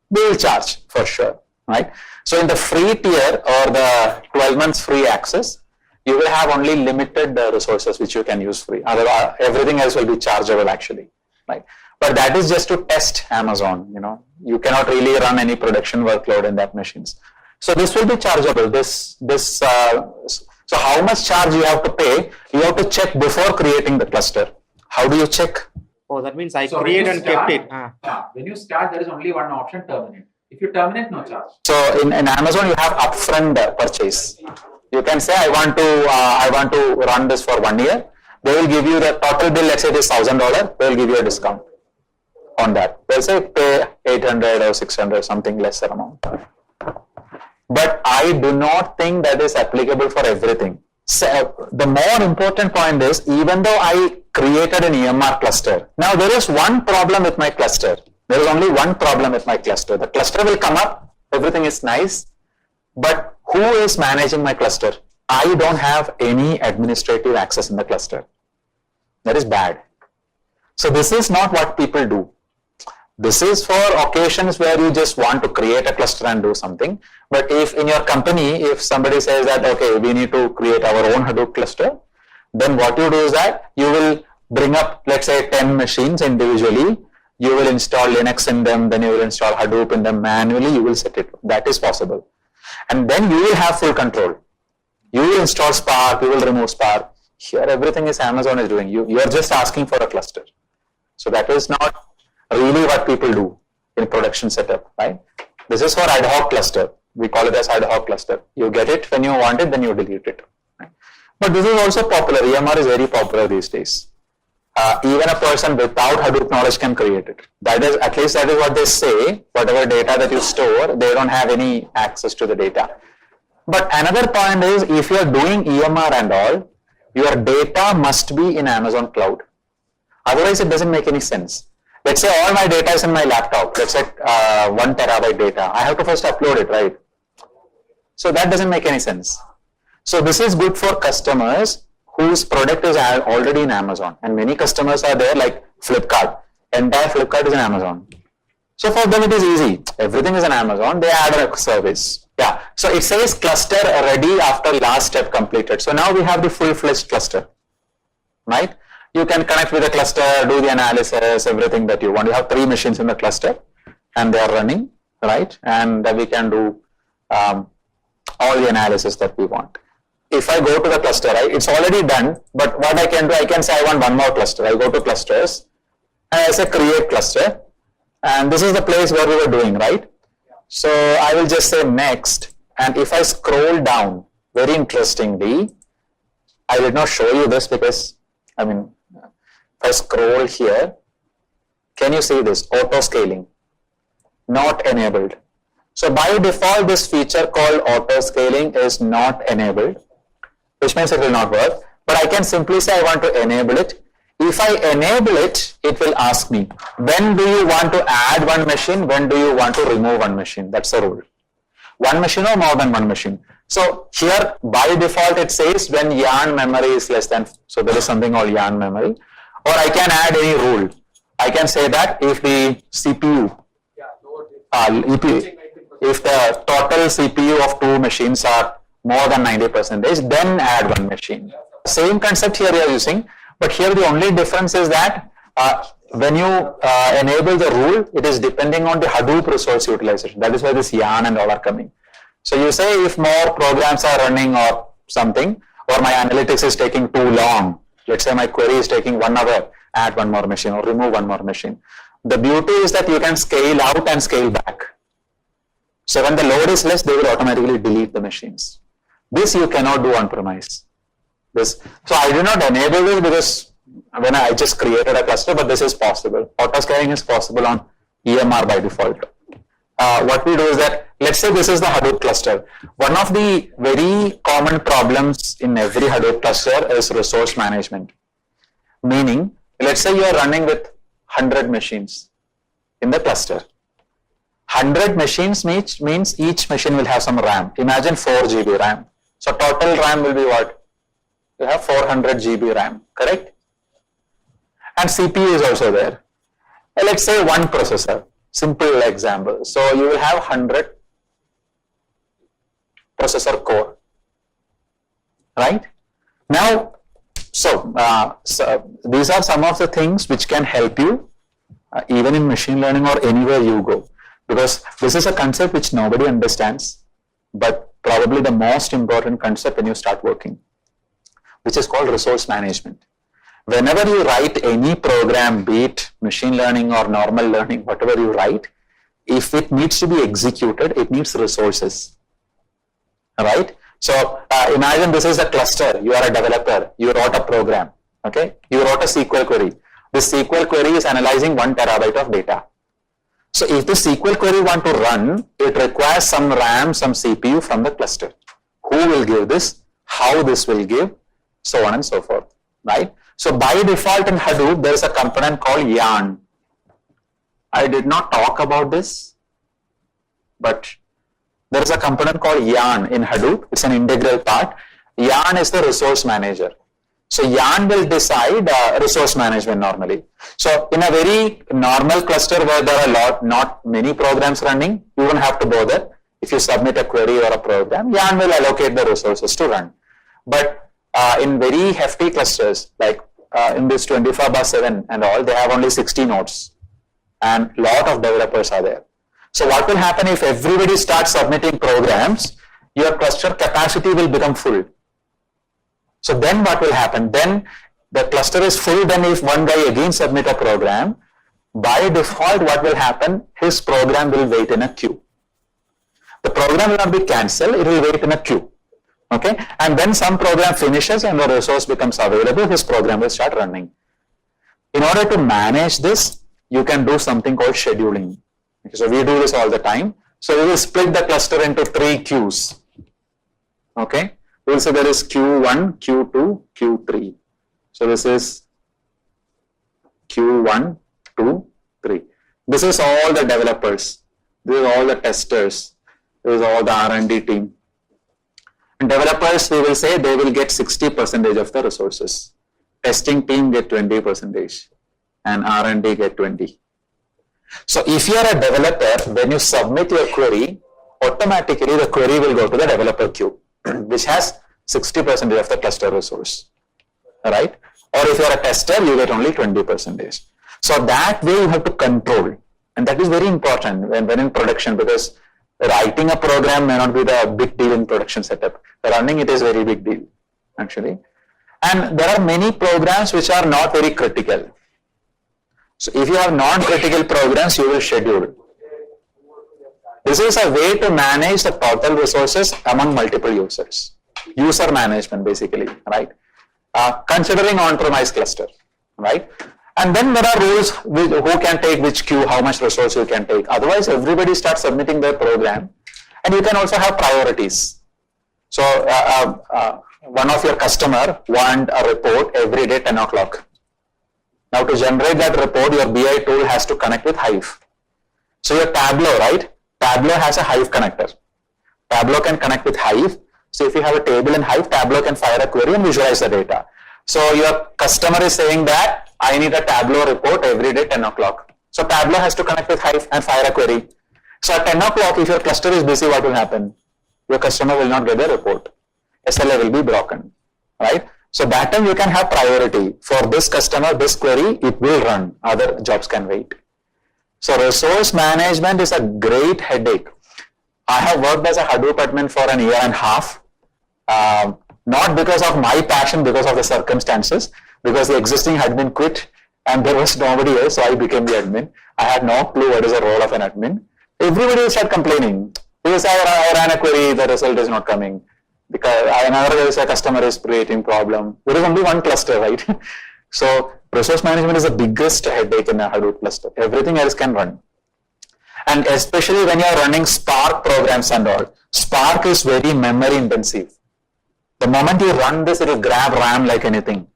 B: They will charge for sure, right? So in the free tier or the 12 months free access, you will have only limited resources which you can use free. Otherwise, everything else will be chargeable actually, right? But that is just to test Amazon, you know. You cannot really run any production workload in that machines. So this will be chargeable. So how much charge you have to pay, you have to check before creating the cluster. How do you check?
H: Oh, that means I create and kept it.
F: When you start, there is only one option, terminate. If you terminate, no charge.
B: So in Amazon, you have upfront purchase. You can say, I want to run this for 1 year. They will give you the total bill, let's say it is $1,000. They will give you a discount on that. They'll say pay 800 or 600, something lesser amount. But I do not think that is applicable for everything. So the more important point is, even though I created an EMR cluster, now there is one problem with my cluster. There is only one problem with my cluster. The cluster will come up, everything is nice, but who is managing my cluster? I don't have any administrative access in the cluster. That is bad. So this is not what people do. This is for occasions where you just want to create a cluster and do something. But if in your company, if somebody says that, okay, we need to create our own Hadoop cluster, then what you do is that you will bring up, let's say 10 machines individually. You will install Linux in them, then you will install Hadoop in them manually, you will set it. That is possible. And then you will have full control. You will install Spark, you will remove Spark. Here everything is Amazon is doing. You are just asking for a cluster. So that is not really what people do in production setup, right? This is for ad hoc cluster. We call it as ad hoc cluster. You get it when you want it, then you delete it. Right? But this is also popular. EMR is very popular these days. Even a person without Hadoop knowledge can create it. That is, at least that is what they say. Whatever data that you store, they don't have any access to the data. But another point is, if you are doing EMR and all, your data must be in Amazon cloud. Otherwise, it doesn't make any sense. Let's say all my data is in my laptop. Let's say 1 terabyte data. I have to first upload it, right? So that doesn't make any sense. So this is good for customers whose product is already in Amazon. And many customers are there like Flipkart. Entire Flipkart is in Amazon. So for them it is easy. Everything is in Amazon. They add a service. Yeah. So it says cluster ready after last step completed. So now we have the full-fledged cluster, right? You can connect with the cluster, do the analysis, everything that you want. You have 3 machines in the cluster and they are running, right? And we can do all the analysis that we want. If I go to the cluster, right, it's already done, but what I can do, I can say I want one more cluster. I go to clusters and I say create cluster, and this is the place where we were doing, right? So I will just say next, and if I scroll down, very interestingly, I did not show you this because, if I scroll here, can you see this? Auto scaling, not enabled. So by default, this feature called auto scaling is not enabled, which means it will not work. But I can simply say I want to enable it. If I enable it, it will ask me, when do you want to add one machine? When do you want to remove one machine? That's the rule. One machine or more than one machine. So here by default it says when yarn memory is less than, so there is something called yarn memory, or I can add any rule. I can say that if the CPU, if the total CPU of two machines are more than 90%, then add one machine. Same concept here you are using, but here the only difference is that when you enable the rule, it is depending on the Hadoop resource utilization. That is why this yarn and all are coming. So you say if more programs are running or something, or my analytics is taking too long, let's say my query is taking 1 hour, add one more machine or remove one more machine. The beauty is that you can scale out and scale back. So when the load is less, they will automatically delete the machines. This you cannot do on premise. So I did not enable this because when I just created a cluster, but this is possible. Auto scaling is possible on EMR by default. What we do is that, let's say this is the Hadoop cluster. One of the very common problems in every Hadoop cluster is resource management. Meaning, let's say you are running with 100 machines in the cluster. 100 machines means each machine will have some RAM. Imagine 4 GB RAM. So total RAM will be what? You have 400 GB RAM, correct? And CPU is also there. Let's say one processor, simple example. So you will have 100 processor core, right? Now, so these are some of the things which can help you even in machine learning or anywhere you go. Because this is a concept which nobody understands, but probably the most important concept when you start working, which is called resource management. Whenever you write any program, be it machine learning or normal learning, whatever you write, if it needs to be executed, it needs resources, right? So imagine this is a cluster, you are a developer, you wrote a program, okay? You wrote a SQL query. This SQL query is analyzing 1 terabyte of data. So if the SQL query want to run, it requires some RAM, some CPU from the cluster. Who will give this? How this will give? So on and so forth, right? So by default in Hadoop, there is a component called yarn. I did not talk about this, but there is a component called yarn in Hadoop. It's an integral part. Yarn is the resource manager. So yarn will decide resource management normally. So in a very normal cluster where there are not many programs running, you don't have to bother. If you submit a query or a program, yarn will allocate the resources to run. But in very hefty clusters, like in this 24/7 and all, they have only 60 nodes and lot of developers are there. So what will happen if everybody starts submitting programs, your cluster capacity will become full. So then what will happen? Then the cluster is full, then if one guy again submit a program, by default what will happen? His program will wait in a queue. The program will not be cancelled, it will wait in a queue. Okay, and then some program finishes and the resource becomes available, his program will start running. In order to manage this, you can do something called scheduling. Okay, so we do this all the time. So we will split the cluster into 3 queues. Okay, we will say there is Q1, Q2, Q3. So this is Q1, 2, 3. This is all the developers. This is all the testers. This is all the R&D team. And developers, we will say they will get 60% of the resources. Testing team get 20% and R&D get 20. So if you are a developer, when you submit your query, automatically the query will go to the developer queue, which has 60% of the cluster resource, right? Or if you are a tester, you get only 20%. So that way you have to control, and that is very important when in production, because writing a program may not be the big deal in production setup. Running it is very big deal, actually. And there are many programs which are not very critical. So if you have non-critical programs, you will schedule. This is a way to manage the total resources among multiple users. user management basically, right? Considering on-premise cluster, right? And then there are rules who can take which queue, how much resource you can take. Otherwise, everybody starts submitting their program, and you can also have priorities. So one of your customer want a report every day 10 o'clock. Now to generate that report, your BI tool has to connect with Hive. So your Tableau, right? Tableau has a Hive connector. Tableau can connect with Hive. So if you have a table in Hive, Tableau can fire a query and visualize the data. So your customer is saying that I need a Tableau report every day 10 o'clock. So Tableau has to connect with Hive and fire a query. So at 10 o'clock, if your cluster is busy, what will happen? Your customer will not get the report. SLA will be broken, right? So that time you can have priority. For this customer, this query, it will run. Other jobs can wait. So resource management is a great headache. I have worked as a Hadoop admin for an year and a half. Not because of my passion, because of the circumstances, because the existing admin quit and there was nobody else, so I became the admin. I had no clue what is the role of an admin. Everybody will start complaining. Because I ran a query, the result is not coming. Because another a customer is creating problem. There is only one cluster, right? So resource management is the biggest headache in a Hadoop cluster. Everything else can run. And especially when you are running Spark programs and all. Spark is very memory intensive. The moment you run this, it will grab RAM like anything.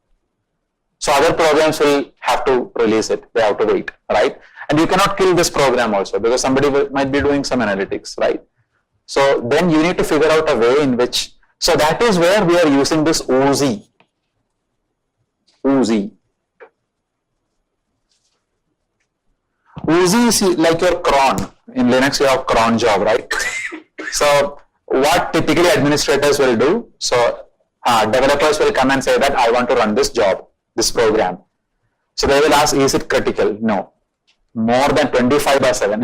B: So other programs will have to release it. They have to wait, right? And you cannot kill this program also because somebody might be doing some analytics, right? So then you need to figure out a way in which, so that is where we are using this OZ. OZ is like your cron. In Linux, you have cron job, right? So what typically administrators will do, so developers will come and say that I want to run this job, this program. So they will ask, is it critical? No. More than 25/7.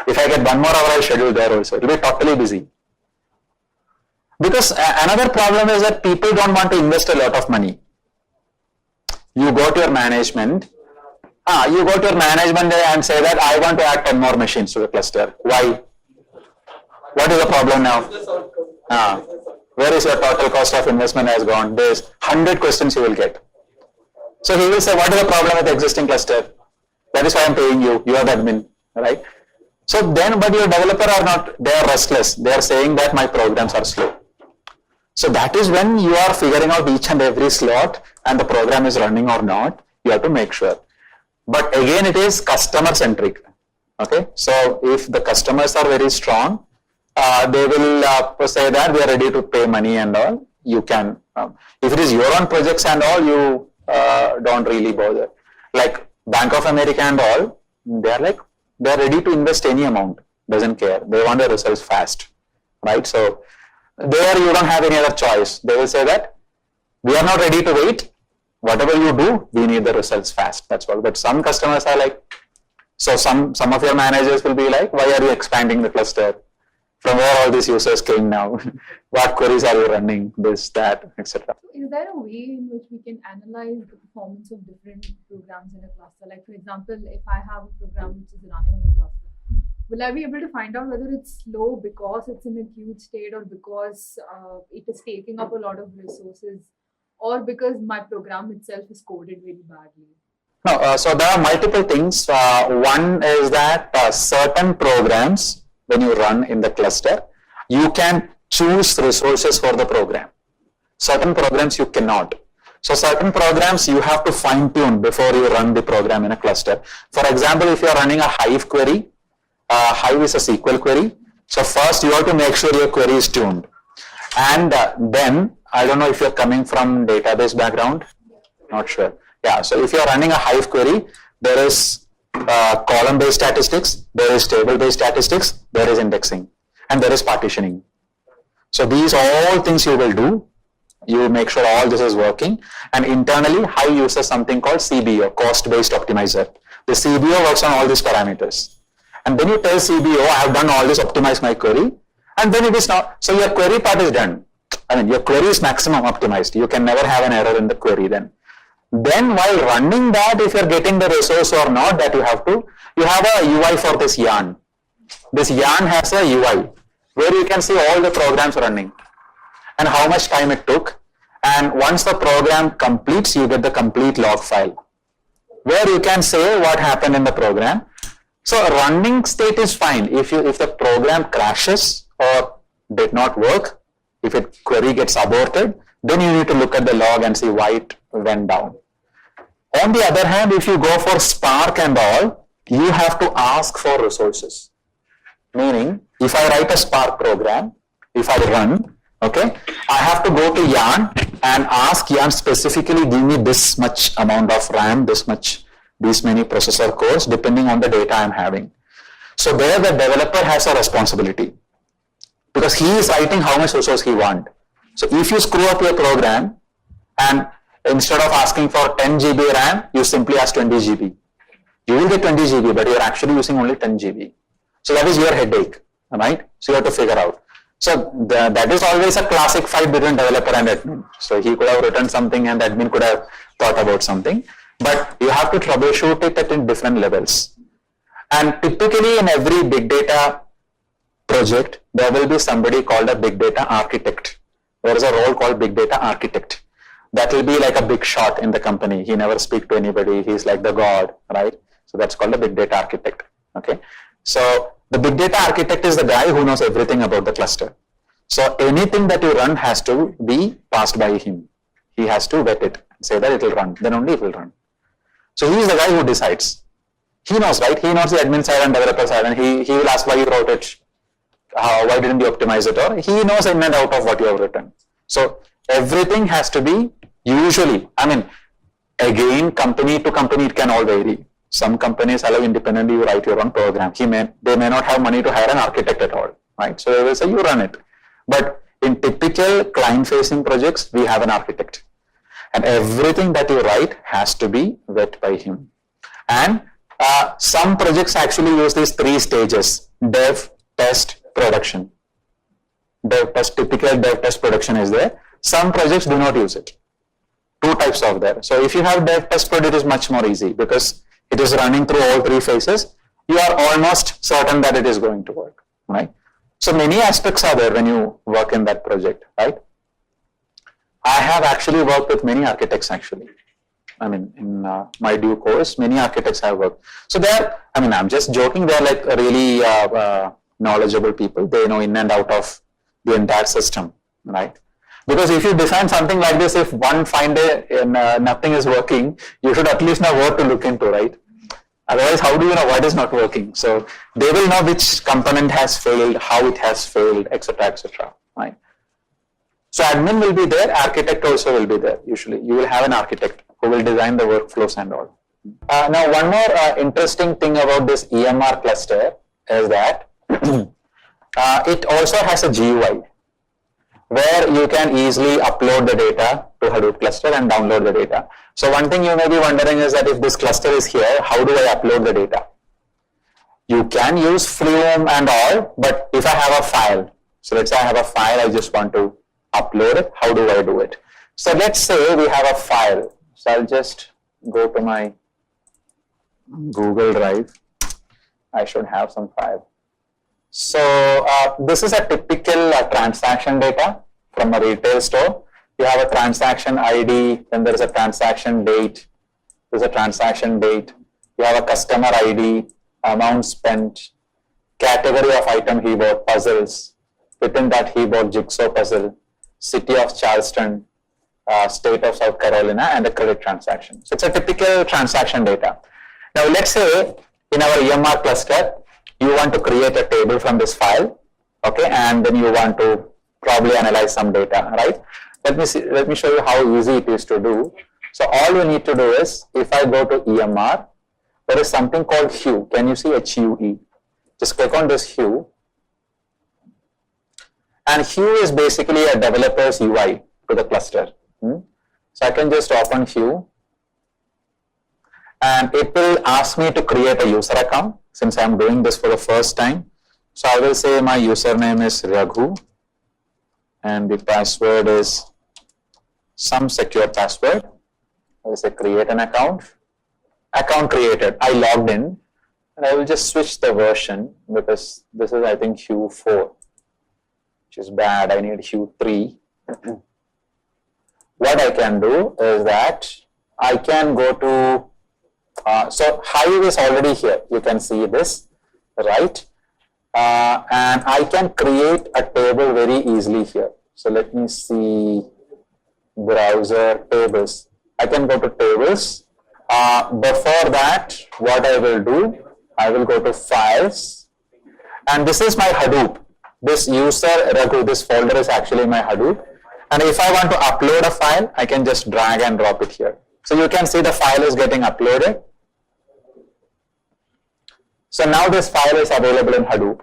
B: If I get 1 more hour, I'll schedule there also. It will be totally busy. Because another problem is that people don't want to invest a lot of money. You go to your management, and say that I want to add 10 more machines to the cluster. Why? What is the problem now? Where is your total cost of investment has gone? There's 100 questions you will get. So he will say, what is the problem with the existing cluster? That is why I'm paying you. You are the admin, right? So then, but your developer are not, they are restless. They are saying that my programs are slow. So that is when you are figuring out each and every slot and the program is running or not. You have to make sure. But again, it is customer centric. Okay. So if the customers are very strong, they will say that we are ready to pay money and all. You can, if it is your own projects and all, you don't really bother. Like Bank of America and all, they are ready to invest any amount, doesn't care. They want the results fast, right? So there you don't have any other choice. They will say that we are not ready to wait. Whatever you do, we need the results fast. That's all. But some customers are like, so some of your managers will be like, why are you expanding the cluster? From where all these users came now? What queries are you running? This, that, etc.
J: So is there a way in which we can analyze the performance of different programs in a cluster? Like, for example, if I have a program which is running on the cluster, will I be able to find out whether it's slow because it's in a queued state or because it is taking up a lot of resources or because my program itself is coded very badly?
B: No, so there are multiple things. One is that certain programs, when you run in the cluster, you can choose resources for the program. Certain programs you cannot. So certain programs you have to fine tune before you run the program in a cluster. For example, if you are running a Hive query, Hive is a SQL query. So first you have to make sure your query is tuned. And then, I don't know if you're coming from database background, not sure. Yeah, so if you're running a Hive query, there is column-based statistics, there is table-based statistics, there is indexing, and there is partitioning. So these all things you will do. You make sure all this is working. And internally, Hive uses something called CBO, cost-based optimizer. The CBO works on all these parameters. And then you tell CBO, I have done all this, optimize my query. And then it is not, so your query part is done. I mean, your query is maximum optimized. You can never have an error in the query then. Then while running that, if you're getting the resource or not, that you have a UI for this yarn. This yarn has a UI where you can see all the programs running. and how much time it took. And once the program completes, you get the complete log file, where you can say what happened in the program. So a running state is fine. If the program crashes or did not work, if a query gets aborted, then you need to look at the log and see why it went down. On the other hand, if you go for Spark and all, you have to ask for resources. Meaning, if I write a Spark program, if I run, okay, I have to go to Yarn and ask Yarn specifically give me this much amount of RAM, these many processor cores, depending on the data I'm having. So there the developer has a responsibility, because he is writing how much resource he wants. So if you screw up your program and instead of asking for 10 GB RAM, you simply ask 20 GB. You will get 20 GB, but you're actually using only 10 GB. So that is your headache, right? So you have to figure out. So that is always a classic fight between developer and admin. So he could have written something and the admin could have thought about something. But you have to troubleshoot it at different levels. And typically in every big data project, there will be somebody called a big data architect. There is a role called big data architect. That will be like a big shot in the company. He never speaks to anybody. He's like the god, right? So that's called a big data architect. Okay. So the big data architect is the guy who knows everything about the cluster. So anything that you run has to be passed by him. He has to vet it and say that it will run. Then only it will run. So he is the guy who decides. He knows, right? He knows the admin side and developer side, and he will ask why you wrote it. Why didn't you optimize it? Or he knows in and out of what you have written. So everything has to be usually, again, company to company, it can all vary. Some companies allow independently you write your own program. They may not have money to hire an architect at all, right? So they will say you run it. But in typical client-facing projects, we have an architect. And everything that you write has to be vet by him. And some projects actually use these 3 stages: dev, test, production. Dev test, typical dev test production is there. Some projects do not use it. 2 types of there. So if you have dev test prod, it is much more easy because it is running through all 3 phases. You are almost certain that it is going to work, right? So many aspects are there when you work in that project, right? I have actually worked with many architects actually. In my due course, many architects have worked. So they're, I'm just joking, they're like really knowledgeable people. They know in and out of the entire system, right? Because if you design something like this, if one fine day nothing is working, you should at least know what to look into, right? Otherwise, how do you know what is not working? So they will know which component has failed, how it has failed, etc., right? So admin will be there, architect also will be there. Usually, you will have an architect who will design the workflows and all. Now, one more interesting thing about this EMR cluster is that it also has a GUI where you can easily upload the data to Hadoop cluster and download the data. So one thing you may be wondering is that if this cluster is here, how do I upload the data? You can use Flume and all, but if I have a file, so let's say I have a file, I just want to upload it, how do I do it? So let's say we have a file. So I'll just go to my Google Drive. I should have some file. So this is a typical transaction data from a retail store. You have a transaction ID, then there is a transaction date. There's a transaction date. You have a customer ID, amount spent, category of item he bought, puzzles. Within that he bought jigsaw puzzle, city of Charleston, state of South Carolina, and a credit transaction. So it's a typical transaction data. Now let's say in our EMR cluster, you want to create a table from this file, okay, and then you want to probably analyze some data, right? Let me show you how easy it is to do. So all you need to do is, if I go to EMR, there is something called Hue. Can you see HUE? Just click on this Hue. And Hue is basically a developer's UI to the cluster. So I can just open Hue. And it will ask me to create a user account since I'm doing this for the first time. So I will say my username is Raghu and the password is some secure password. I will say create an account. Account created. I logged in and I will just switch the version because this is I think Hue 4, which is bad. I need Hue 3. what I can do is that I can go to, so Hive is already here. You can see this, right? And I can create a table very easily here. So let me see, browser tables. I can go to tables. Before that, what I will do, I will go to files. And this is my Hadoop. This user Raghu, this folder is actually my Hadoop. And if I want to upload a file, I can just drag and drop it here. So you can see the file is getting uploaded. So now this file is available in Hadoop.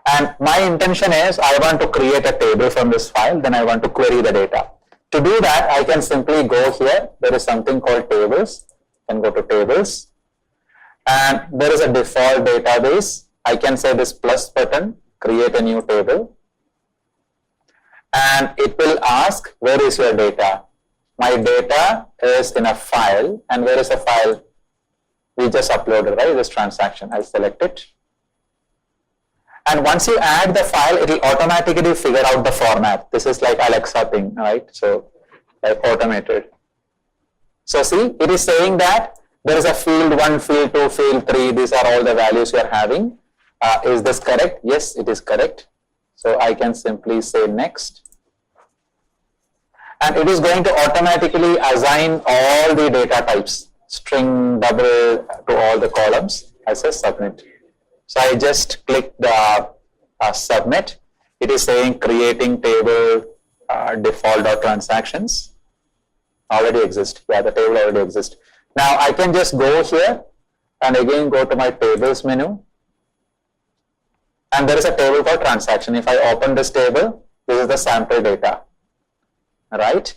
B: And my intention is I want to create a table from this file, then I want to query the data. To do that, I can simply go here. There is something called tables. I can go to tables. And there is a default database. I can say this plus button, create a new table. And it will ask, where is your data? My data is in a file. And where is the file? We just uploaded, right? This transaction. I'll select it. And once you add the file, it will automatically figure out the format. This is like Alexa thing, right? So like automated. So see, it is saying that there is a field 1, field 2, field 3. These are all the values you are having. Is this correct? Yes, it is correct. So I can simply say next. And it is going to automatically assign all the data types, string, double, to all the columns. I say submit. So I just click the submit. It is saying creating table default or transactions already exist. Yeah, the table already exists. Now I can just go here and again go to my tables menu. And there is a table called transaction. If I open this table, this is the sample data, right?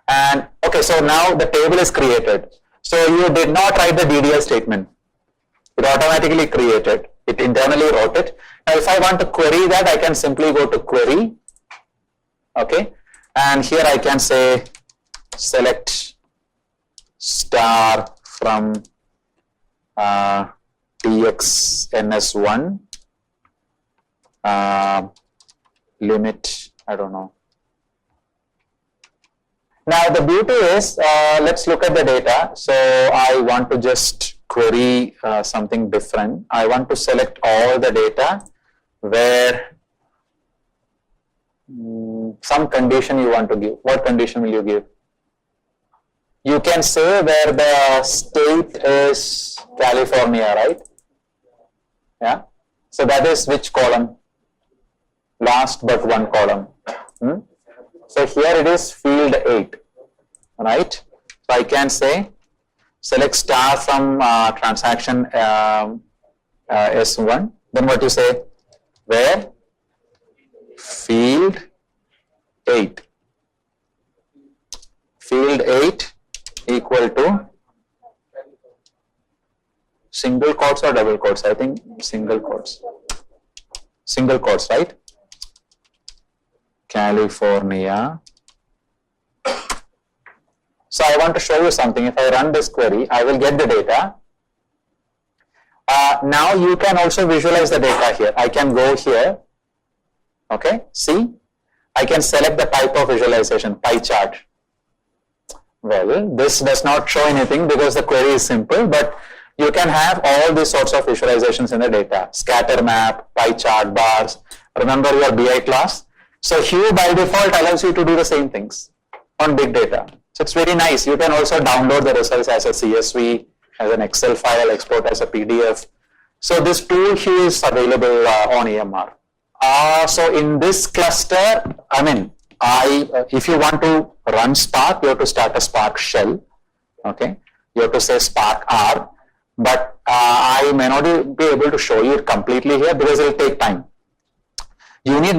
B: And okay, so now the table is created. So you did not write the DDL statement. It automatically created. It internally wrote it. Now if I want to query that, I can simply go to query. Okay. And here I can say select star from TXNS1 limit, I don't know. Now the beauty is, let's look at the data. So I want to just query something different. I want to select all the data where some condition you want to give. What condition will you give? You can say where the state is California, right? Yeah. So that is which column? Last but one column. So here it is field 8, right? So I can say select star from transaction S1. Then what you say? Where? Field 8. Field 8 equal to single quotes or double quotes? I think single quotes. Single quotes, right? California. So I want to show you something. If I run this query, I will get the data. Now you can also visualize the data here. I can go here. Okay, see? I can select the type of visualization, pie chart. Well, this does not show anything because the query is simple, but you can have all these sorts of visualizations in the data. Scatter map, pie chart, bars. Remember your BI class? So Hue by default allows you to do the same things on big data. So it's very nice. You can also download the results as a CSV, as an Excel file, export as a PDF. So this tool Hue is available on EMR. So in this cluster, if you want to run Spark, you have to start a Spark shell. Okay, you have to say Spark R, but I may not be able to show you it completely here because it will take time. You need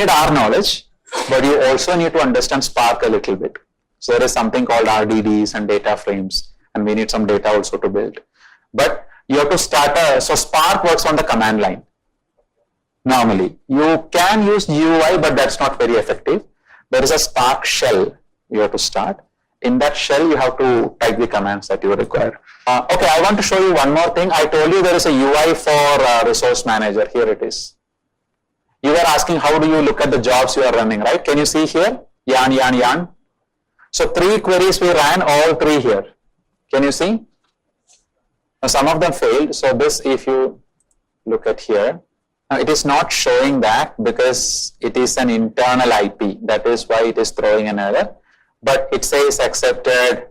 B: R knowledge, but you also need to understand Spark a little bit. So there is something called RDDs and data frames, and we need some data also to build. But you have to start so Spark works on the command line. Normally, you can use GUI, but that's not very effective. There is a Spark shell you have to start. In that shell, you have to type the commands that you require. Okay, I want to show you one more thing. I told you there is a UI for Resource Manager. Here it is. You were asking how do you look at the jobs you are running, right? Can you see here? yarn, yarn, yarn. So 3 queries we ran, all 3 here. Can you see? Now some of them failed. So this, if you look at here, now it is not showing that because it is an internal IP. That is why it is throwing an error. But it says accepted,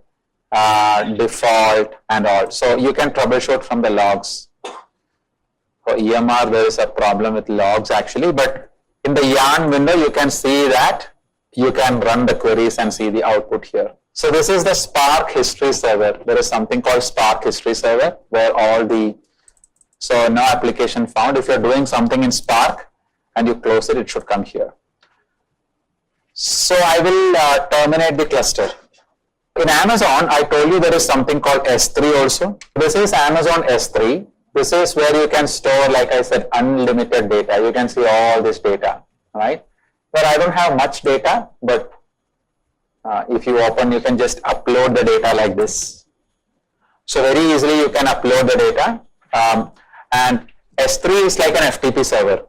B: default and all. So you can troubleshoot from the logs. For EMR, there is a problem with logs actually, but in the yarn window, you can see that you can run the queries and see the output here. So this is the Spark history server. There is something called Spark history server where all the, so no application found. If you're doing something in Spark and you close it, it should come here. So I will terminate the cluster. In Amazon, I told you there is something called S3 also. This is Amazon S3. This is where you can store, like I said, unlimited data. You can see all this data, right? But I don't have much data, but if you open, you can just upload the data like this. So very easily you can upload the data. And S3 is like an FTP server.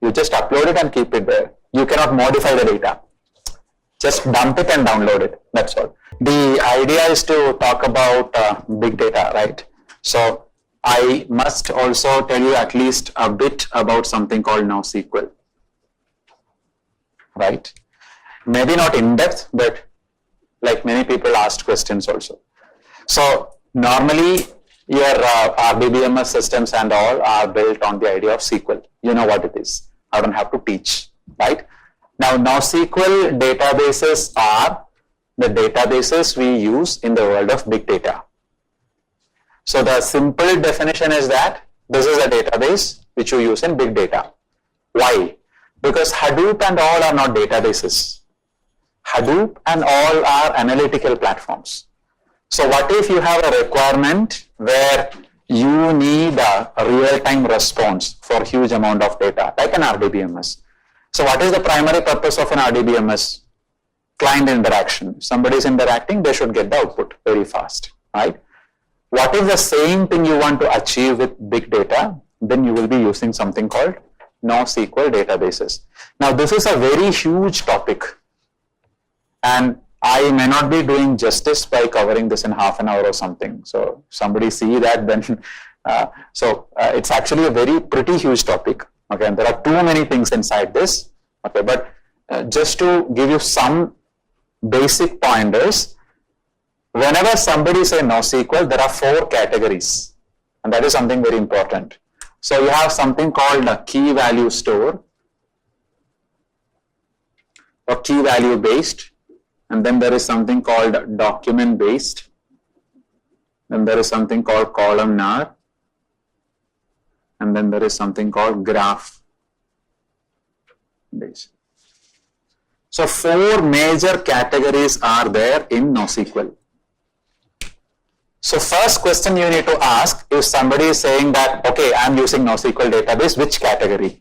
B: You just upload it and keep it there. You cannot modify the data. Just dump it and download it. That's all. The idea is to talk about big data, right? So I must also tell you at least a bit about something called NoSQL, right? Maybe not in depth, but like many people asked questions also. So normally your RDBMS systems and all are built on the idea of SQL. You know what it is. I don't have to teach, right? Now NoSQL databases are the databases we use in the world of big data. So the simple definition is that this is a database which you use in big data. Why? Because Hadoop and all are not databases. Hadoop and all are analytical platforms. So what if you have a requirement where you need a real-time response for huge amount of data, like an RDBMS. So what is the primary purpose of an RDBMS? Client interaction. Somebody is interacting, they should get the output very fast, right? What is the same thing you want to achieve with big data? Then you will be using something called NoSQL databases. Now this is a very huge topic and I may not be doing justice by covering this in half an hour or something. So somebody see that then, it's actually a very pretty huge topic. Okay, and there are too many things inside this. Okay, but just to give you some basic pointers, whenever somebody say NoSQL, there are 4 categories, and that is something very important. So you have something called a key value store or key value based, and then there is something called document based, then there is something called columnar, and then there is something called graph based. So 4 major categories are there in NoSQL. So first question you need to ask, if somebody is saying that, okay, I am using NoSQL database, which category?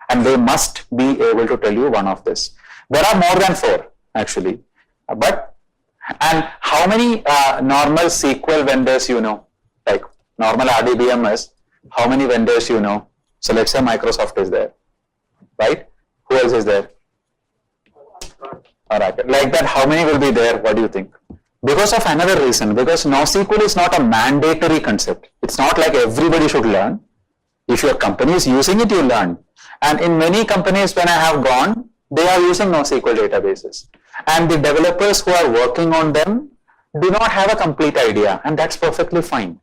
B: And they must be able to tell you one of this. There are more than 4 actually. And how many normal SQL vendors you know? Like normal RDBMS, how many vendors you know? So let's say Microsoft is there, right? Who else is there? Oracle. Like that, how many will be there? What do you think? Because of another reason, because NoSQL is not a mandatory concept. It's not like everybody should learn. If your company is using it, you learn. And in many companies, when I have gone, they are using NoSQL databases. And the developers who are working on them do not have a complete idea, and that's perfectly fine.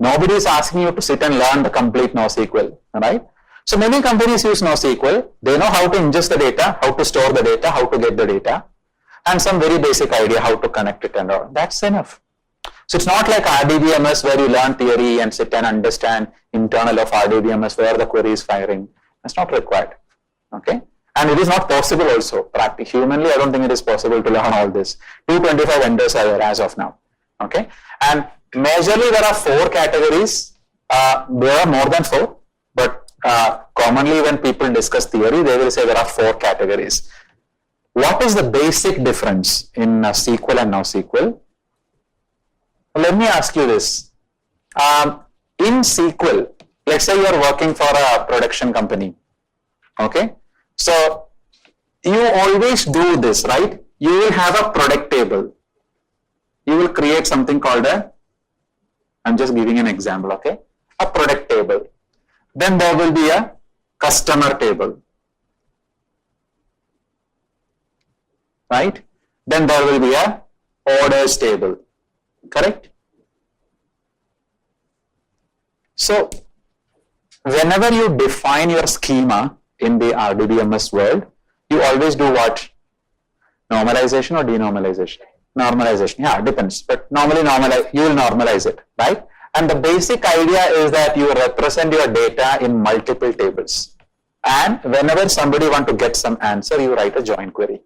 B: Nobody is asking you to sit and learn the complete NoSQL, right? So many companies use NoSQL. They know how to ingest the data, how to store the data, how to get the data, and some very basic idea how to connect it and all. That's enough. So it's not like RDBMS where you learn theory and sit and understand internal of RDBMS where the query is firing. That's not required. Okay. And it is not possible also. Humanly, I don't think it is possible to learn all this. 225 vendors are there as of now. Okay. And majorly there are 4 categories. There are more than 4, but commonly when people discuss theory, they will say there are 4 categories. What is the basic difference in SQL and NoSQL? Let me ask you this. In SQL, let's say you are working for a production company. Okay. So you always do this, right? You will have a product table. You will create something called I'm just giving an example, okay? A product table. Then there will be a customer table, right? Then there will be a orders table, correct? So whenever you define your schema in the RDBMS world, you always do what? Normalization or denormalization? Normalization, yeah, depends. But normally you will normalize it, right? And the basic idea is that you represent your data in multiple tables. And whenever somebody wants to get some answer, you write a join query,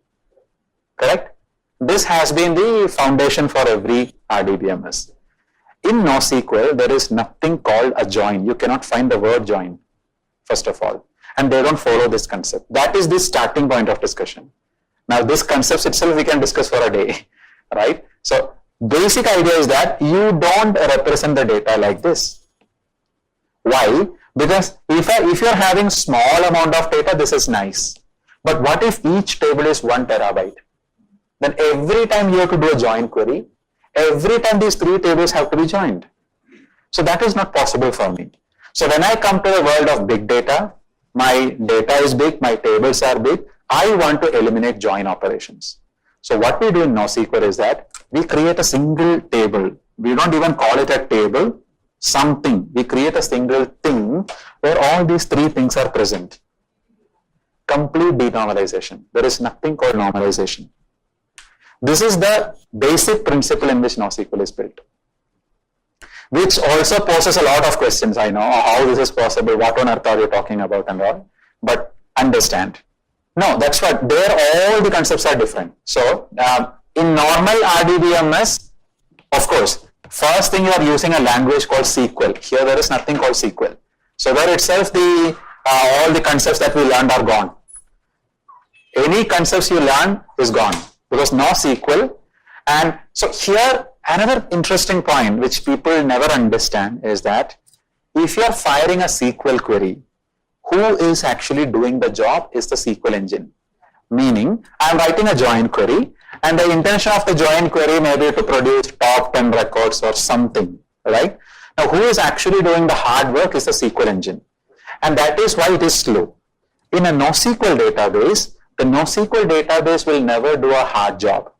B: correct? This has been the foundation for every RDBMS. In NoSQL, there is nothing called a join. You cannot find the word join, first of all. And they don't follow this concept. That is the starting point of discussion. Now, this concept itself we can discuss for a day, right? So, basic idea is that you don't represent the data like this. Why? Because if you're having small amount of data, this is nice. But what if each table is 1 terabyte? Then every time you have to do a join query, every time these 3 tables have to be joined. So that is not possible for me. So when I come to the world of big data, my data is big, my tables are big, I want to eliminate join operations. So what we do in NoSQL is that we create a single table. We don't even call it a table, something. We create a single thing where all these 3 things are present. Complete denormalization. There is nothing called normalization. This is the basic principle in which NoSQL is built, which also poses a lot of questions. I know how this is possible, what on earth are you talking about and all, but understand. No, that's what, there all the concepts are different. So, in normal RDBMS, of course, first thing you are using a language called SQL. Here there is nothing called SQL. So there itself all the concepts that we learned are gone. Any concepts you learn is gone because NoSQL. And so here another interesting point which people never understand is that if you are firing a SQL query, who is actually doing the job is the SQL engine. Meaning, I am writing a join query and the intention of the join query may be to produce top 10 records or something, right? Now, who is actually doing the hard work is the SQL engine. And that is why it is slow. In a NoSQL database, the NoSQL database will never do a hard job.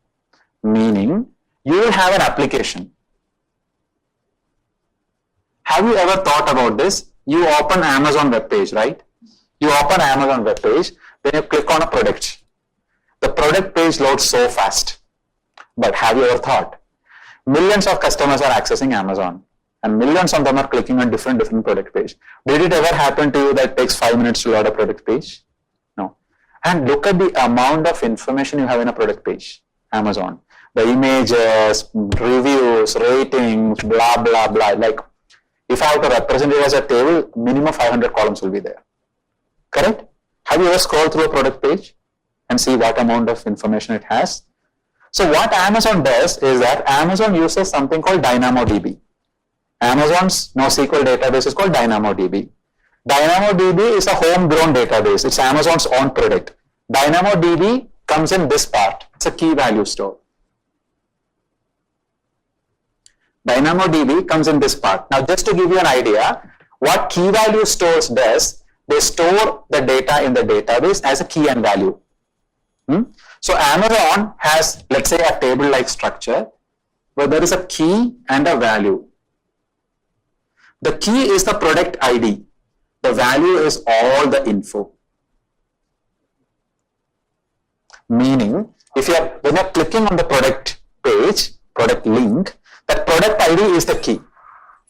B: Meaning, you will have an application. Have you ever thought about this? You open Amazon web page, right? You open Amazon web page, then you click on a product. The product page loads so fast. But have you ever thought? Millions of customers are accessing Amazon and millions of them are clicking on different product page. Did it ever happen to you that it takes 5 minutes to load a product page? No. And look at the amount of information you have in a product page, Amazon. The images, reviews, ratings, blah, blah, blah. Like, if I have to represent it as a table, minimum 500 columns will be there. Correct? Have you ever scrolled through a product page and see what amount of information it has? So what Amazon does is that Amazon uses something called DynamoDB. Amazon's NoSQL database is called DynamoDB. DynamoDB is a homegrown database. It's Amazon's own product. DynamoDB comes in this part. It's a key value store. DynamoDB comes in this part. Now, just to give you an idea, what key value stores does, they store the data in the database as a key and value. So, Amazon has, let's say, a table-like structure where there is a key and a value. The key is the product ID. The value is all the info. Meaning, when you're clicking on the product page, product link, that product ID is the key.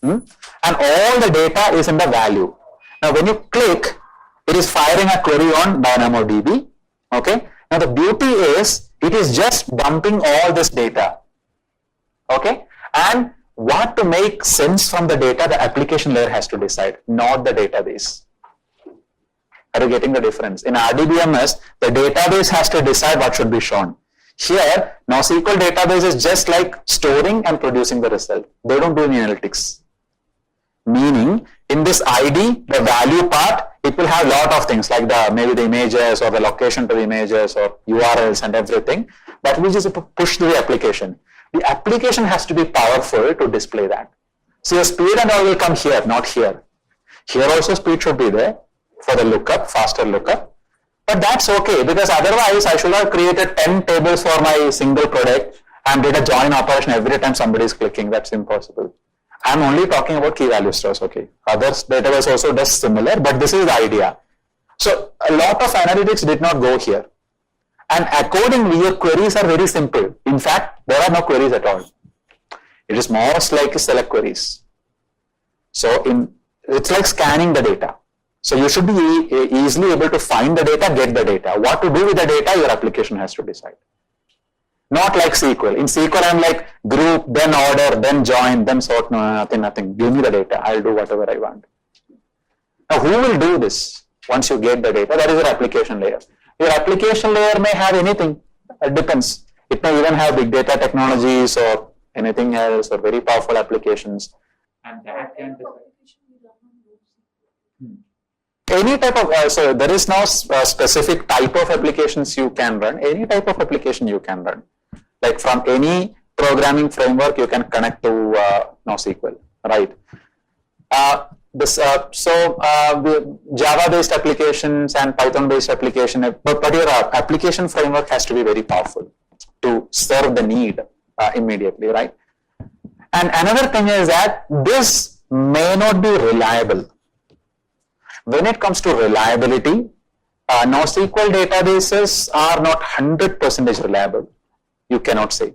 B: And all the data is in the value. Now, when you click, it is firing a query on DynamoDB. Okay. Now, the beauty is, it is just dumping all this data. Okay. And what to make sense from the data, the application layer has to decide, not the database. Are you getting the difference? In RDBMS, the database has to decide what should be shown. Here, NoSQL database is just like storing and producing the result. They don't do any analytics. Meaning, in this ID, the value part, it will have a lot of things like maybe the images or the location to the images or URLs and everything that will just push to the application. The application has to be powerful to display that. So your speed and all will come here, not here. Here also speed should be there for the lookup, faster lookup. But that's okay, because otherwise I should have created 10 tables for my single product and did a join operation every time somebody is clicking. That's impossible. I'm only talking about key value stores, okay. Others database also does similar, but this is the idea. So a lot of analytics did not go here. And accordingly, your queries are very simple. In fact, there are no queries at all. It is most like select queries. So it's like scanning the data. So you should be easily able to find the data, get the data. What to do with the data, your application has to decide. Not like SQL. In SQL, I'm like group, then order, then join, then sort. No, nothing. Give me the data. I'll do whatever I want. Now, who will do this once you get the data? That is your application layer. Your application layer may have anything. It depends. It may even have big data technologies or anything else or very powerful applications.
F: And that can
B: any type of, so there is no specific type of applications you can run. Any type of application you can run. Like from any programming framework, you can connect to NoSQL, right? The Java-based applications and Python-based application, but your application framework has to be very powerful to serve the need immediately, right? And another thing is that this may not be reliable. When it comes to reliability, NoSQL databases are not 100% reliable. You cannot say.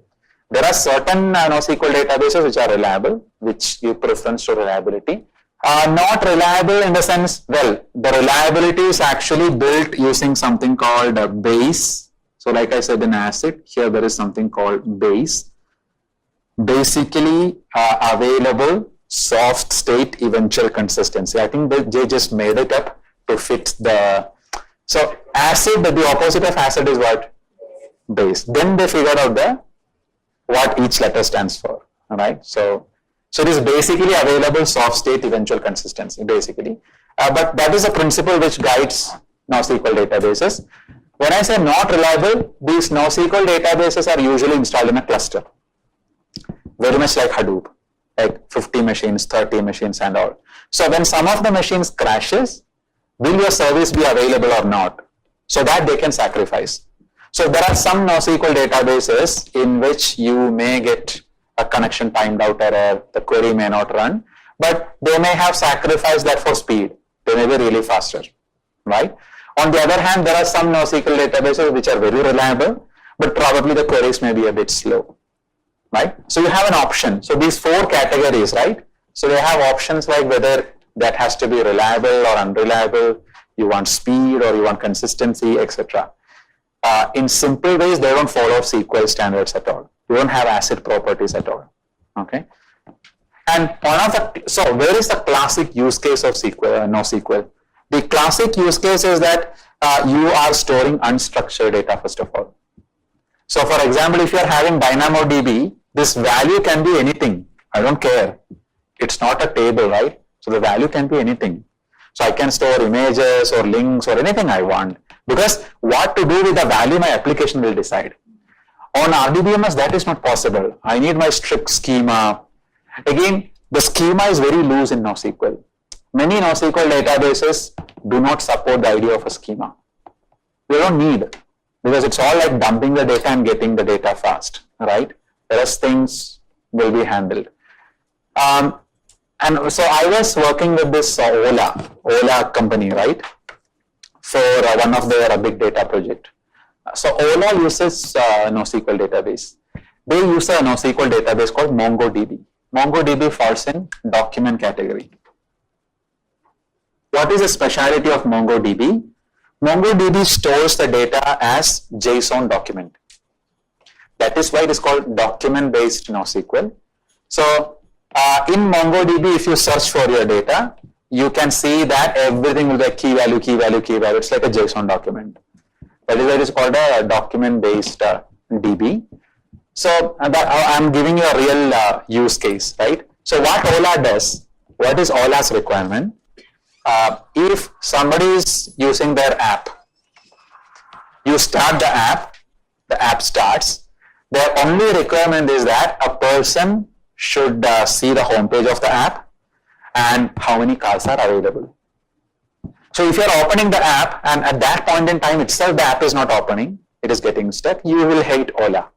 B: There are certain NoSQL databases which are reliable, which give preference to reliability. Not reliable in the sense, well, the reliability is actually built using something called a base. So like I said in ACID, here there is something called base. Basically available soft state eventual consistency. I think they just made it up to fit the, so ACID, the opposite of ACID is what? Base. Then they figured out what each letter stands for, all right? So it is basically available soft state eventual consistency, basically. But that is a principle which guides NoSQL databases. When I say not reliable, these NoSQL databases are usually installed in a cluster, very much like Hadoop, like 50 machines, 30 machines and all. So when some of the machines crashes, will your service be available or not? So that they can sacrifice. So there are some NoSQL databases in which you may get a connection timed out error, the query may not run, but they may have sacrificed that for speed. They may be really faster, right? On the other hand, there are some NoSQL databases which are very reliable, but probably the queries may be a bit slow, right? So you have an option. So these 4 categories, right? So they have options like whether that has to be reliable or unreliable, you want speed or you want consistency, etc. In simple ways, they don't follow SQL standards at all. You don't have ACID properties at all, okay? And one of the, so where is the classic use case of NoSQL? The classic use case is that you are storing unstructured data first of all. So for example, if you are having DynamoDB, this value can be anything. I don't care. It's not a table, right? So the value can be anything. So I can store images or links or anything I want, because what to do with the value my application will decide. On RDBMS, that is not possible. I need my strict schema. Again, the schema is very loose in NoSQL. Many NoSQL databases do not support the idea of a schema. They don't need, because it's all like dumping the data and getting the data fast, right? The rest things will be handled. And so I was working with this Ola company, right? For one of their big data project. So Ola uses NoSQL database. They use a NoSQL database called MongoDB. MongoDB falls in document category. What is the speciality of MongoDB? MongoDB stores the data as JSON document. That is why it is called document-based NoSQL. So in MongoDB, if you search for your data, you can see that everything will be a key value, key value, key value. It's like a JSON document. That is why it is called a document-based DB. So I'm giving you a real use case, right? So what Ola does, what is Ola's requirement? if somebody is using their app, you start the app starts. Their only requirement is that a person should see the homepage of the app and how many cars are available. So if you are opening the app and at that point in time itself the app is not opening, it is getting stuck, you will hate Ola.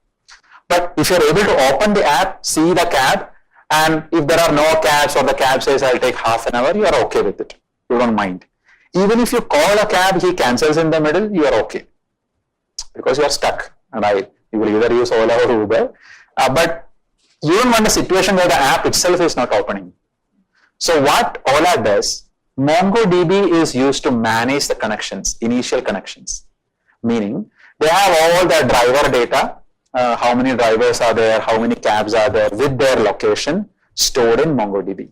B: But if you are able to open the app, see the cab, and if there are no cabs or the cab says I'll take half an hour, you are okay with it. You don't mind. Even if you call a cab, he cancels in the middle, you are okay. Because you are stuck. And you will either use Ola or Uber. But you don't want a situation where the app itself is not opening. So what Ola does, MongoDB is used to manage the connections, initial connections. Meaning, they have all the driver data, how many drivers are there, how many cabs are there with their location stored in MongoDB.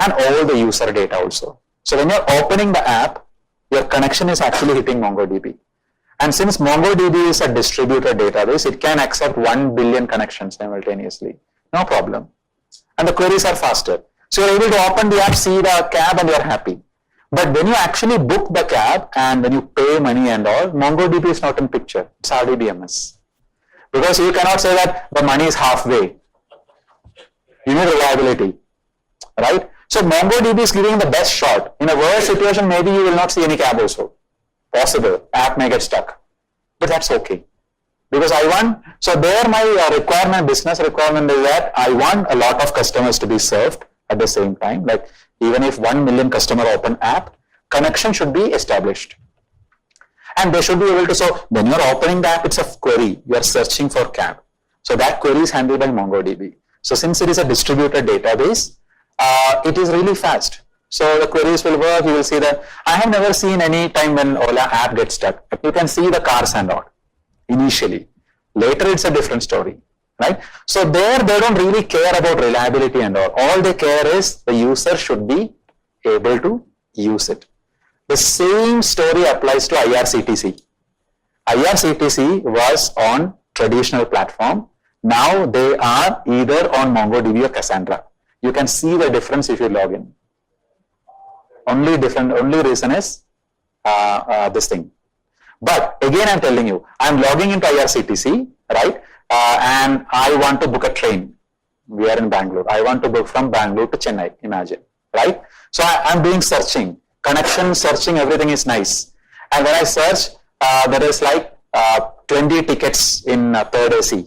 B: And all the user data also. So when you're opening the app, your connection is actually hitting MongoDB. And since MongoDB is a distributed database, it can accept 1 billion connections simultaneously. No problem. And the queries are faster. So you're able to open the app, see the cab, and you're happy. But when you actually book the cab and when you pay money and all, MongoDB is not in picture. It's RDBMS. Because you cannot say that the money is halfway. You need reliability. Right? So MongoDB is giving the best shot. In a worse situation, maybe you will not see any cab also. Possible. App may get stuck. But that's okay. Because so there my requirement, business requirement is that I want a lot of customers to be served at the same time. Like even if 1 million customer open app, connection should be established. And they should be able to, so when you're opening the app, it's a query. You're searching for cab. So that query is handled by MongoDB. So since it is a distributed database, it is really fast. So the queries will work. You will see that. I have never seen any time when Ola app gets stuck. You can see the cars and all initially. Later, it's a different story, right? So there, they don't really care about reliability and all. All they care is the user should be able to use it. The same story applies to IRCTC. IRCTC was on traditional platform. Now they are either on MongoDB or Cassandra. You can see the difference if you log in. Only reason is this thing. But again, I'm telling you, I'm logging into IRCTC, right? And I want to book a train. We are in Bangalore. I want to book from Bangalore to Chennai, imagine, right? So I'm doing searching, connection searching, everything is nice. And when I search, there is like 20 tickets in third AC.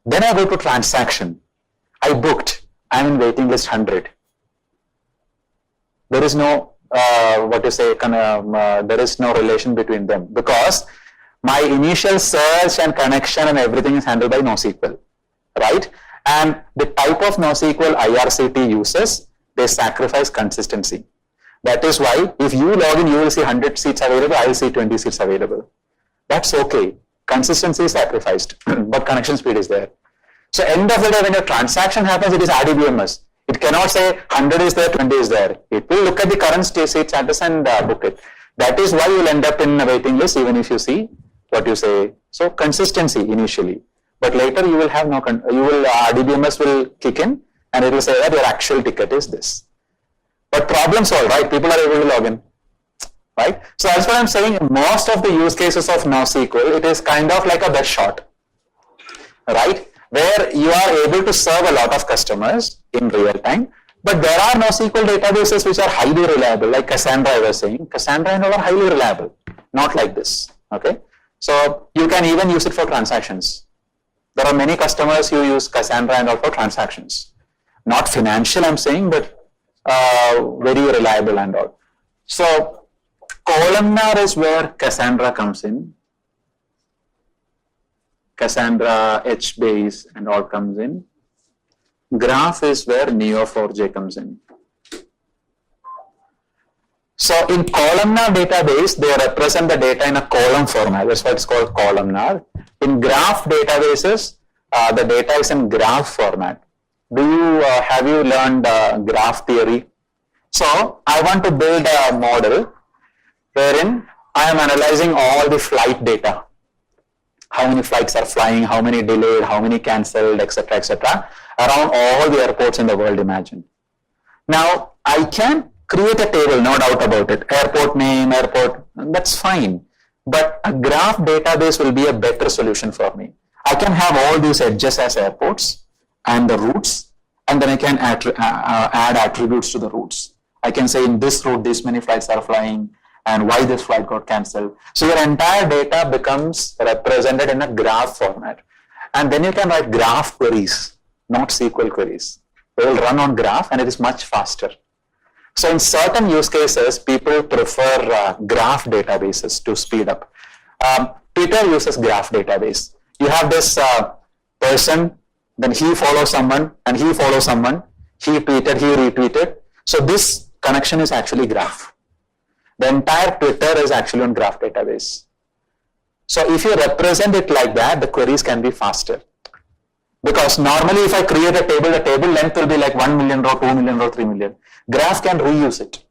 B: Then I go to transaction. I booked. I'm in waiting list 100. There is no, there is no relation between them because my initial search and connection and everything is handled by NoSQL, right? And the type of NoSQL IRCT uses, they sacrifice consistency. That is why if you log in, you will see 100 seats available, I will see 20 seats available. That's okay. Consistency is sacrificed, but connection speed is there. So end of the day, when your transaction happens, it is RDBMS. It cannot say 100 is there, 20 is there. It will look at the current seat status and book it. That is why you will end up in a waiting list even if you see what you say. So consistency initially, but later you will have no, RDBMS will kick in and it will say that your actual ticket is this. But problem solved, right? People are able to log in, right? So that's what I'm saying. Most of the use cases of NoSQL, it is kind of like a best shot, right? Where you are able to serve a lot of customers in real time, but there are NoSQL databases which are highly reliable, like Cassandra I was saying. Cassandra and all are highly reliable, not like this, okay? So you can even use it for transactions. There are many customers who use Cassandra and all for transactions. Not financial, I'm saying, but very reliable and all. So columnar is where Cassandra comes in. Cassandra, HBase and all comes in. Graph is where Neo4j comes in. So in columnar database, they represent the data in a column format. That's why it's called columnar. In graph databases, the data is in graph format. Have you learned graph theory? So I want to build a model wherein I am analyzing all the flight data. How many flights are flying, how many delayed, how many cancelled, etc., around all the airports in the world, imagine. Now, I can Create a table, no doubt about it. Airport name, airport, that's fine. But a graph database will be a better solution for me. I can have all these edges as airports and the routes, and then I can add attributes to the routes. I can say in this route, this many flights are flying and why this flight got cancelled. So your entire data becomes represented in a graph format. And then you can write graph queries, not SQL queries. They will run on graph and it is much faster. So in certain use cases, people prefer graph databases to speed up. Twitter uses graph database. You have this person, then he follows someone, and he follows someone. He tweeted, he retweeted. So this connection is actually graph. The entire Twitter is actually on graph database. So if you represent it like that, the queries can be faster. Because normally if I create a table, the table length will be like 1 million row, 2 million row, 3 million. Graph can reuse it,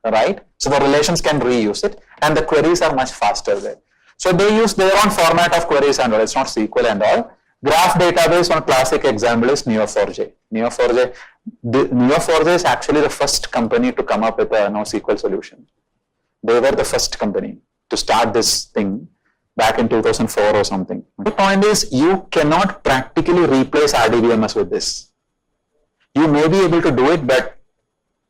B: right? So the relations can reuse it and the queries are much faster there. So they use their own format of queries and all, it's not SQL and all. Graph database, one classic example is Neo4j. Neo4j is actually the first company to come up with a NoSQL solution. They were the first company to start this thing back in 2004 or something. The point is, you cannot practically replace RDBMS with this. You may be able to do it, but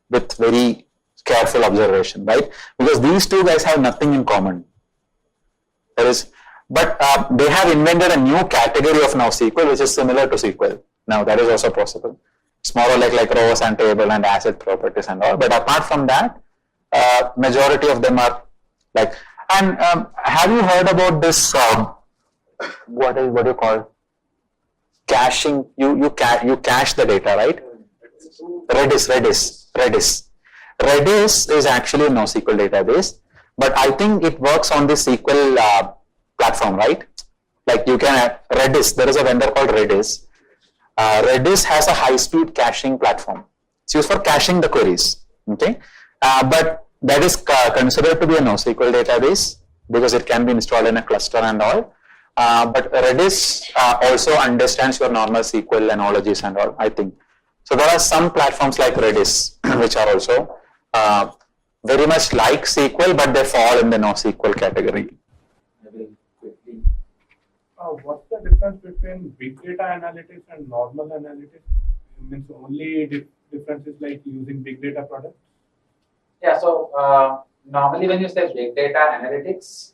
B: with very careful observation, right? Because these two guys have nothing in common. But they have invented a new category of NoSQL, which is similar to SQL. Now that is also possible. It's more like rows and table and asset properties and all. But apart from that, majority of them are like. And have you heard about this? What do you call caching? You cache the data, right? Redis is actually a NoSQL database, but I think it works on the SQL platform, right? Like you can Redis. There is a vendor called Redis. Redis has a high-speed caching platform. It's used for caching the queries. Okay, but that is considered to be a NoSQL database because it can be installed in a cluster and all. But Redis also understands your normal SQL analogies and all, I think. So there are some platforms like Redis which are also very much like SQL, but they fall in the NoSQL category.
E: What's the difference between big data analytics and normal analytics? It means only difference is like using big data products?
F: Yeah, so normally when you say big data analytics,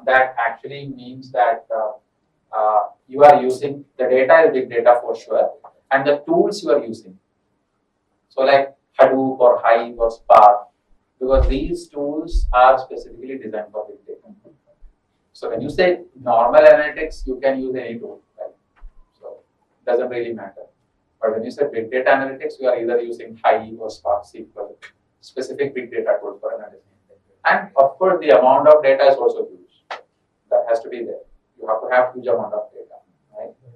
F: that actually means that you are using the data is big data for sure, and the tools you are using. So like Hadoop or Hive or Spark, because these tools are specifically designed for big data. So when you say normal analytics, you can use any tool, right? So it doesn't really matter. But when you say big data analytics, you are either using Hive or Spark SQL, specific big data tool for analysis. And of course, the amount of data is also huge. That has to be there. You have to have huge amount of data.